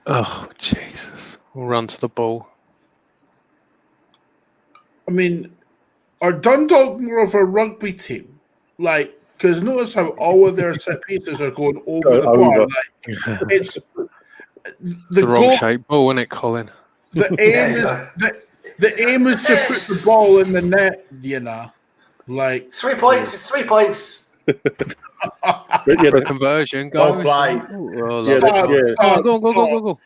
Oh, Jesus. We'll run to the ball. I mean, are Dundalk more of a rugby team? Like, because notice how all of their set pieces are going over the bar. Like, it's It's the the wrong goal. shape ball, isn't it, Colin? The aim is the aim is to put the ball in the net. You know, like 3 points. It's 3 points. But yeah, For conversion, go. Well played. Oh, Yeah, Stop, yeah. stop, go.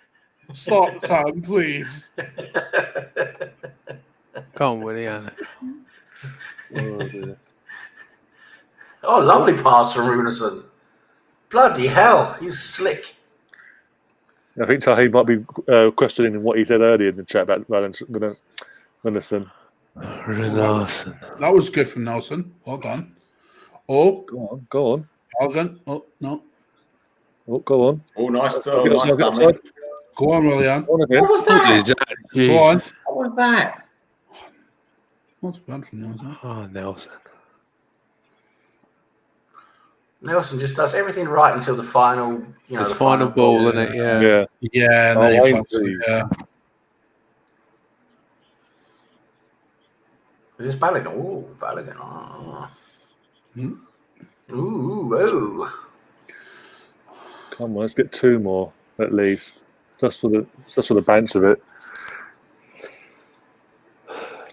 Stop, Sam, please. Go on, Willian. Oh, dear. Oh, lovely pass from Runeson. Bloody hell, he's slick. I think Tahi might be questioning what he said earlier in the chat about Renison. Renarson. That was good from Nelson. Well done. Oh, Go on. Morgan. Oh no. Oh, go on. Oh, nice. Get Oh, upside, nice get dummy. upside. Go on, Willian. Go on again. What was that? Go on. What was that? Not bad from Nelson. Oh, Nelson. Nelson just does everything right until the final, The final ball, isn't it? Yeah. Yeah. Yeah, and then Oh, he I fucks see. it. Yeah. Is this Balogun? Ooh, Balogun. Oh. Hmm? Ooh. Come on, let's get 2 more at least. Just for the banks of it.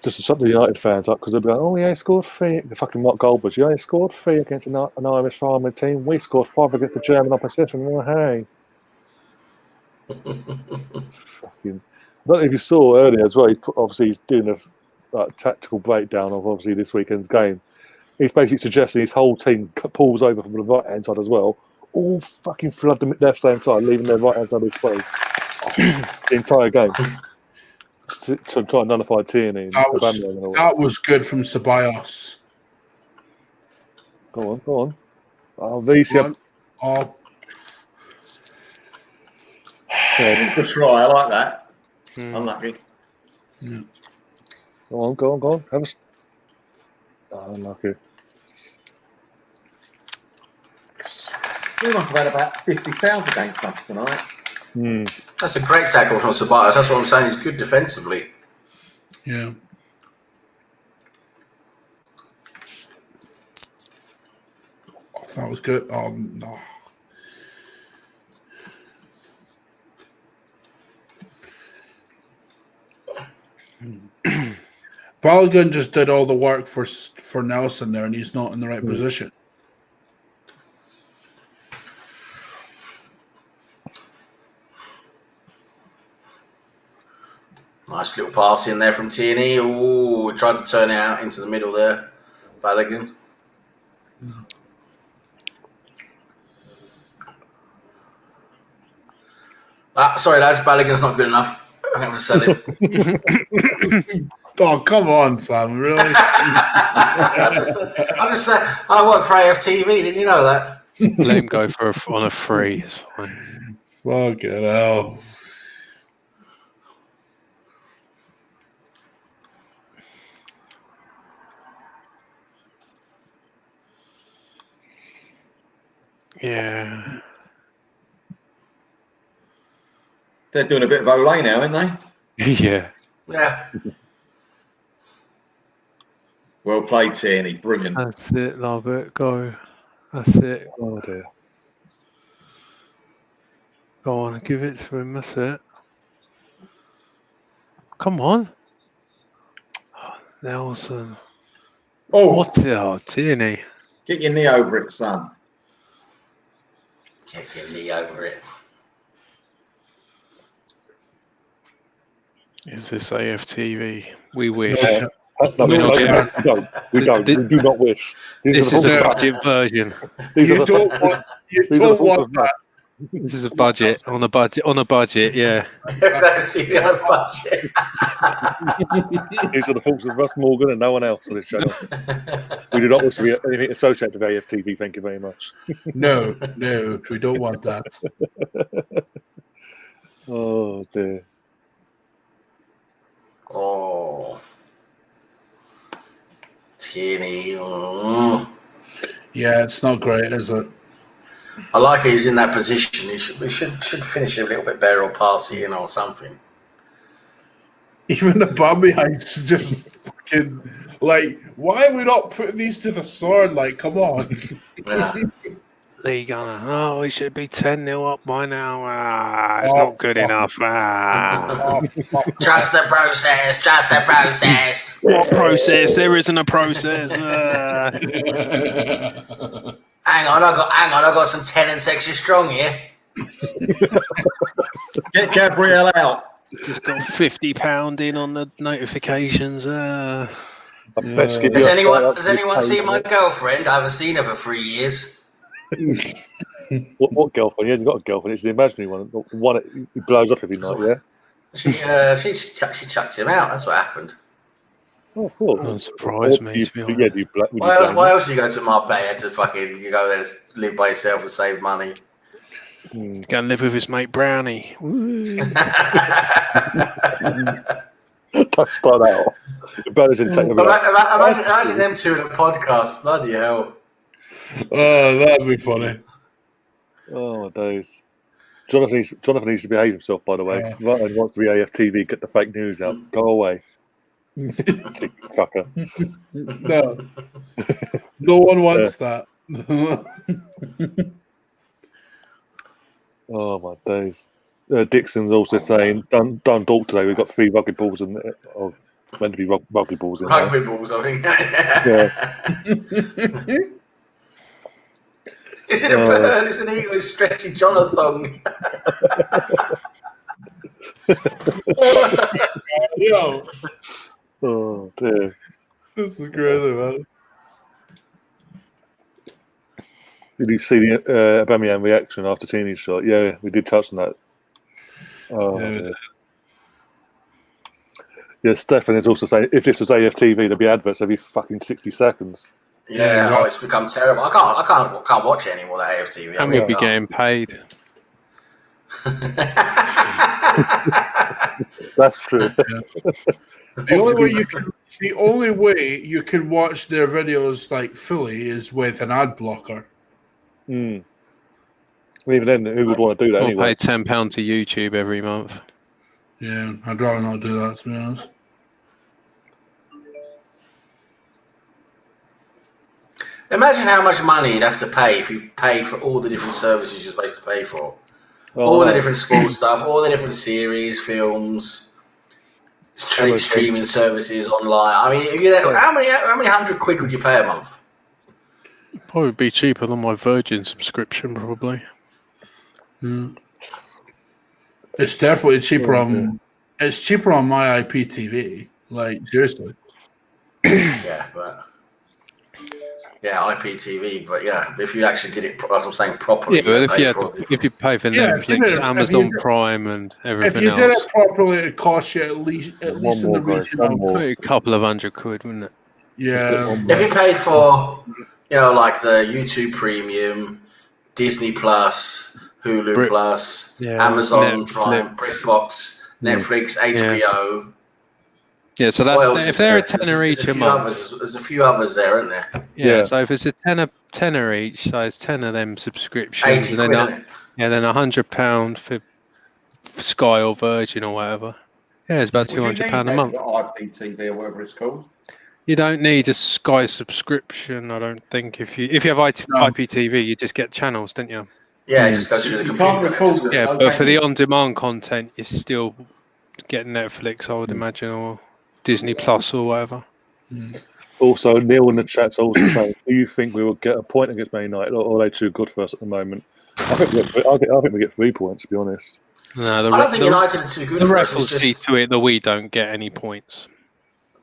just to shut the United fans up because they'll be like, oh, yeah, he scored 3. The fucking Mark Goldberg, yeah, he scored 3 against an Irish farming team. We scored 5 against the German opposition. Oh, hey. Fucking. I don't know if you saw earlier as well. Obviously, he's doing a tactical breakdown of obviously this weekend's game. He's basically suggesting his whole team pulls over from the right hand side as well. All fucking flood the left hand side, leaving their right hand side exposed. The entire game. To try and nullify Tierney. That was good from Ceballos. Go on. Oh, Vicia. Oh, Good try. I like that. Unlucky. yeah. Go on. Have a. Oh, unlucky. We must have had about 50,000 against us tonight. That's a great tackle from Ceballos. That's what I'm saying. He's good defensively. Yeah. Oh, that was good. Oh, no. Balogun just did all the work for Nelson there, and he's not in the right position. Nice little pass in there from Tierney. Oh, tried to turn it out into the middle there. Balogun. Sorry, lads. Balogun's not good enough. I have to sell him. Oh, come on, Sam. Really? I just said I work for AFTV. Did you know that? Let him go on a free. It's fine. Fucking hell. Yeah. They're doing a bit of Olay now, aren't they? Yeah. Yeah. Well played, Tierney. Brilliant. That's it, love it. Go. That's it. Oh dear. Go on, give it to him. That's it. Come on. Oh, Nelson. Oh, What's it? Oh, Tierney. get your knee over it, son. Get your knee over it. Is this AFTV? We wish. No, we don't. We do not wish. This is a budget version. You don't want that. This is a budget on a budget. Yeah. Exactly on a budget. These are the faults of Russ Morgan and no one else on this channel. We do not wish to be anything associated with AFTV. Thank you very much. No, we don't want that. Oh dear. Oh. Tierney. Yeah, it's not great, is it? I like he's in that position. He should finish a little bit better or pass it in or something. Even the Aubameyang's just fucking like, why are we not putting these to the sword? Like, come on. Yeah. League Gunner. Oh, we should be 10-0 up by now. It's not good enough. Trust the process. Trust the process. What process? There isn't a process. Hang on, I got some tenants extra strong here. Get Gabriel out. Just got £50 in on the notifications. Has anyone seen my girlfriend? I haven't seen her for 3 years. What girlfriend? Yeah, you've got a girlfriend. It's the imaginary one. The one who blows up every night, yeah? She chucked him out. That's what happened. Oh, of course. Doesn't surprise me, to be honest. Yeah, Why else do you go to Marbella to fucking, you go there to live by yourself and save money? Go and live with his mate Brownie. Don't start out. Imagine them two in a podcast. Bloody hell. Oh, that'd be funny. Oh, my days. Jonathan needs to behave himself, by the way. Ryan wants to be AFTV, get the fake news out. Go away. Fucker. No one wants that. Oh, my days. Dixon's also saying, Dundalk today, we've got 3 rugby balls in there. Oh, Meant to be rugby balls in Rugby balls, I think. Is it a bird? Is it an eagle stretchy Jonathan? Yo, Oh dear. this is crazy, man. Did you see the Aubameyang reaction after Tini's shot? Yeah, we did touch on that. Oh, Yeah. yeah. Stefan is also saying if this was AFTV, there'd be adverts every fucking 60 seconds. Yeah, Yeah, it's become terrible. I can't watch it anymore. That AFTV. And we'd be getting paid. That's true. The only way you can watch their videos like fully is with an ad blocker. Mm. Even then, who would want to do that Or anyway? pay £10 to YouTube every month. Yeah, I'd rather not do that, to be honest. Imagine how much money you'd have to pay if you paid for all the different services you're supposed to pay for. All the different sports stuff, all the different series, films, streaming services online. I mean, how many £100 would you pay a month? Probably be cheaper than my Virgin subscription, probably. It's definitely cheaper on. It's cheaper on my IPTV. Like seriously. Yeah, IPTV. But yeah, if you actually did it, like I'm saying, properly. Yeah, but if you pay for Netflix, Amazon Prime, and everything else, if you did it properly, it'd cost you at least in the region of a couple of £100, wouldn't it? Yeah. If you paid for, like the YouTube Premium, Disney Plus, Hulu Plus, Amazon Prime, BritBox, Netflix, HBO. Yeah, so that's if they're a tenner each a month. There's a few others there, isn't there? Yeah, so if it's a tenner each, so it's 10 of them subscriptions, and then then £100 for Sky or Virgin or whatever. Yeah, it's about £200 a month. IPTV or whatever it's called. You don't need a Sky subscription, I don't think. If you have IPTV, you just get channels, don't you? Yeah, it just goes through the computer. Yeah, but for the on-demand content, you're still getting Netflix, I would imagine, or Disney Plus or whatever. Also, Neil in the chat's also saying, do you think we will get a point against Man United, or are they too good for us at the moment? I think we get 3 points, to be honest. No, I don't think United are too good for us. The refs will see to it that we don't get any points.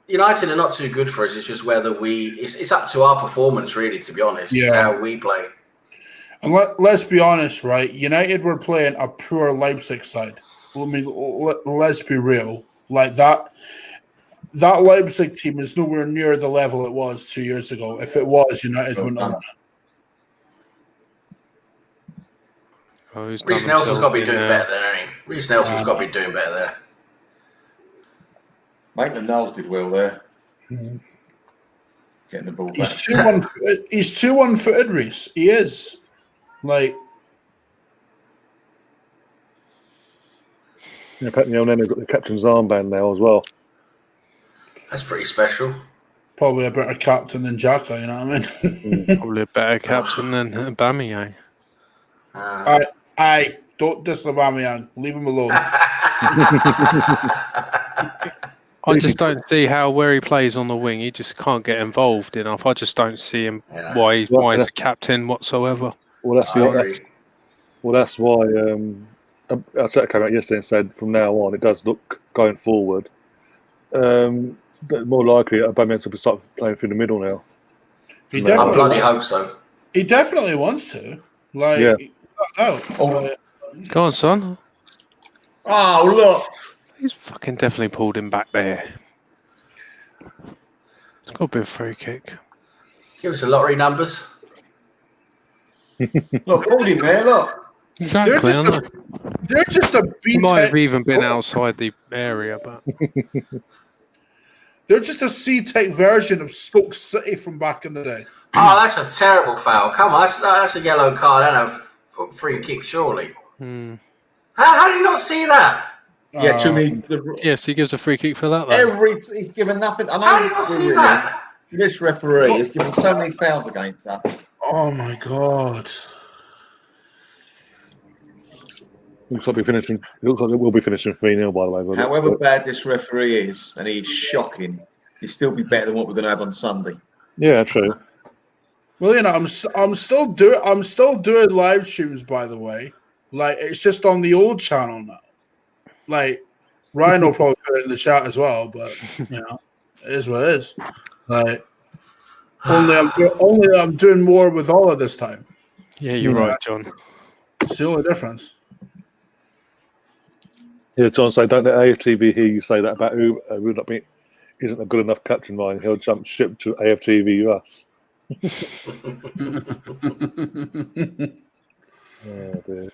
United are not too good for us. It's just whether it's up to our performance, really, to be honest. Yeah. It's how we play. And let's be honest, right? United were playing a poor Leipzig side. I mean, let's be real. Like that Leipzig team is nowhere near the level it was 2 years ago. If it was, United wouldn't have. Reece Nelson's got to be doing better there, hasn't he? Reece Nelson's got to be doing better there. Maitland-Niles did well there. Getting the ball back. He's too one-footed, Reece. He is. Like... Yeah, apparently Elneny's got the captain's armband now as well. That's pretty special. Probably a better captain than Xhaka, you know what I mean? Probably a better captain than Aubameyang. Aye, don't diss Aubameyang. Leave him alone. I just don't see where he plays on the wing. He just can't get involved enough. I just don't see him why he's a captain whatsoever. Well, that's why. Arteta came out yesterday and said from now on it does look going forward. More likely Aubameyang will start playing through the middle now. I bloody hope so. He definitely wants to. Go on, son. Oh, look. He's fucking definitely pulled him back there. It's got to be a free kick. Give us the lottery numbers. Look, pulled him there, look. Exactly. They're just a He might have even been outside the area, but... They're just a C-Tech version of Stoke City from back in the day. Oh, that's a terrible foul. Come on, that's a yellow card and a free kick, surely. How do you not see that? Yeah, to me. Yes, he gives a free kick for that, though. He's given nothing. I know how do you not see that? This referee has given so many fouls against us. Oh, my God. Looks like it will be finishing 3-0, by the way. However bad this referee is, and he's shocking, he'll still be better than what we're going to have on Sunday. Yeah, true. Well, I'm still doing live streams, by the way. Like, it's just on the old channel now. Like, Ryan will probably put it in the chat as well, but it is what it is. Like, only I'm doing more with all of this time. Yeah, you're right, John. It's the only difference. Yeah, John, say don't let AFTV hear you say that about Uber. Would not be isn't a good enough captain, Ryan. He'll jump ship to AFTV us. Oh dear.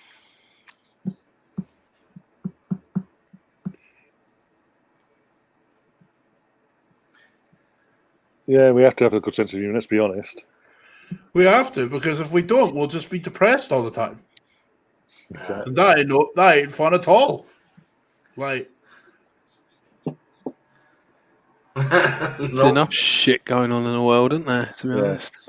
Yeah, we have to have a good sense of humour, let's be honest. We have to, because if we don't, we'll just be depressed all the time. Exactly. And that ain't fun at all. Like, There's enough shit going on in the world, isn't there? To be honest.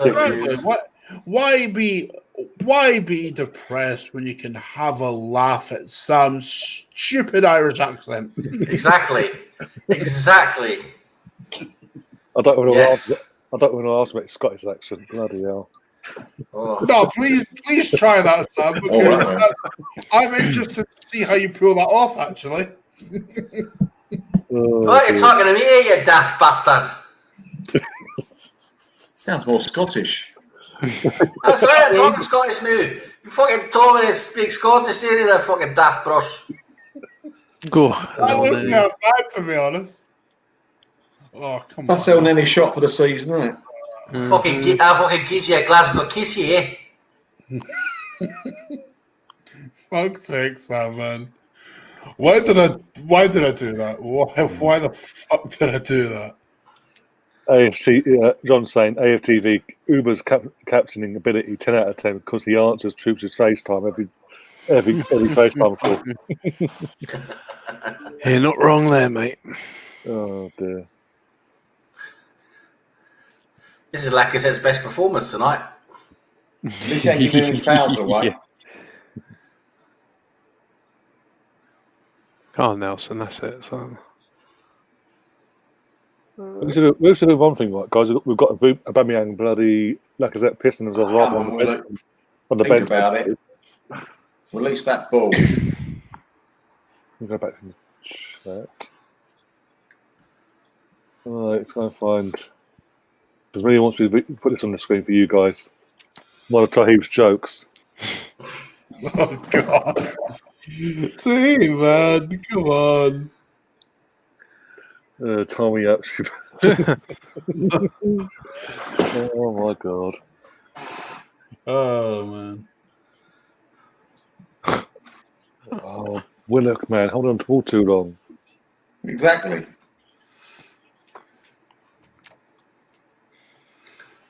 why be depressed when you can have a laugh at some stupid Irish accent? Exactly. I don't want to ask about Scottish accent. Bloody hell. Oh. No, please try that, Sam, because I'm interested to see how you pull that off, actually. What are you talking to me, you daft bastard? Sounds more Scottish. That's right, I'm talking Scottish now. You fucking told me to speak Scottish, you need a fucking daft brush. Go. That wasn't that bad, to be honest. Oh, come on. That's El Nenny shot for the season, isn't it? I fucking gives you a Glasgow kissy, eh? Fuck's sake, Sam, man. Why did I do that? Why the fuck did I do that? John's saying AFTV Uber's captaining ability 10 out of 10 because he answers Troops' FaceTime every FaceTime call. You're not wrong there, mate. Oh dear. This is Lacazette's best performance tonight. At least you ain't giving his fouls away. Yeah. Carl Nelson, that's it. So. We should do one thing, right, guys. We've got Aubameyang bloody Lacazette pissing himself off on the bench. Think about it. Release that ball. We'll go back to the chat. Alright, let's go and find. Because really wants me to put this on the screen for you guys. One of Tahib's jokes. Oh, God. See, man. Come on. Tommy up. Oh, my God. Oh, man. Oh, Willock, man. Hold on to ball too long. Exactly.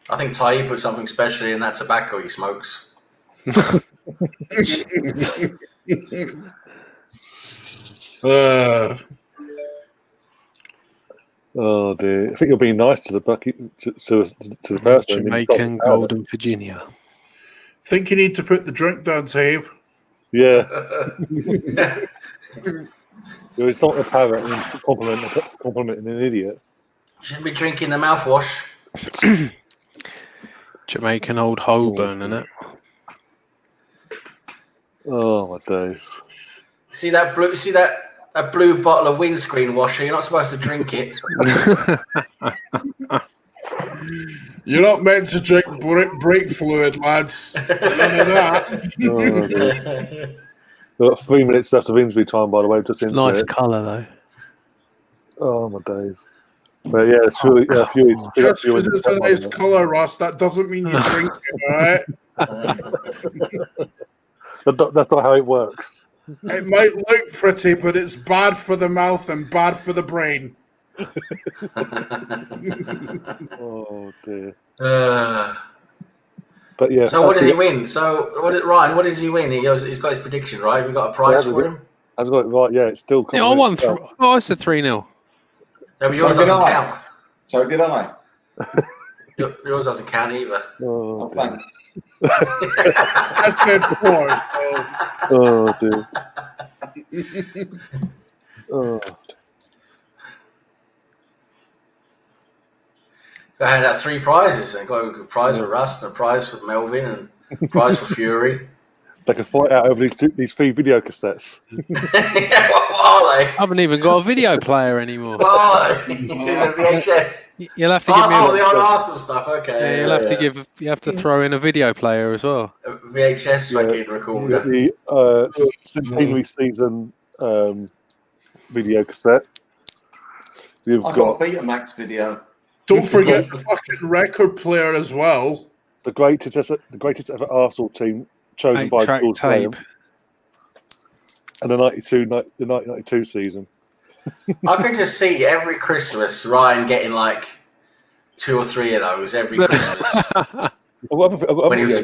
I think Ty put something special in that tobacco he smokes. Oh dear! I think you're being nice to the bucket to the person. Jamaican Golden Virginia. Think you need to put the drink down, Tabe. Yeah. You're insulting a parrot and complimenting an idiot. Shouldn't be drinking the mouthwash. Jamaican old Holborn, innit? Oh my days! See that blue bottle of windscreen washer? You're not supposed to drink it. You're not meant to drink brake fluid, lads. None of that. We've got 3 minutes left of injury time, by the way. Just Nice colour, though. Oh my days! But yeah, it's really Just because it's a nice colour, Ross, that doesn't mean you drink it, all right? That's not how it works. It might look pretty, but it's bad for the mouth and bad for the brain. Oh dear. But yeah. So what does he win? Ryan? What does he win? He's got his prediction right. We got a prize for him. I've got it right. Yeah, it's still. Yeah, I won. I said 3-0. No, but yours doesn't count. So did I. Yours doesn't count either. Oh, thanks. I said 4. Oh dear. Oh, Got to hand out 3 prizes. Then got a prize for Rust, and a prize for Melvin, and a prize for Fury. they can fight out over these 3 video cassettes. What are they? I haven't even got a video player anymore. What are they? VHS. You'll have to give me. The old Arsenal stuff. Okay. Yeah, you'll have to give. You have to throw in a video player as well. A VHS fucking recorder. The centenary season video cassette. You've I've got got a Betamax video. Don't forget the fucking record player as well. the greatest ever Arsenal team chosen by 8-track George Graham, tape. and the 1992 season. I could just see every Christmas Ryan getting like 2 or 3 of those every Christmas. When he was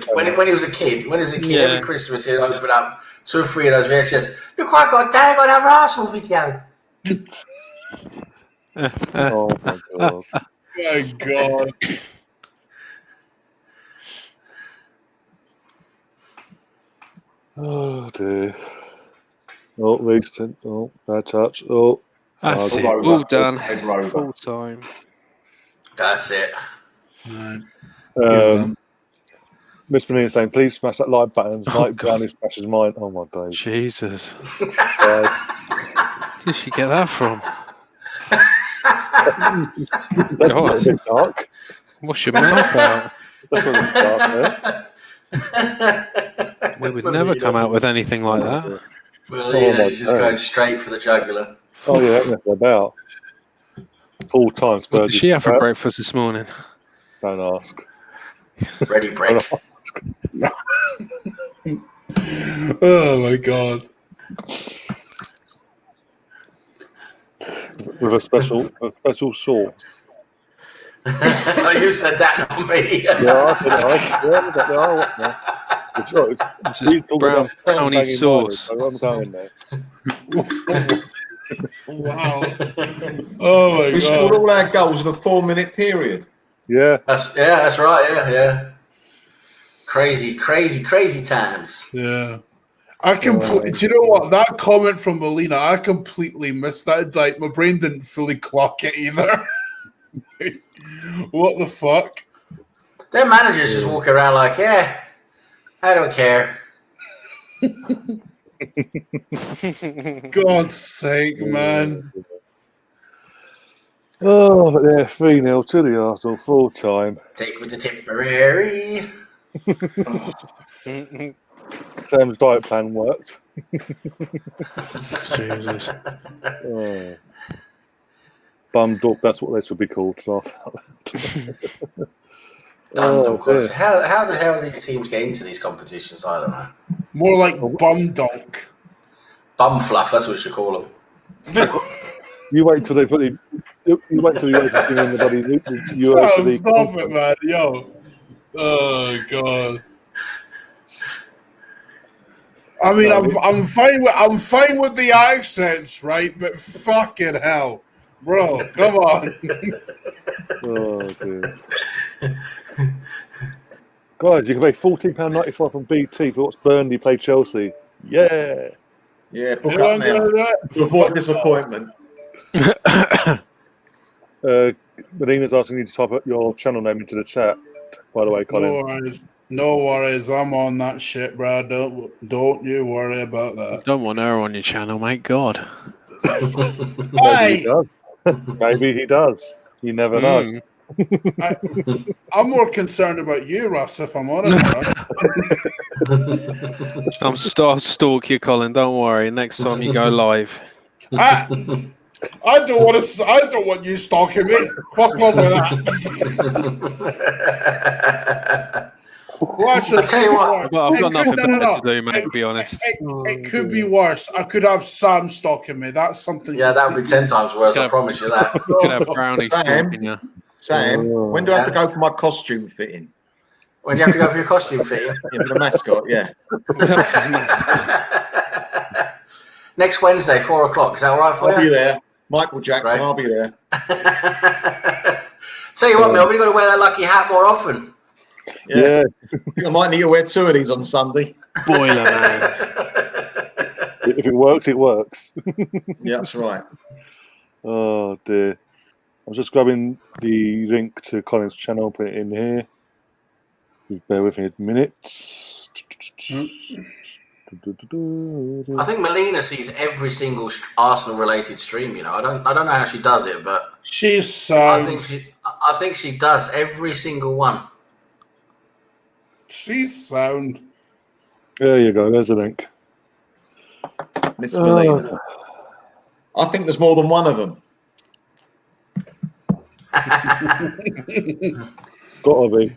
a kid, Yeah. every Christmas he'd open up 2 or 3 of those VHS. Look, I got dang on our Arsenal video. Oh my god! My God. Oh dear! Oh, Reedson. Oh, bad touch. Oh, That's it. Rover, All done. Red Rover. Full time. That's it. Miss Benina saying, "Please smash that like button." Oh, Mike God. Brownie smashes mine. Oh my days! Jesus. Uh, Where did she get that from? that's God. a bit dark. Wash your mouth out. That's a bit dark there. We would never come out with anything like that. Well, Oh, my she's just God. going straight for the jugular. Oh yeah, that's what it's about. Full time What Spurs. did she have for breakfast this morning? Don't ask. Ready break. Oh my God. With a special sauce. Oh, you said that, not me. Yeah, I said it. It's He's just talking about brownie banging sauce. Myers, so I'm going there. Wow. Oh my We scored God. all our goals in a 4-minute period. Yeah, That's right. Yeah. Crazy times. Yeah. Do you know what? That comment from Molina, I completely missed that. Like, my brain didn't fully clock it either. What the fuck? Their managers just walk around like, yeah, I don't care. God's sake, man. Oh, but they're 3-0 to the Arsenal full time. Take me to Tipperary. Sam's diet plan worked. Jesus. Oh. Bum dog, that's what they should be called. Dundalk. dear. How the hell do these teams get into these competitions? I don't know. More like bum-donk. Bum fluff, that's what we should call them. You wait till they put the. You wait till you wait for the bloody Stop it, man. Yo. Oh, God. I mean, I'm fine with the accents, right? But fucking hell, bro, come on. Oh dear. Guys, you can pay £14.95 from BT for watch Burnley play Chelsea. Yeah. Yeah, book up now. To avoid disappointment. Medina's asking you to type up your channel name into the chat. By the way, Colin. No worries. I'm on that shit, bro. Don't you worry about that. Don't want her on your channel, mate. God. Maybe he does. Maybe he does. You never know. I'm more concerned about you, Russ, if I'm honest, bro. I'll stalk you, Colin. Don't worry. Next time you go live. I don't want you stalking me. Fuck off with that. Well, actually, I tell you what, Well, I've got nothing better to do, mate, to be honest. It could be worse. I could have Sam stalking me. That's something. yeah, that would be 10 times worse, I promise you that. You could have Brownie stalking you. Sam, when do I have to go for my costume fitting? When do you have to go for your costume fitting? Yeah, for the mascot, yeah. Next Wednesday, 4 o'clock. Is that all right for I'll be you? there. Michael Jackson, Right. I'll be there. Tell you what, Melvin, you've got to wear that lucky hat more often. Yeah. I think I might need to wear 2 of these on Sunday. Boiler man. If it works, it works. Yeah, that's right. Oh dear. I was just grabbing the link to Colin's channel, put it in here. You bear with me a minute. I think Melina sees every single Arsenal-related stream. I don't know how she does it, but she's sound. I think she does every single one. She's sound. There you go. There's the link. Miss Melina. I think there's more than one of them. Gotta be.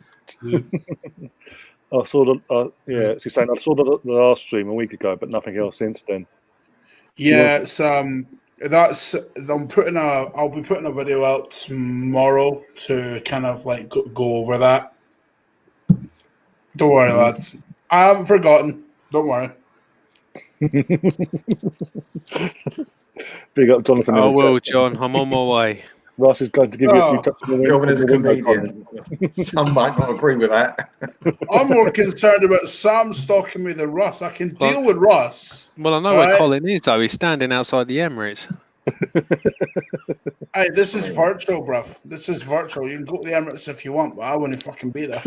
I saw the she's saying I saw the last stream a week ago, but nothing else since then. Yeah, it's I'll be putting a video out tomorrow to kind of like go over that. Don't worry, lads. I haven't forgotten. Don't worry. Big up, Jonathan. Oh well, John, I'm on my way. Ross is going to give you a few touches. As a comedian, some might not agree with that. I'm more concerned about Sam stalking me than Russ. I can deal with Russ. Well, I know where Colin is, though. He's standing outside the Emirates. Hey, this is virtual, bruv. This is virtual. You can go to the Emirates if you want, but I wouldn't fucking be there.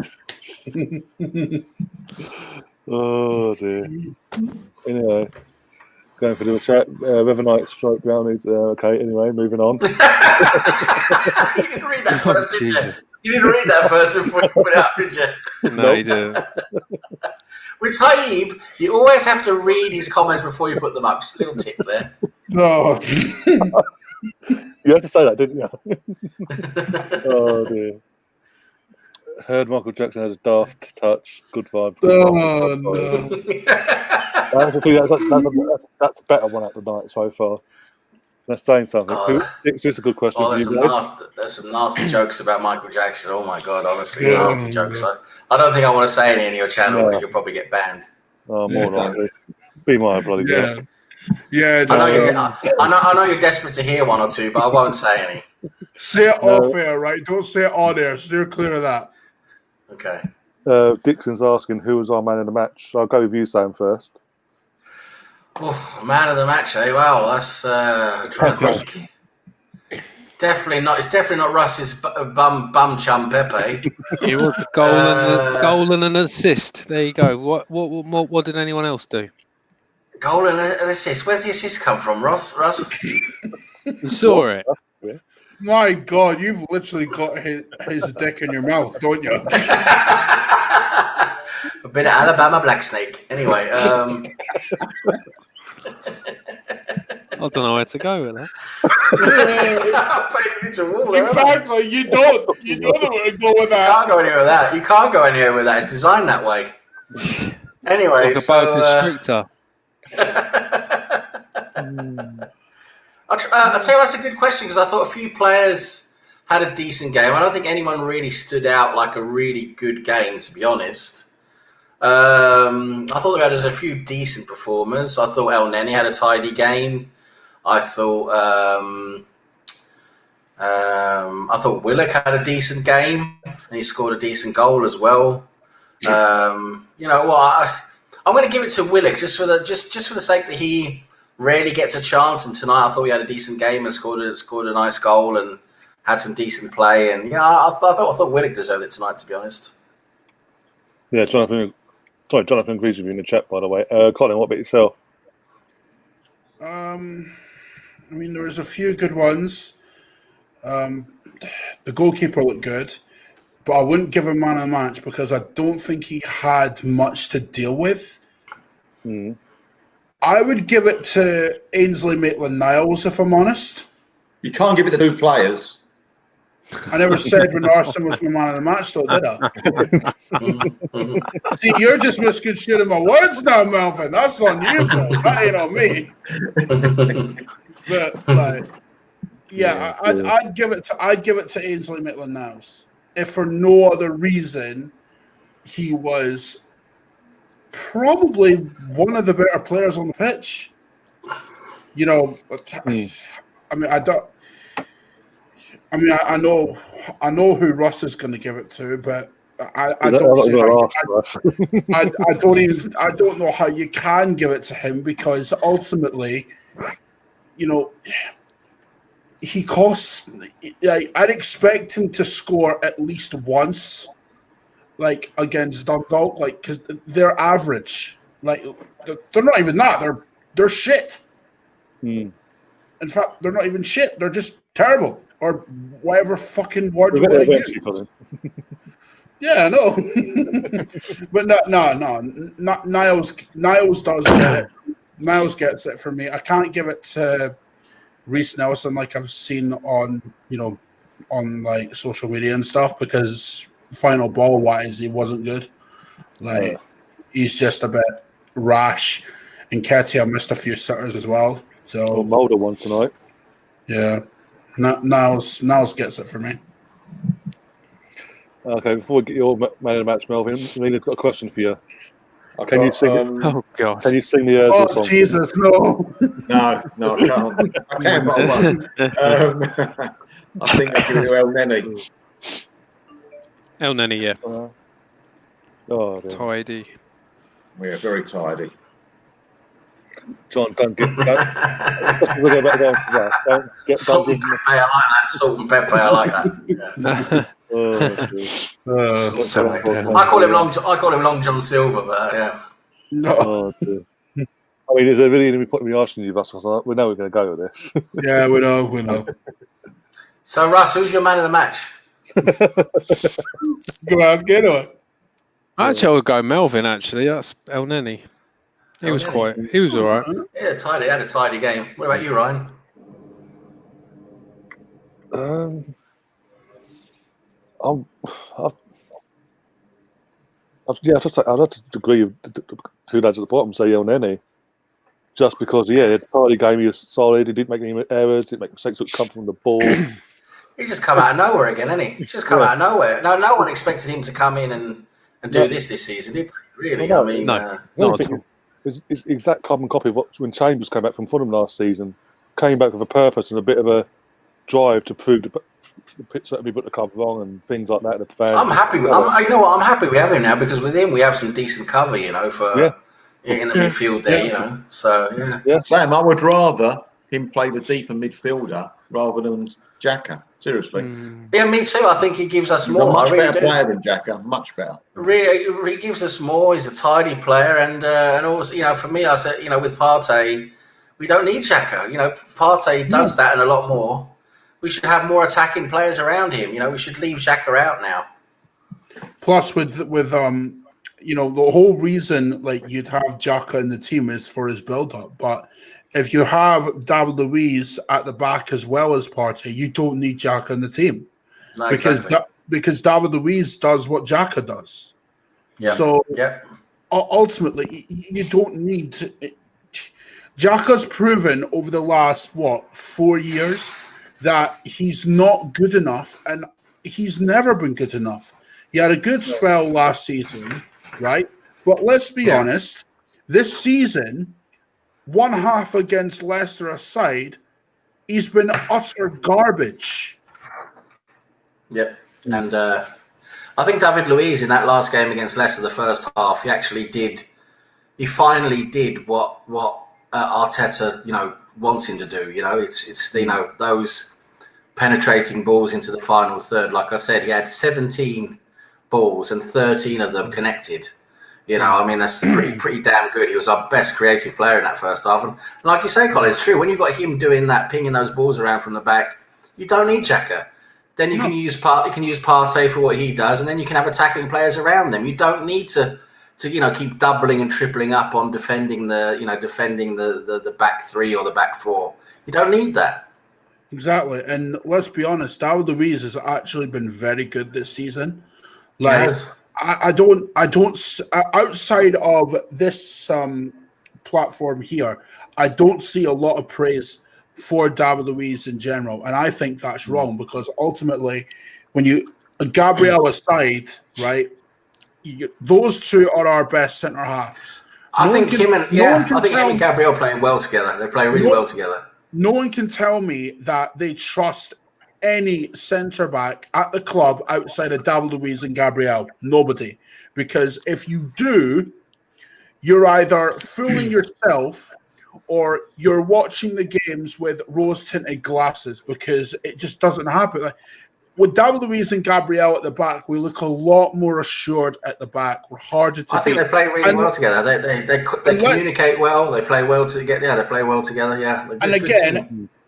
Oh dear. Anyway, going for the chat. River Knight stroke down is okay. Anyway, moving on. You didn't read that first, did you? You didn't read that first before you put it up, did you? No, you didn't. With Saeed, you always have to read his comments before you put them up. Just a little tip there. No. You had to say that, didn't you? Oh dear. Heard Michael Jackson had a daft touch. Good vibe. No. That's a better one at the night so far. That's saying something. It's just a good question. There's some nasty jokes about Michael Jackson. Oh my god, honestly, nasty jokes. I don't think I want to say any in your channel because you'll probably get banned. Oh, more likely. Be my bloody girl. Yeah, I know you're desperate to hear one or two, but I won't say any. Say it off air, right? Don't say it on air. Steer clear of that. Okay. Dixon's asking who was our man in the match. I'll go with you, Sam, first. Oh, man of the match, eh? Wow, that's I'm trying to think. It's definitely not Russ's bum chum Pepe. He was a goal and an assist. There you go. What did anyone else do? Goal and an assist. Where's the assist come from, Russ? You saw it. My God, you've literally got his dick in your mouth, don't you? A bit of Alabama Black Snake. Anyway, I don't know where to go with that. Exactly. You don't know where to go with that. You can't go anywhere with that. You can't go anywhere with that. It's designed that way. Anyway, like a constrictor. I'll tell you that's a good question because I thought a few players had a decent game. I don't think anyone really stood out like a really good game, to be honest. I thought there was a few decent performers. I thought El Neni had a tidy game. I thought Willock had a decent game and he scored a decent goal as well. You know what? I'm going to give it to Willock just for the sake that he rarely gets a chance. And tonight, I thought he had a decent game and scored a nice goal and had some decent play. And I thought Willock deserved it tonight, to be honest. Yeah, Jonathan agrees with you in the chat, by the way. Colin, what about yourself? I mean, there was a few good ones. The goalkeeper looked good, but I wouldn't give him man of the match because I don't think he had much to deal with. Mm. I would give it to Ainsley Maitland-Niles, if I'm honest. You can't give it to two players. I never said when Arsenal was my man of the match, though, did I? See, you're just misconstruing my words now, Melvin. That's on you, bro. That ain't on me. But like, yeah, I'd give it to Ainsley Maitland-Niles. If for no other reason, he was probably one of the better players on the pitch. You know, I know who Russ is going to give it to, but I don't see I don't know how you can give it to him, because ultimately, he costs. I'd expect him to score at least once, like against Dundalk, because they're average. Like they're not even that. They're shit. In fact, they're not even shit. They're just terrible, or whatever fucking word you want to use. Yeah, no. But no. Niles does get it. Niles gets it for me. I can't give it to Reece Nelson like I've seen on like social media and stuff, because final ball wise he wasn't good. Like he's just a bit rash, and Ketia missed a few sitters as well. So Mulder won tonight. Yeah, Niles gets it for me. Okay, before we get your man of the match, Melvin, Nina's got a question for you. Can you sing? Oh God! Can you sing the Ozil song? Jesus, no! No, I can't. I can, but I won't. I think I can do El Neni. El Neni, yeah. Oh, dear. Tidy. We're very tidy. John, don't get. Don't get Salt and pepper, I like that. Salt and pepper, I like that. Yeah. I call him Long John Silver, but yeah. No. Oh, dear. I mean, is there really any point in me asking you, Russ? We know we're going to go with this. Yeah, we know. So, Russ, who's your man of the match? Go on, get on. Actually, I would go Melvin. Actually, that's El Neni. He was all right. Yeah, tidy. He had a tidy game. What about you, Ryan? I'd have to agree with the two lads at the bottom, say El Neni. Just because, he had a tidy game, he was solid, he didn't make any errors, didn't make mistakes that come from the ball. He's just come out of nowhere again, hasn't he? He's just come out of nowhere. No one expected him to come in and do this season, did they? Really? No, I mean, not at all. It's exact carbon copy of when Chambers came back from Fulham last season. Came back with a purpose and a bit of a drive to prove the pitch that we put the club wrong and things like that. The fans. I'm happy. I'm happy we have him now, because with him we have some decent cover, for in the midfield there, So yeah. Sam, I would rather him play the deeper midfielder rather than Xhaka. Seriously. Yeah, me too. I think he gives us He's more. a much I really better do. player than Xhaka. Much better. He gives us more. He's a tidy player, and also, for me, I said, with Partey, we don't need Xhaka. Partey does that and a lot more. We should have more attacking players around him. We should leave Xhaka out now. Plus, with the whole reason you'd have Xhaka in the team is for his build-up, but if you have David Luiz at the back as well as Partey, you don't need Xhaka in the team. No, because David Luiz does what Xhaka does. Yeah. So ultimately, you don't need to. Xhaka's proven over the last 4 years that he's not good enough, and he's never been good enough. He had a good spell last season, right? But let's be honest, this season, one half against Leicester aside, he's been utter garbage. Yep. And I think David Luiz in that last game against Leicester, the first half, he finally did what Arteta, wants him to do. It's those penetrating balls into the final third. Like I said, he had 17 balls and 13 of them connected. That's pretty damn good. He was our best creative player in that first half. And like you say, Colin, it's true. When you've got him doing that, pinging those balls around from the back, you don't need Xhaka. Then you can use Partey for what he does, and then you can have attacking players around them. You don't need to keep doubling and tripling up on defending the back three or the back four. You don't need that. Exactly. And let's be honest, David Luiz has actually been very good this season. I don't outside of this platform here, I don't see a lot of praise for David Luiz in general, and I think that's wrong, because ultimately, when you Gabriel aside, right, those two are our best centre halves. I think him and Gabriel playing well together. They play really well together. No one can tell me that they trust any centre back at the club outside of David Luiz and Gabriel. Nobody. Because if you do, you're either fooling yourself or you're watching the games with rose-tinted glasses, because it just doesn't happen. Like, with David Luiz and Gabriel at the back, we look a lot more assured at the back. We're harder to I think beat. they play really well together. They communicate well. They play well together. Yeah, they play well together. Yeah. And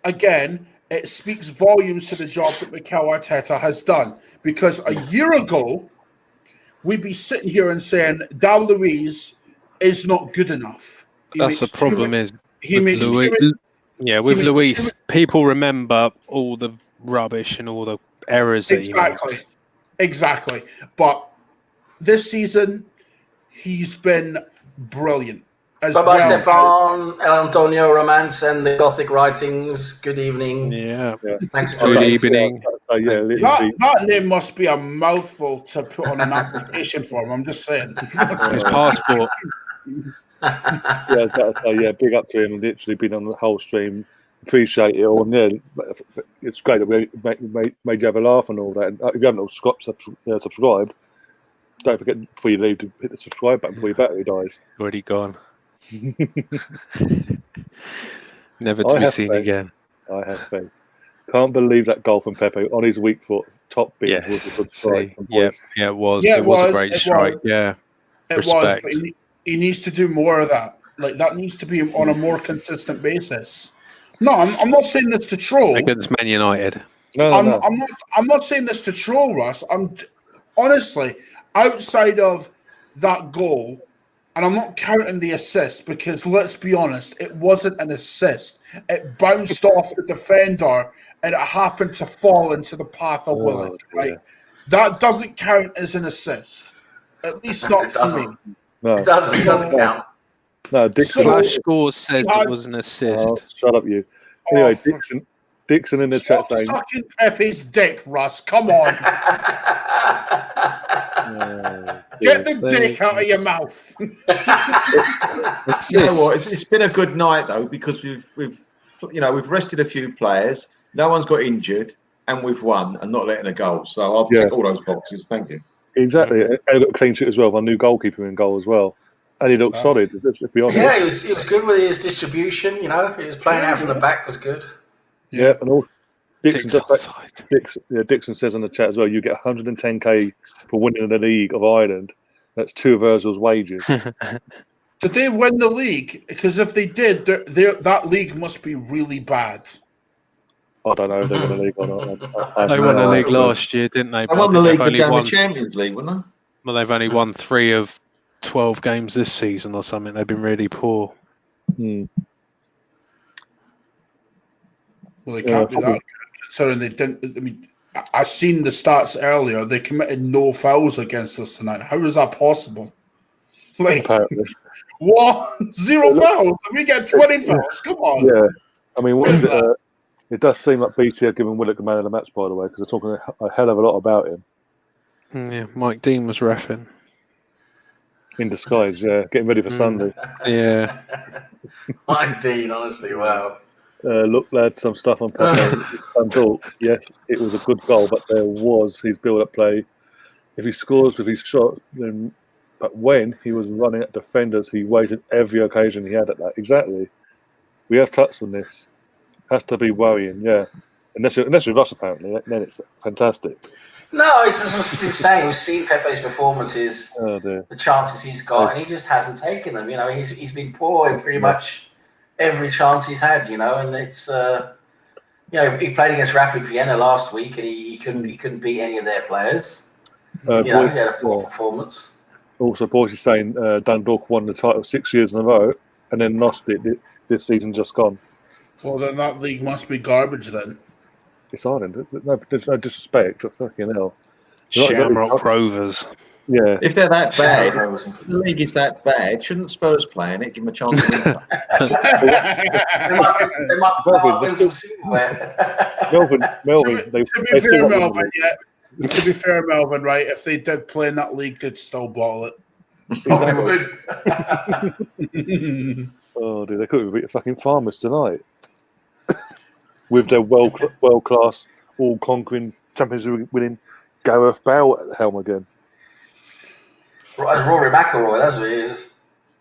again, it speaks volumes to the job that Mikel Arteta has done. Because a year ago, we'd be sitting here and saying David Luiz is not good enough. That's the problem. With makes Luis, people remember all the rubbish and all the errors that he makes. Exactly. But this season, he's been brilliant. Bye-bye, Stefan, El Antonio Romance, and the Gothic Writings. Good evening. Yeah. Thanks for Good joining. evening. That name must be a mouthful to put on an application form. I'm just saying. His passport. Big up to him. Literally been on the whole stream. Appreciate it all. And yeah, it's great that we made you have a laugh and all that. And if you haven't subscribed, don't forget before you leave to hit the subscribe button before your battery dies. Already gone. Never to be seen again. I have faith. Can't believe that goal from Pepe on his weak foot. Top bin was a good strike. It was. It was a great strike. Yeah. It was, but he needs to do more of that. Like, that needs to be on a more consistent basis. No, I'm not saying this to troll. Against Man United. No. I'm not saying this to troll, Russ. I'm honestly, outside of that goal, and I'm not counting the assist, because let's be honest, it wasn't an assist. It bounced off the defender and it happened to fall into the path of Willock, right? Yeah. That doesn't count as an assist. At least not for me. No, it doesn't count. No, Dixon. Flash Scores says it was an assist. Oh, shut up, you. Anyway, Dixon in the chat saying, sucking Pepe's dick, Russ. Come on. Get the dick out of your mouth. You know what? It's been a good night though, because we've rested a few players. No one's got injured, and we've won and not letting a goal. So I'll tick all those boxes. Thank you. Exactly, and he got a clean sheet as well. Our new goalkeeper in goal as well, and he looked solid. Let's be honest. Yeah, he was good with his distribution. You know, he was playing out from the back was good. Yeah, and all. Dixon says in the chat as well, you get 110k for winning the League of Ireland. That's 2 of Ozil's wages. Did they win the league? Because if they did, that league must be really bad. I don't know if they won the league or not. They won the league last year, didn't they? They won the league and the Champions League, wouldn't they? Well, they've only won 3 of 12 games this season or something. They've been really poor. Well, they can't be that good. Sorry, they didn't. I mean, I seen the stats earlier. They committed no fouls against us tonight. How is that possible? Like, what? 0 fouls? We get 20 fouls? Come on. Yeah. I mean, what is it? It does seem like BT are giving Willock the man of the match, by the way, because they're talking a hell of a lot about him. Yeah, Mike Dean was reffing. In disguise, yeah. Getting ready for Sunday. Yeah. Mike Dean, honestly, wow. Look, lad, some stuff on Dundalk. Yes, it was a good goal, but there was his build-up play. If he scores with his shot, then. But when he was running at defenders, he waited every occasion he had at that. Exactly. We have touched on this. Has to be worrying, yeah. Unless you're Ross, apparently, then it's fantastic. No, it's just insane. We've seen Pepe's performances, the chances he's got, and he just hasn't taken them. You know, he's been poor in pretty much every chance he's had. You know, and it's he played against Rapid Vienna last week, and he couldn't beat any of their players. He had a poor performance. Also, Boyce is saying Dundalk won the title 6 years in a row, and then lost it this season just gone. Well, then that league must be garbage then. It's Ireland. There's no disrespect. Fucking hell. Shamrock Rovers. Yeah. If they're that bad, if the league is that bad, shouldn't Spurs play in it? Give them a chance to win. They might win some silverware. Melvin. To be fair, Melvin, right? If they did play in that league, they'd still bottle it. Probably would. Oh, dude, they could have beat the fucking Farmers tonight with their world class all-conquering, championship-winning Gareth Bale at the helm again. As Rory McIlroy, that's what he is.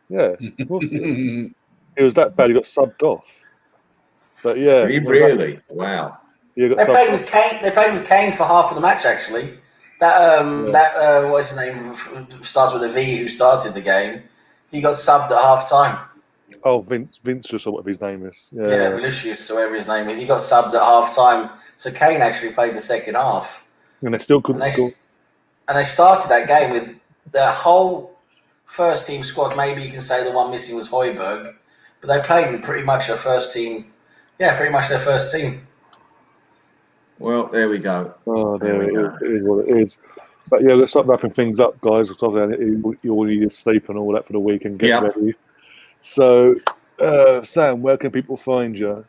Yeah, of course he is. He was that bad. He got subbed off. But yeah, Did he really? Wow. He got They subbed played off. with Kane. They played with Kane for half of the match. Actually, what's his name? Starts with a V. Who started the game? He got subbed at half time. Oh, Vinicius or whatever his name is. Yeah, Vinicius, or whatever his name is. He got subbed at half time. So Kane actually played the second half. And they still couldn't score. And they started that game with their whole first team squad. Maybe you can say the one missing was Højbjerg, but they played with pretty much their first team. Yeah, pretty much their first team. Well, there we go. Oh, there it is. It is what it is. But yeah, let's start wrapping things up, guys. You all need to sleep and all that for the week and get ready. So, Sam, where can people find you?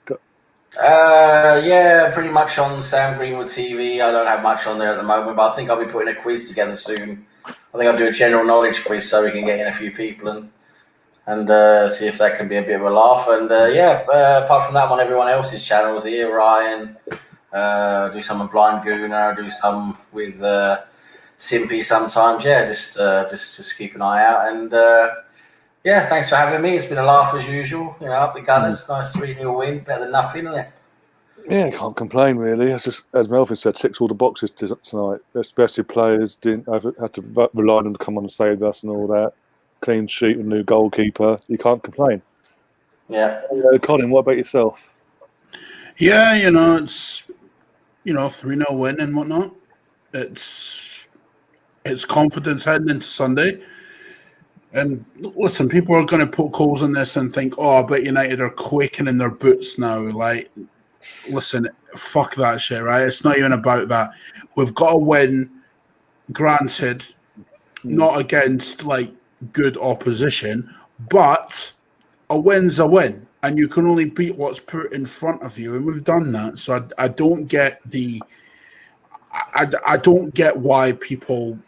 Yeah, pretty much on Sam Greenwood TV. I don't have much on there at the moment, but I think I'll be putting a quiz together soon. I think I'll do a general knowledge quiz so we can get in a few people and see if that can be a bit of a laugh. And apart from that, on everyone else's channels here, Ryan, do some on Blind Gooner, do some with Simpy sometimes. Yeah, just keep an eye out. And thanks for having me. It's been a laugh as usual. You know, up the Gunners, nice 3-0 win, better than nothing, isn't it? Yeah, can't complain really. It's just, as Melvin said, ticks all the boxes tonight. Especially players didn't have to rely on them to come on and save us and all that. Clean sheet with new goalkeeper. You can't complain. Yeah. Colin, what about yourself? Yeah, it's 3-0 win and whatnot. It's confidence heading into Sunday. And listen, people are going to poke holes in this and think, I bet United are quaking in their boots now. Like, listen, fuck that shit, right? It's not even about that. We've got to win, granted, not against, good opposition, but a win's a win. And you can only beat what's put in front of you, and we've done that. So I don't get I don't get why people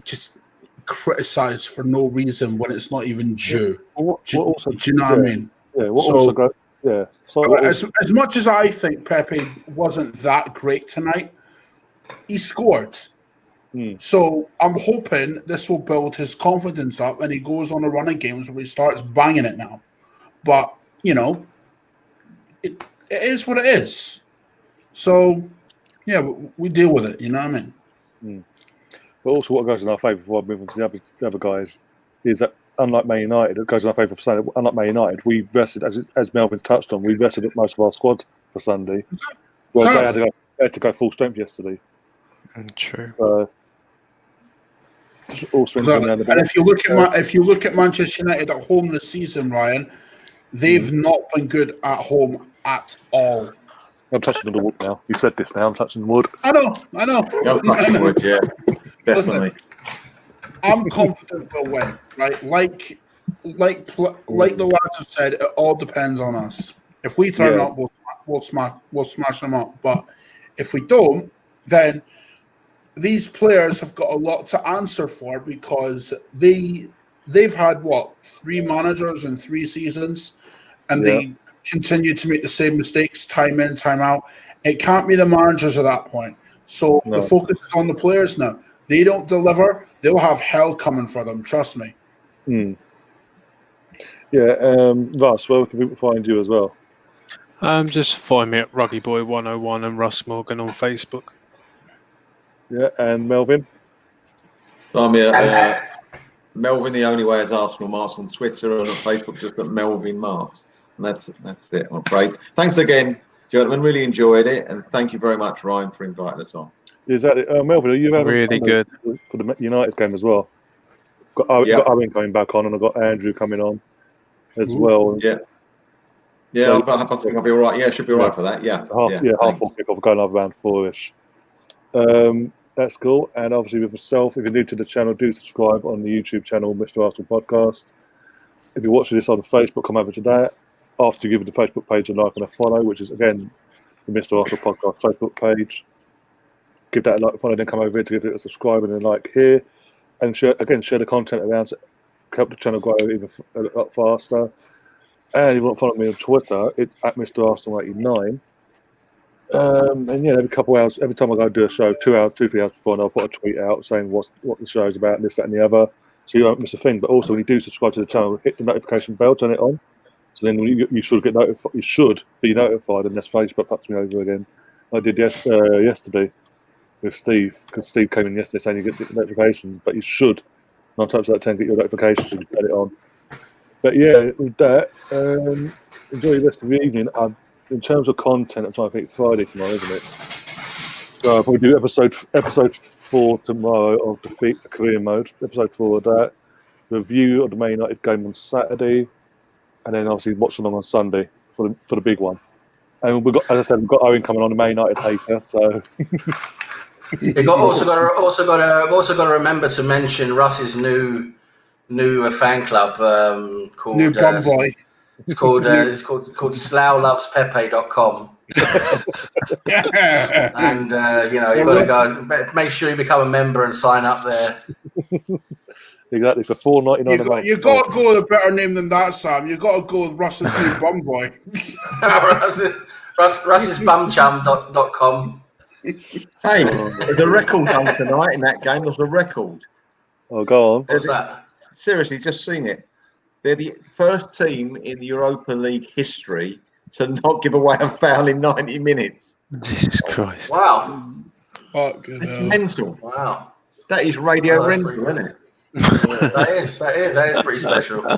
just criticize for no reason when it's not even due. Do you know what I mean? Yeah. As much as I think Pepe wasn't that great tonight, he scored. So I'm hoping this will build his confidence up and he goes on a run of games where he starts banging it now. But, it is what it is. So, yeah, we deal with it, you know what I mean? But also what goes in our favour before I move on to the other guys is that unlike Man United, it goes in our favour for Sunday. Unlike Man United, we rested, as Melvin's touched on, we rested most of our squad for Sunday. Whereas they had to go full strength yesterday. True. And if you look at Manchester United at home this season, Ryan, they've not been good at home at all. I'm touching the wood now. You said this now. I'm touching the wood. I know. I'm touching wood, yeah. Definitely. Listen, I'm confident we'll win, right? Like the lads have said, it all depends on us. If we turn up, we'll smash them up. But if we don't, then these players have got a lot to answer for because they've had 3 managers in 3 seasons, and they continue to make the same mistakes time in, time out. It can't be the managers at that point. So the focus is on the players now. They don't deliver, they'll have hell coming for them. Trust me. Yeah, Russ, where can people find you as well? Just find me at RuggyBoy101 and Russ Morgan on Facebook. Yeah, and Melvin? I'm here. Melvin, the only way is Arsenal Marks on Twitter and on Facebook, just at Melvin Marks. And that's it, I'm afraid. Thanks again, gentlemen. Really enjoyed it. And thank you very much, Ryan, for inviting us on. Is that it? Melvin, are you really good for the United game as well? Got Owen coming back on, and I've got Andrew coming on as well. Yeah, I think I'll be all right. Yeah, should be all right for that. Yeah, half 4 kickoff, going up around 4ish. That's cool. And obviously with myself, if you're new to the channel, do subscribe on the YouTube channel, Mr. Arsenal Podcast. If you're watching this on Facebook, come over to that. After you give the Facebook page a like and a follow, which is again the Mr. Arsenal Podcast Facebook page. Give that a like, follow, then come over here to give it a subscribe and a like here, and share the content around to help the channel grow even a lot faster. And if you want to follow me on Twitter, it's at Mr. Arsenal 89. And yeah, every couple of hours, every time I go do a show, 2 hours, 3 hours before, and I'll put a tweet out saying what the show's about, this, that, and the other, so you don't miss a thing. But also, when you do subscribe to the channel, hit the notification bell, turn it on, so then you should get notified. You should be notified, unless Facebook fucks me over again. I did yesterday with Steve, because Steve came in yesterday saying you get the notifications, but you should 9 times out of 10 get your notifications and turn it on. But yeah, with that, enjoy the rest of the evening. In terms of content, I'm trying to think Friday tomorrow, isn't it? So I'll probably do episode 4 tomorrow of Defeat the Career Mode. Episode 4 of that. Review of the Man United game on Saturday, and then obviously watch along on Sunday for the big one. And we've got, as I said, we've got Owen coming on, the Man United hater. So We've also got to remember to mention Russ's new fan club called New Bum Boy. It's called slowlovespepe.com. And you've got to go and make sure you become a member and sign up there. Exactly, for $4.99 a month. You got to go with a better name than that, Sam. You got to go with Russ's New Bum Boy. russisbumchum.com. Hey, there's a record on tonight in that game. There's a record. Oh, go on. What's that? Seriously, just seen it. They're the first team in the Europa League history to not give away a foul in 90 minutes. Jesus Christ. Wow. It's mental. Wow. That is radio rental, pretty isn't it? That is pretty special.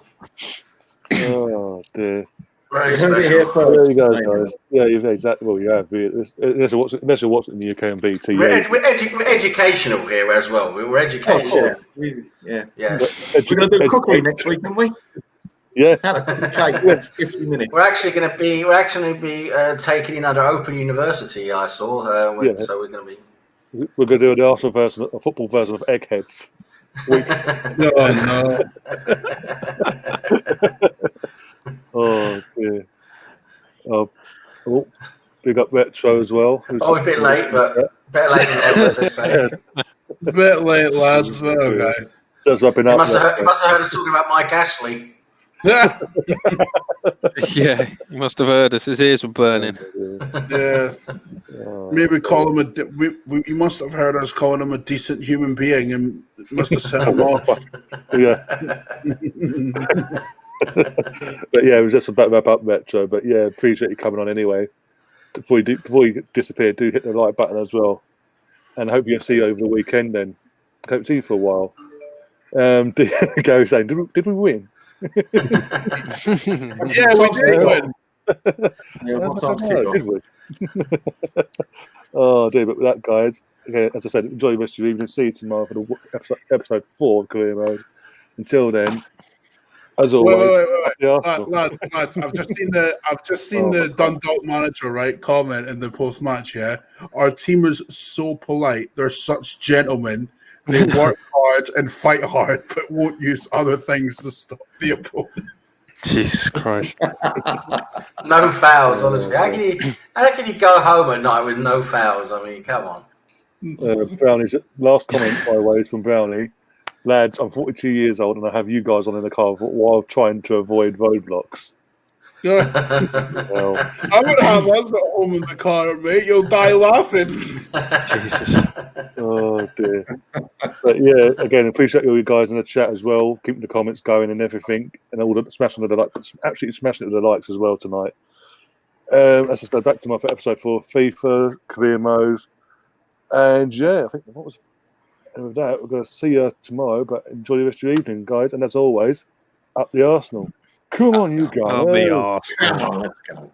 Oh, dear. Very You heard it here special. first. There you go, guys. Yeah, exactly. Well, you have. Unless you're watching in the UK and BT. We're educational here as well. We're educational. Yeah. Yes. We're going to do cookery next week, aren't we? Yeah. Had a cake for 50 minutes. We're actually going to be taking in under Open University. I saw. So we're going to be. We're going to do the Arsenal version, a football version of Eggheads. No. Oh dear. Big up Retro as well. A bit late, but better late than never, as they say. A bit late, lads. Okay. Just wrapping You up. must have heard us talking about Mike Ashley. Yeah, you must have heard us. His ears were burning. Yeah. Maybe call him you must have heard us calling him a decent human being and must have set him off. Yeah. But yeah, it was just about wrap up Retro. But yeah, appreciate you coming on anyway. Before you disappear, do hit the like button as well. And I hope you'll see you over the weekend then. Hope to see you for a while. Gary saying, did we win? Yeah, we did win. Did we? Oh, dear, but with that, guys, okay, as I said, enjoy the rest of your evening. See you tomorrow for the episode 4 of Career Mode. Until then, as always, wait. Lads, I've just seen the Dundalk manager comment in the post match. Yeah, our team is so polite. They're such gentlemen. They work hard and fight hard, but won't use other things to stop the opponent. Jesus Christ. No fouls, honestly. How can you go home at night with no fouls? I mean, come on. Brownie's last comment, by the way, is from Brownie. Lads, I'm 42 years old and I have you guys on in the car while trying to avoid roadblocks. Yeah. Well, I would have us at home in the car, mate. You'll die laughing. Jesus. oh dear. But yeah, again, appreciate all you guys in the chat as well, keeping the comments going and everything, and all the smashing of the likes, absolutely smashing it with the likes as well tonight. As I go back to my episode 4, FIFA, career modes, and yeah, I think what was. And with that, we're going to see you tomorrow. But enjoy the rest of your evening, guys. And as always, up the Arsenal. Come on, you guys. I'll be arsed. Come on, let's go.